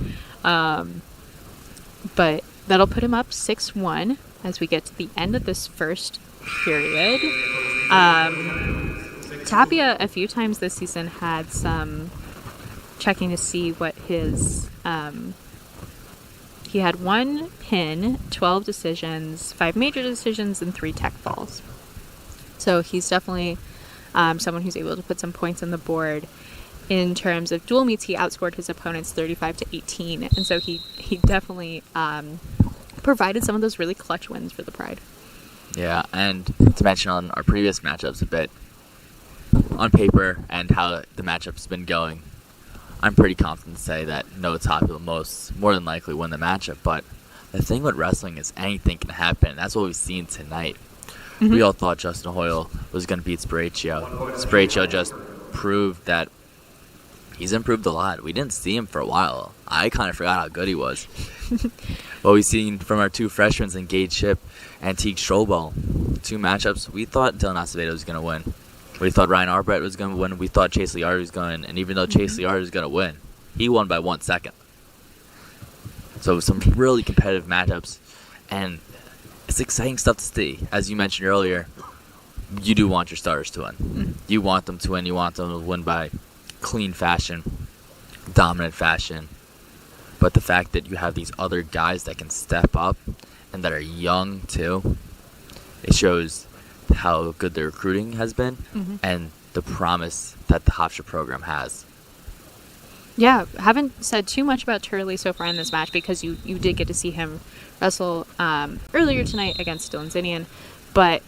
But that'll put him up 6-1 as we get to the end of this first period. Tapia a few times this season had some checking to see what his he had 1 pin, 12 decisions, 5 major decisions, and 3 tech falls. So he's definitely someone who's able to put some points on the board. In terms of dual meets, he outscored his opponents 35-18, and so he definitely provided some of those really clutch wins for the Pride. Yeah, and to mention on our previous matchups a bit, on paper and how the matchup's been going, I'm pretty confident to say that Noah Tapia will more than likely win the matchup. But the thing with wrestling is anything can happen. That's what we've seen tonight. We all thought Justin Hoyle was going to beat Sparaccio. Sparaccio just proved that he's improved a lot. We didn't see him for a while. I kind of forgot how good he was. What we've seen from our 2 freshmen in Gage Ship and Teague Strobel, 2 matchups, we thought Dylan Acevedo was going to win. We thought Ryan Arbrett was going to win. We thought Chase Liard was going to win. And even though Chase Liard was going to win, he won by 1 second. So some really competitive matchups. And it's exciting stuff to see. As you mentioned earlier, you do want your starters to win. You want them to win. You want them to win by clean fashion, dominant fashion. But the fact that you have these other guys that can step up and that are young too, it shows how good the recruiting has been and the promise that the Hofstra program has. Yeah, haven't said too much about Turley so far in this match because you did get to see him wrestle earlier tonight against Dylan Zinian. But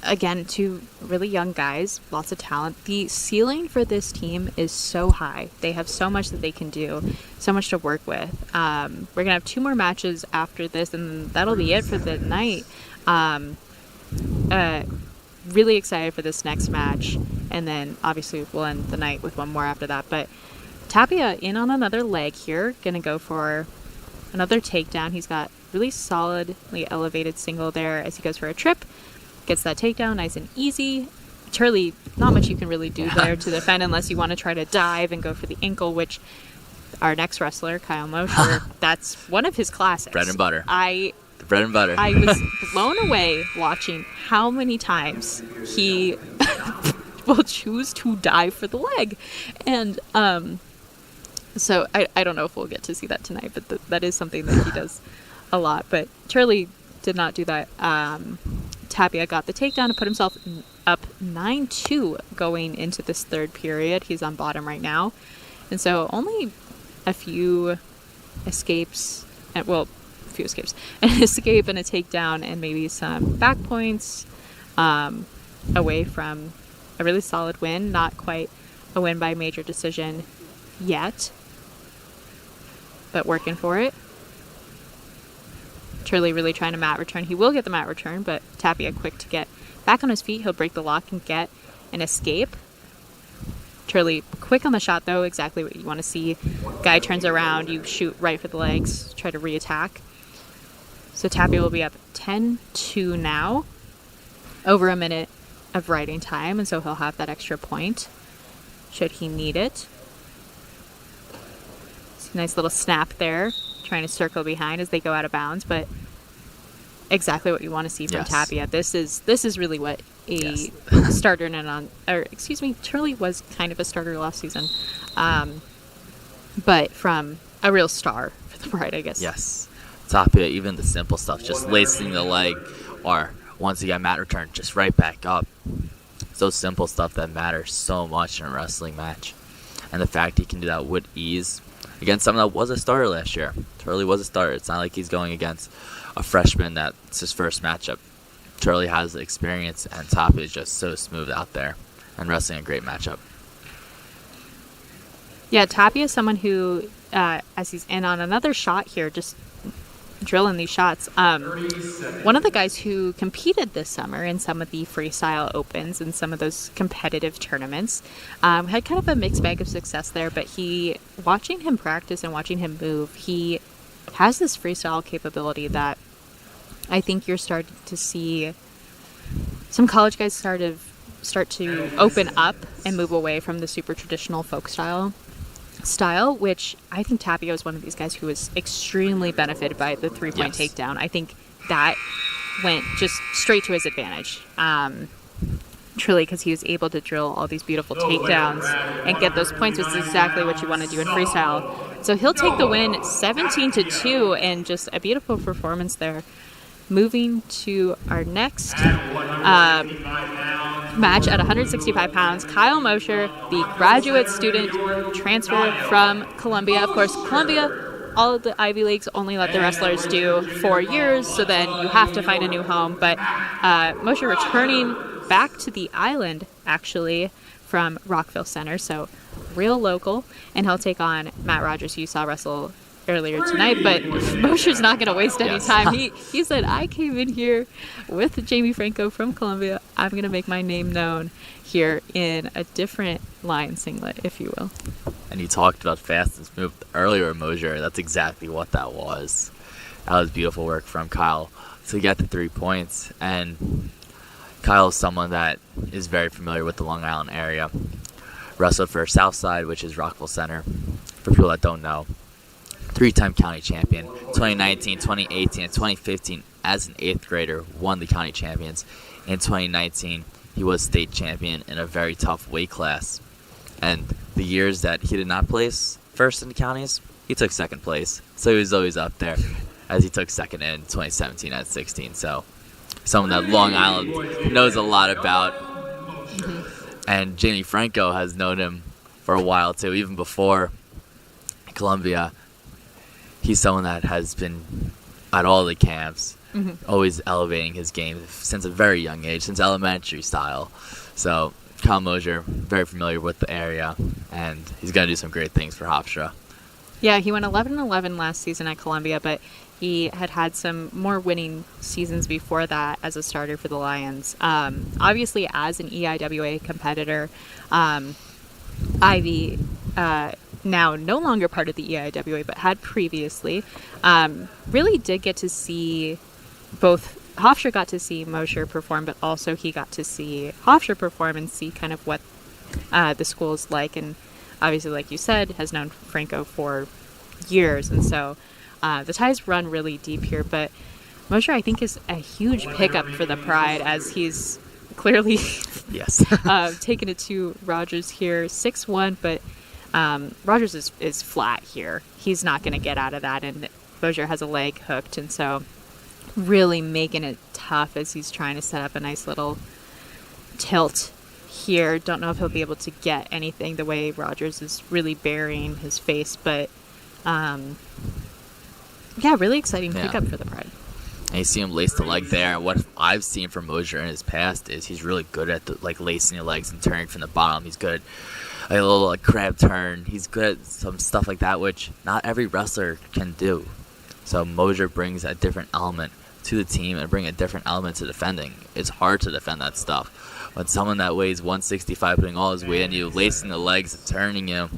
again, 2 really young guys, lots of talent. The ceiling for this team is so high. They have so much that they can do, so much to work with. We're going to have 2 more matches after this, and that'll be it for the night. Really excited for this next match, and then obviously we'll end the night with 1 more after that. But Tapia in on another leg here, going to go for another takedown. He's got really solidly elevated single there as he goes for a trip. Gets that takedown nice and easy. Turley, not much you can really do there to defend unless you want to try to dive and go for the ankle, which our next wrestler, Kyle Mosher, that's one of his classics. Bread and butter. Bread and butter. I was blown away watching how many times he will choose to dive for the leg. And so I don't know if we'll get to see that tonight, but that is something that he does a lot. But Turley did not do that. Tapia got the takedown to put himself up 9-2 going into this 3rd period. He's on bottom right now. And so only a few escapes, an escape and a takedown and maybe some back points away from a really solid win. Not quite a win by major decision yet, but working for it. Turley really trying to mat return. He will get the mat return, but Tapia quick to get back on his feet. He'll break the lock and get an escape. Turley quick on the shot, though, exactly what you want to see. Guy turns around, you shoot right for the legs, try to re-attack. So Tapia will be up 10-2 now. over a minute of riding time, and so he'll have that extra point should he need it. It's a nice little snap there, trying to circle behind as they go out of bounds, but exactly what you want to see from Tapia. This is really what a starter Turley was kind of a starter last season, but from a real star for the Pride, I guess. Yes. Tapia, even the simple stuff, just lacing the leg, or once you get mat return, just right back up. It's those simple stuff that matters so much in a wrestling match. And the fact he can do that with ease against someone that was a starter last year. Turley was a starter. It's not like he's going against a freshman that's his first matchup. Turley has the experience, and Tapia is just so smooth out there and wrestling a great matchup. Yeah, Tapia is someone who, as he's in on another shot here, just drilling these shots. One of the guys who competed this summer in some of the freestyle opens and some of those competitive tournaments had kind of a mixed bag of success there, but watching him practice and watching him move, he has this freestyle capability that I think you're starting to see some college guys start to open up and move away from the super traditional folk style, which I think Tapia is one of these guys who was extremely benefited by the three-point takedown. I think that went just straight to his advantage, truly, because he was able to drill all these beautiful takedowns and get those points, which is exactly what you want to do in freestyle. So he'll take the win 17-2, and just a beautiful performance there. Moving to our next match at 165 pounds, Kyle Mosher, the graduate student transfer from Columbia. Of course, Columbia, all of the Ivy Leagues only let the wrestlers do 4 years, so then you have to find a new home. But Mosher returning back to the island, actually, from Rockville Center, so real local, and he'll take on Matt Rogers, who you saw wrestle earlier tonight. But Mosher's not going to waste any time. He said, I came in here with Jamie Franco from Columbia. I'm going to make my name known here in a different line singlet, if you will. And you talked about fast and smooth earlier, Mosher. That's exactly what that was. That was beautiful work from Kyle to get the 3 points. And Kyle is someone that is very familiar with the Long Island area. Wrestled for Southside, which is Rockville Center. For people that don't know, 3-time county champion, 2019, 2018, and 2015 as an 8th grader, won the county champions. In 2019, he was state champion in a very tough weight class. And the years that he did not place first in the counties, he took second place. So he was always up there, as he took second in 2017 at 16. So someone that Long Island knows a lot about. And Jamie Franco has known him for a while too, even before Columbia. He's someone that has been at all the camps, always elevating his game since a very young age, since elementary style. So Kyle Mosher, very familiar with the area, and he's going to do some great things for Hofstra. Yeah, he went 11-11 last season at Columbia, but he had some more winning seasons before that as a starter for the Lions. Obviously, as an EIWA competitor, Ivy, now no longer part of the EIWA, but had previously, really did get to see both. Hofstra got to see Mosher perform, but also he got to see Hofstra perform and see kind of what the school's like. And obviously, like you said, has known Franco for years. And so the ties run really deep here. But Mosher, I think, is a huge pickup for the Pride, as he's clearly taken it to Rogers here. 6'1", but Rogers is flat here. He's not going to get out of that, and Mosher has a leg hooked, and so really making it tough as he's trying to set up a nice little tilt here. Don't know if he'll be able to get anything the way Rogers is really burying his face, but really exciting pickup for the Pride. And you see him lace the leg there. What I've seen from Mosher in his past is he's really good at lacing the legs and turning from the bottom. He's good at a little crab turn. He's good at some stuff like that, which not every wrestler can do. So Mosher brings a different element to the team and bring a different element to defending. It's hard to defend that stuff. When someone that weighs 165 putting all his weight on you, lacing the legs and turning you,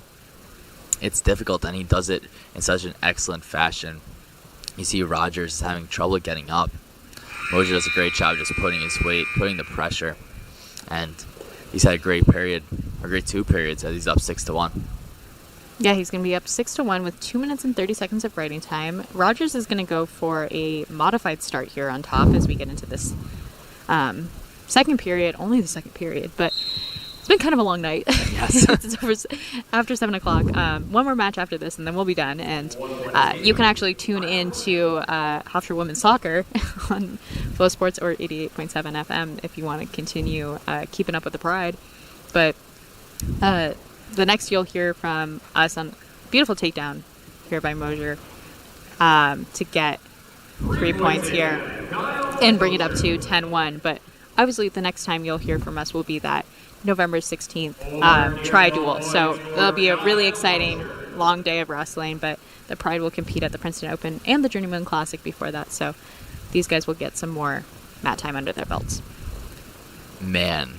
it's difficult, and he does it in such an excellent fashion. You see Rogers is having trouble getting up. Mosier does a great job just putting his weight, putting the pressure, and he's had a great period, or great 2 periods, as he's up 6-1. Yeah, he's going to be up 6-1 with 2 minutes and 30 seconds of writing time. Rogers is going to go for a modified start here on top as we get into this second period, only the second period, but it's been kind of a long night. Yes. It's over after 7 o'clock. One more match after this, and then we'll be done. And you can actually tune in to Hofstra Women's Soccer on Flow Sports or 88.7 FM if you want to continue keeping up with the Pride. But the next you'll hear from us on beautiful takedown here by Mosier to get 3 points here and bring it up to 10-1. But obviously the next time you'll hear from us will be that November 16th tri-duel. So it'll be a really exciting long day of wrestling, but the Pride will compete at the Princeton Open and the Journeyman Classic before that. So these guys will get some more mat time under their belts. Man,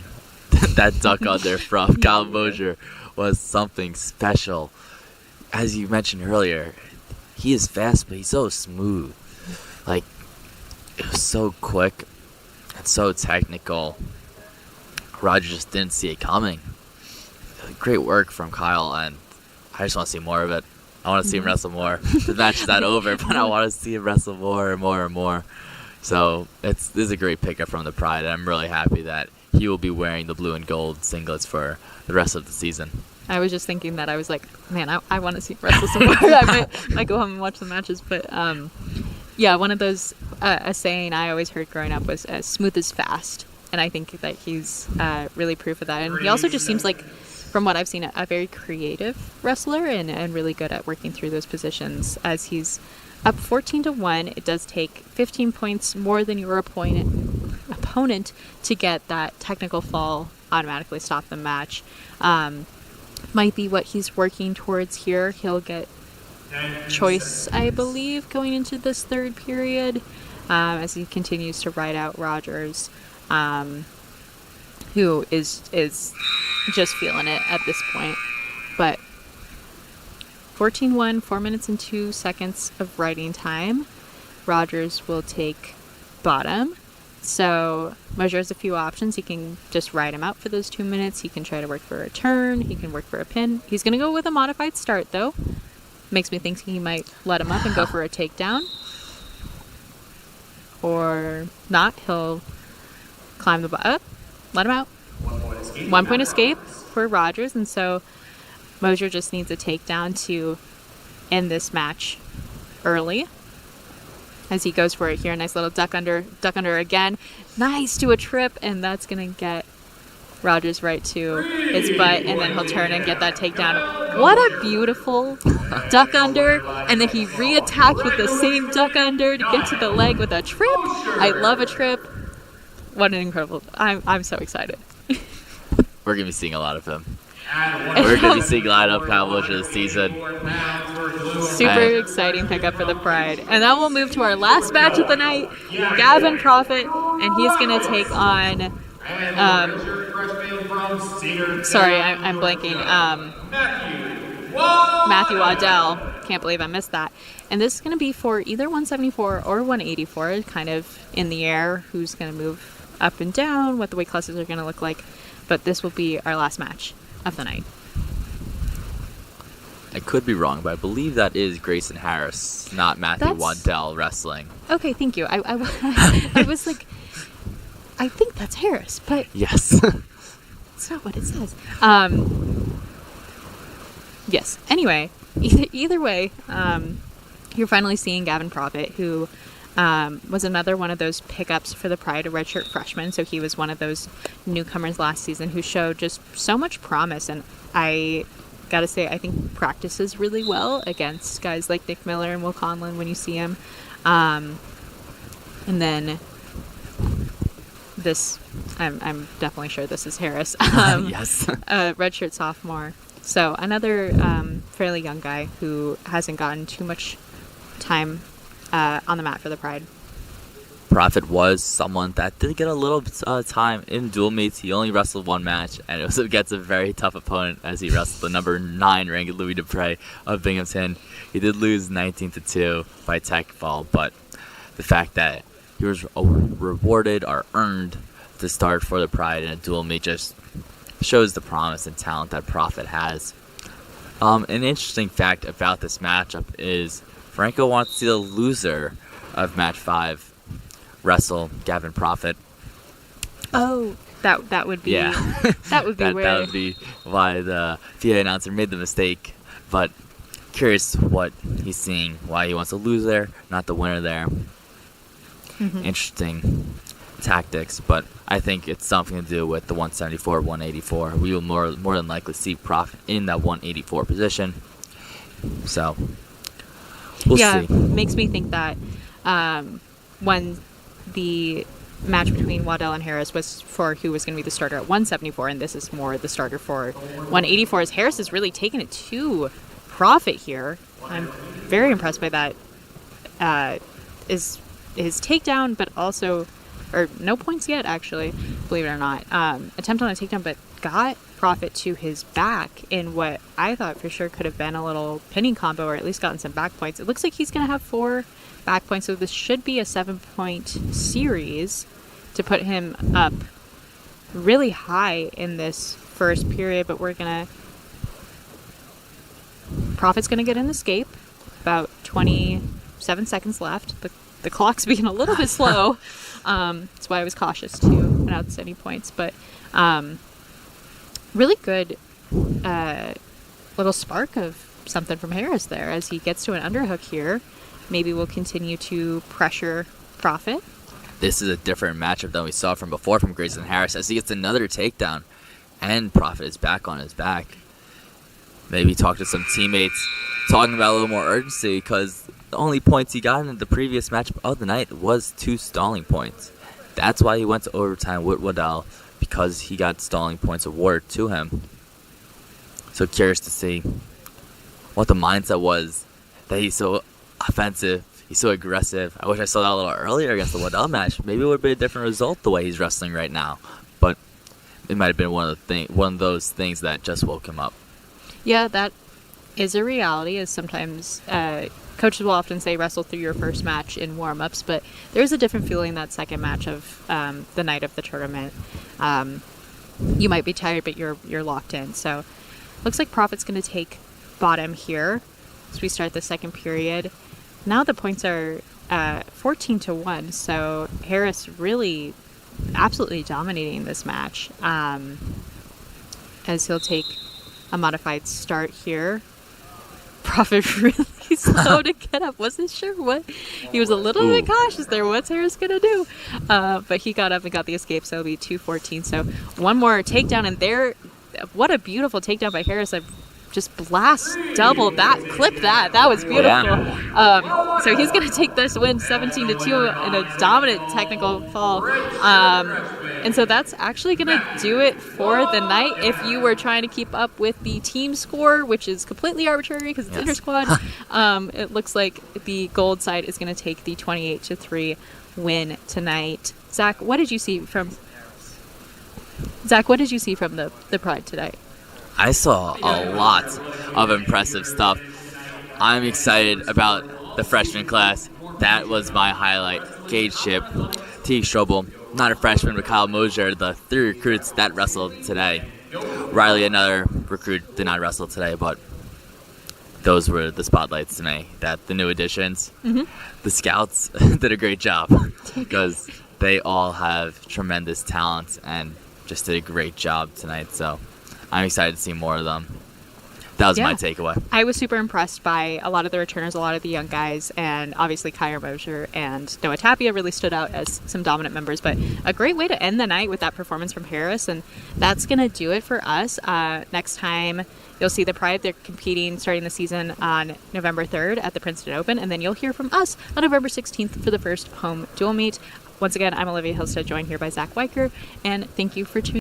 that duck under from Kyle Mosier was something special. As you mentioned earlier, he is fast, but he's so smooth. Like, it was so quick and so technical. Roger just didn't see it coming. Great work from Kyle, and I just want to see more of it. I want to see him wrestle more. The match is not over, but I want to see him wrestle more and more and more. So this is a great pickup from the Pride, and I'm really happy that he will be wearing the blue and gold singlets for the rest of the season. I was just thinking that. I was like, man, I want to see him wrestle some more. I might go home and watch the matches. But yeah, one of those, a saying I always heard growing up was smooth is fast. And I think that he's really proof of that. And he also just seems like, from what I've seen, a very creative wrestler and really good at working through those positions. As he's up 14-1, it does take 15 points more than your opponent to get that technical fall, automatically stop the match. Might be what he's working towards here. He'll get choice, I believe, going into this third period as he continues to ride out Rogers. Who is just feeling it at this point. But 14-1, 4 minutes and 2 seconds of writing time. Rogers will take bottom. So Mosier has a few options. He can just ride him out for those 2 minutes. He can try to work for a turn. He can work for a pin. He's going to go with a modified start, though. Makes me think he might let him up and go for a takedown. Or not. He'll climb the up, let him out. 1 point escape for Rogers, and so Mosier just needs a takedown to end this match early. As he goes for it here, nice little duck under again. Nice to a trip, and that's gonna get Rogers right to his butt, and then he'll turn and get that takedown. What a beautiful duck under, and then he reattacked with the same duck under to get to the leg with a trip. I love a trip. What an incredible... I'm so excited. We're going to be seeing a lot of him. We're going to be seeing a lot of Kyle Mosier this season. Super exciting pickup for the Pride. And then we'll move to our last match of the night. Gavin Prophet, and he's going to take on... sorry, I'm blanking. Matthew Waddell. Can't believe I missed that. And this is going to be for either 174 or 184, kind of in the air. Who's going to move up and down, what the weight classes are going to look like. But this will be our last match of the night. I could be wrong, but I believe that is Grayson Harris, not Matthew Waddell wrestling. Okay, thank you. I was like, I think that's Harris, but... Yes. That's not what it says. Yes. Anyway, either way, you're finally seeing Gavin Prophet, who was another one of those pickups for the Pride, a redshirt freshman. So he was one of those newcomers last season who showed just so much promise. And I got to say, I think practices really well against guys like Nick Miller and Will Conlon when you see him. And then this, I'm definitely sure this is Harris. Yes. Redshirt sophomore. So another fairly young guy who hasn't gotten too much time on the mat for the Pride. Prophet was someone that did get a little time in dual meets. He only wrestled one match, and it was against a very tough opponent as he wrestled the number 9 ranked Louis Dupre of Binghamton. He did lose 19-2 by tech fall, but the fact that he was rewarded or earned to start for the Pride in a dual meet. Just shows the promise and talent that Prophet has. An interesting fact about this matchup is Franco wants to see the loser of match 5 wrestle Gavin Prophet. Oh, that would be that would be that weird. would be why the PA announcer made the mistake. But curious what he's seeing, why he wants to lose there, not the winner there. Interesting tactics, but I think it's something to do with the 174, 184. We will more than likely see Prophet in that 184 position. So we'll see. Makes me think that when the match between Waddell and Harris was for who was going to be the starter at 174, and this is more the starter for 184, as Harris has really taken it to Prophet here. I'm very impressed by that. Is his takedown, but also, or no points yet, actually, believe it or not. Attempt on a takedown, but got Prophet to his back in what I thought for sure could have been a little pinning combo, or at least gotten some back points. It looks like he's going to have 4 back points, so this should be a 7-point series to put him up really high in this first period. But Prophet's going to get an escape. About 27 seconds left. The clock's being a little bit slow. That's why I was cautious to announce any points. But really good little spark of something from Harris there as he gets to an underhook here. Maybe we'll continue to pressure Prophet. This is a different matchup than we saw from before from Grayson Harris, as he gets another takedown and Prophet is back on his back. Maybe talk to some teammates, talking about a little more urgency, because the only points he got in the previous match of the night was 2 stalling points. That's why he went to overtime with Waddell, because he got stalling points awarded to him. So curious to see what the mindset was, that he's so offensive, he's so aggressive. I wish I saw that a little earlier against the Waddell match. Maybe it would be a different result the way he's wrestling right now. But it might have been one of those things that just woke him up. Yeah, that is a reality, as sometimes coaches will often say wrestle through your first match in warm-ups, but there's a different feeling that second match of the night of the tournament. You might be tired, but you're locked in. So looks like Prophet's going to take bottom here as we start the second period. Now the points are 14-1, so Harris really absolutely dominating this match as he'll take a modified start here. Prophet really slow to get up. Wasn't sure what. He was a little bit cautious there. What's Harris going to do? But he got up and got the escape, so it'll be 2-14. So one more takedown, and there, what a beautiful takedown by Harris. I just blast double that, clip that. That was beautiful. Yeah. So he's going to take this win 17-2 in a dominant technical fall. And so that's actually going to do it for the night. If you were trying to keep up with the team score, which is completely arbitrary because it's inter-squad, it looks like the gold side is going to take the 28-3 win tonight. Zach, what did you see from the Pride today? I saw a lot of impressive stuff. I'm excited about the freshman class. That was my highlight. Gage Ship, T. Strobel, not a freshman, but Kyle Mosier, the 3 recruits that wrestled today. Riley, another recruit, did not wrestle today, but those were the spotlights to me. That the new additions, the scouts did a great job because they all have tremendous talent and just did a great job tonight. So I'm excited to see more of them. That was my takeaway. I was super impressed by a lot of the returners, a lot of the young guys, and obviously Kyer Mosier and Noah Tapia really stood out as some dominant members. But a great way to end the night with that performance from Harris, and that's going to do it for us. Next time, you'll see the Pride. They're competing starting the season on November 3rd at the Princeton Open, and then you'll hear from us on November 16th for the first home dual meet. Once again, I'm Olivia Hillstead, joined here by Zach Weicker, and thank you for tuning in.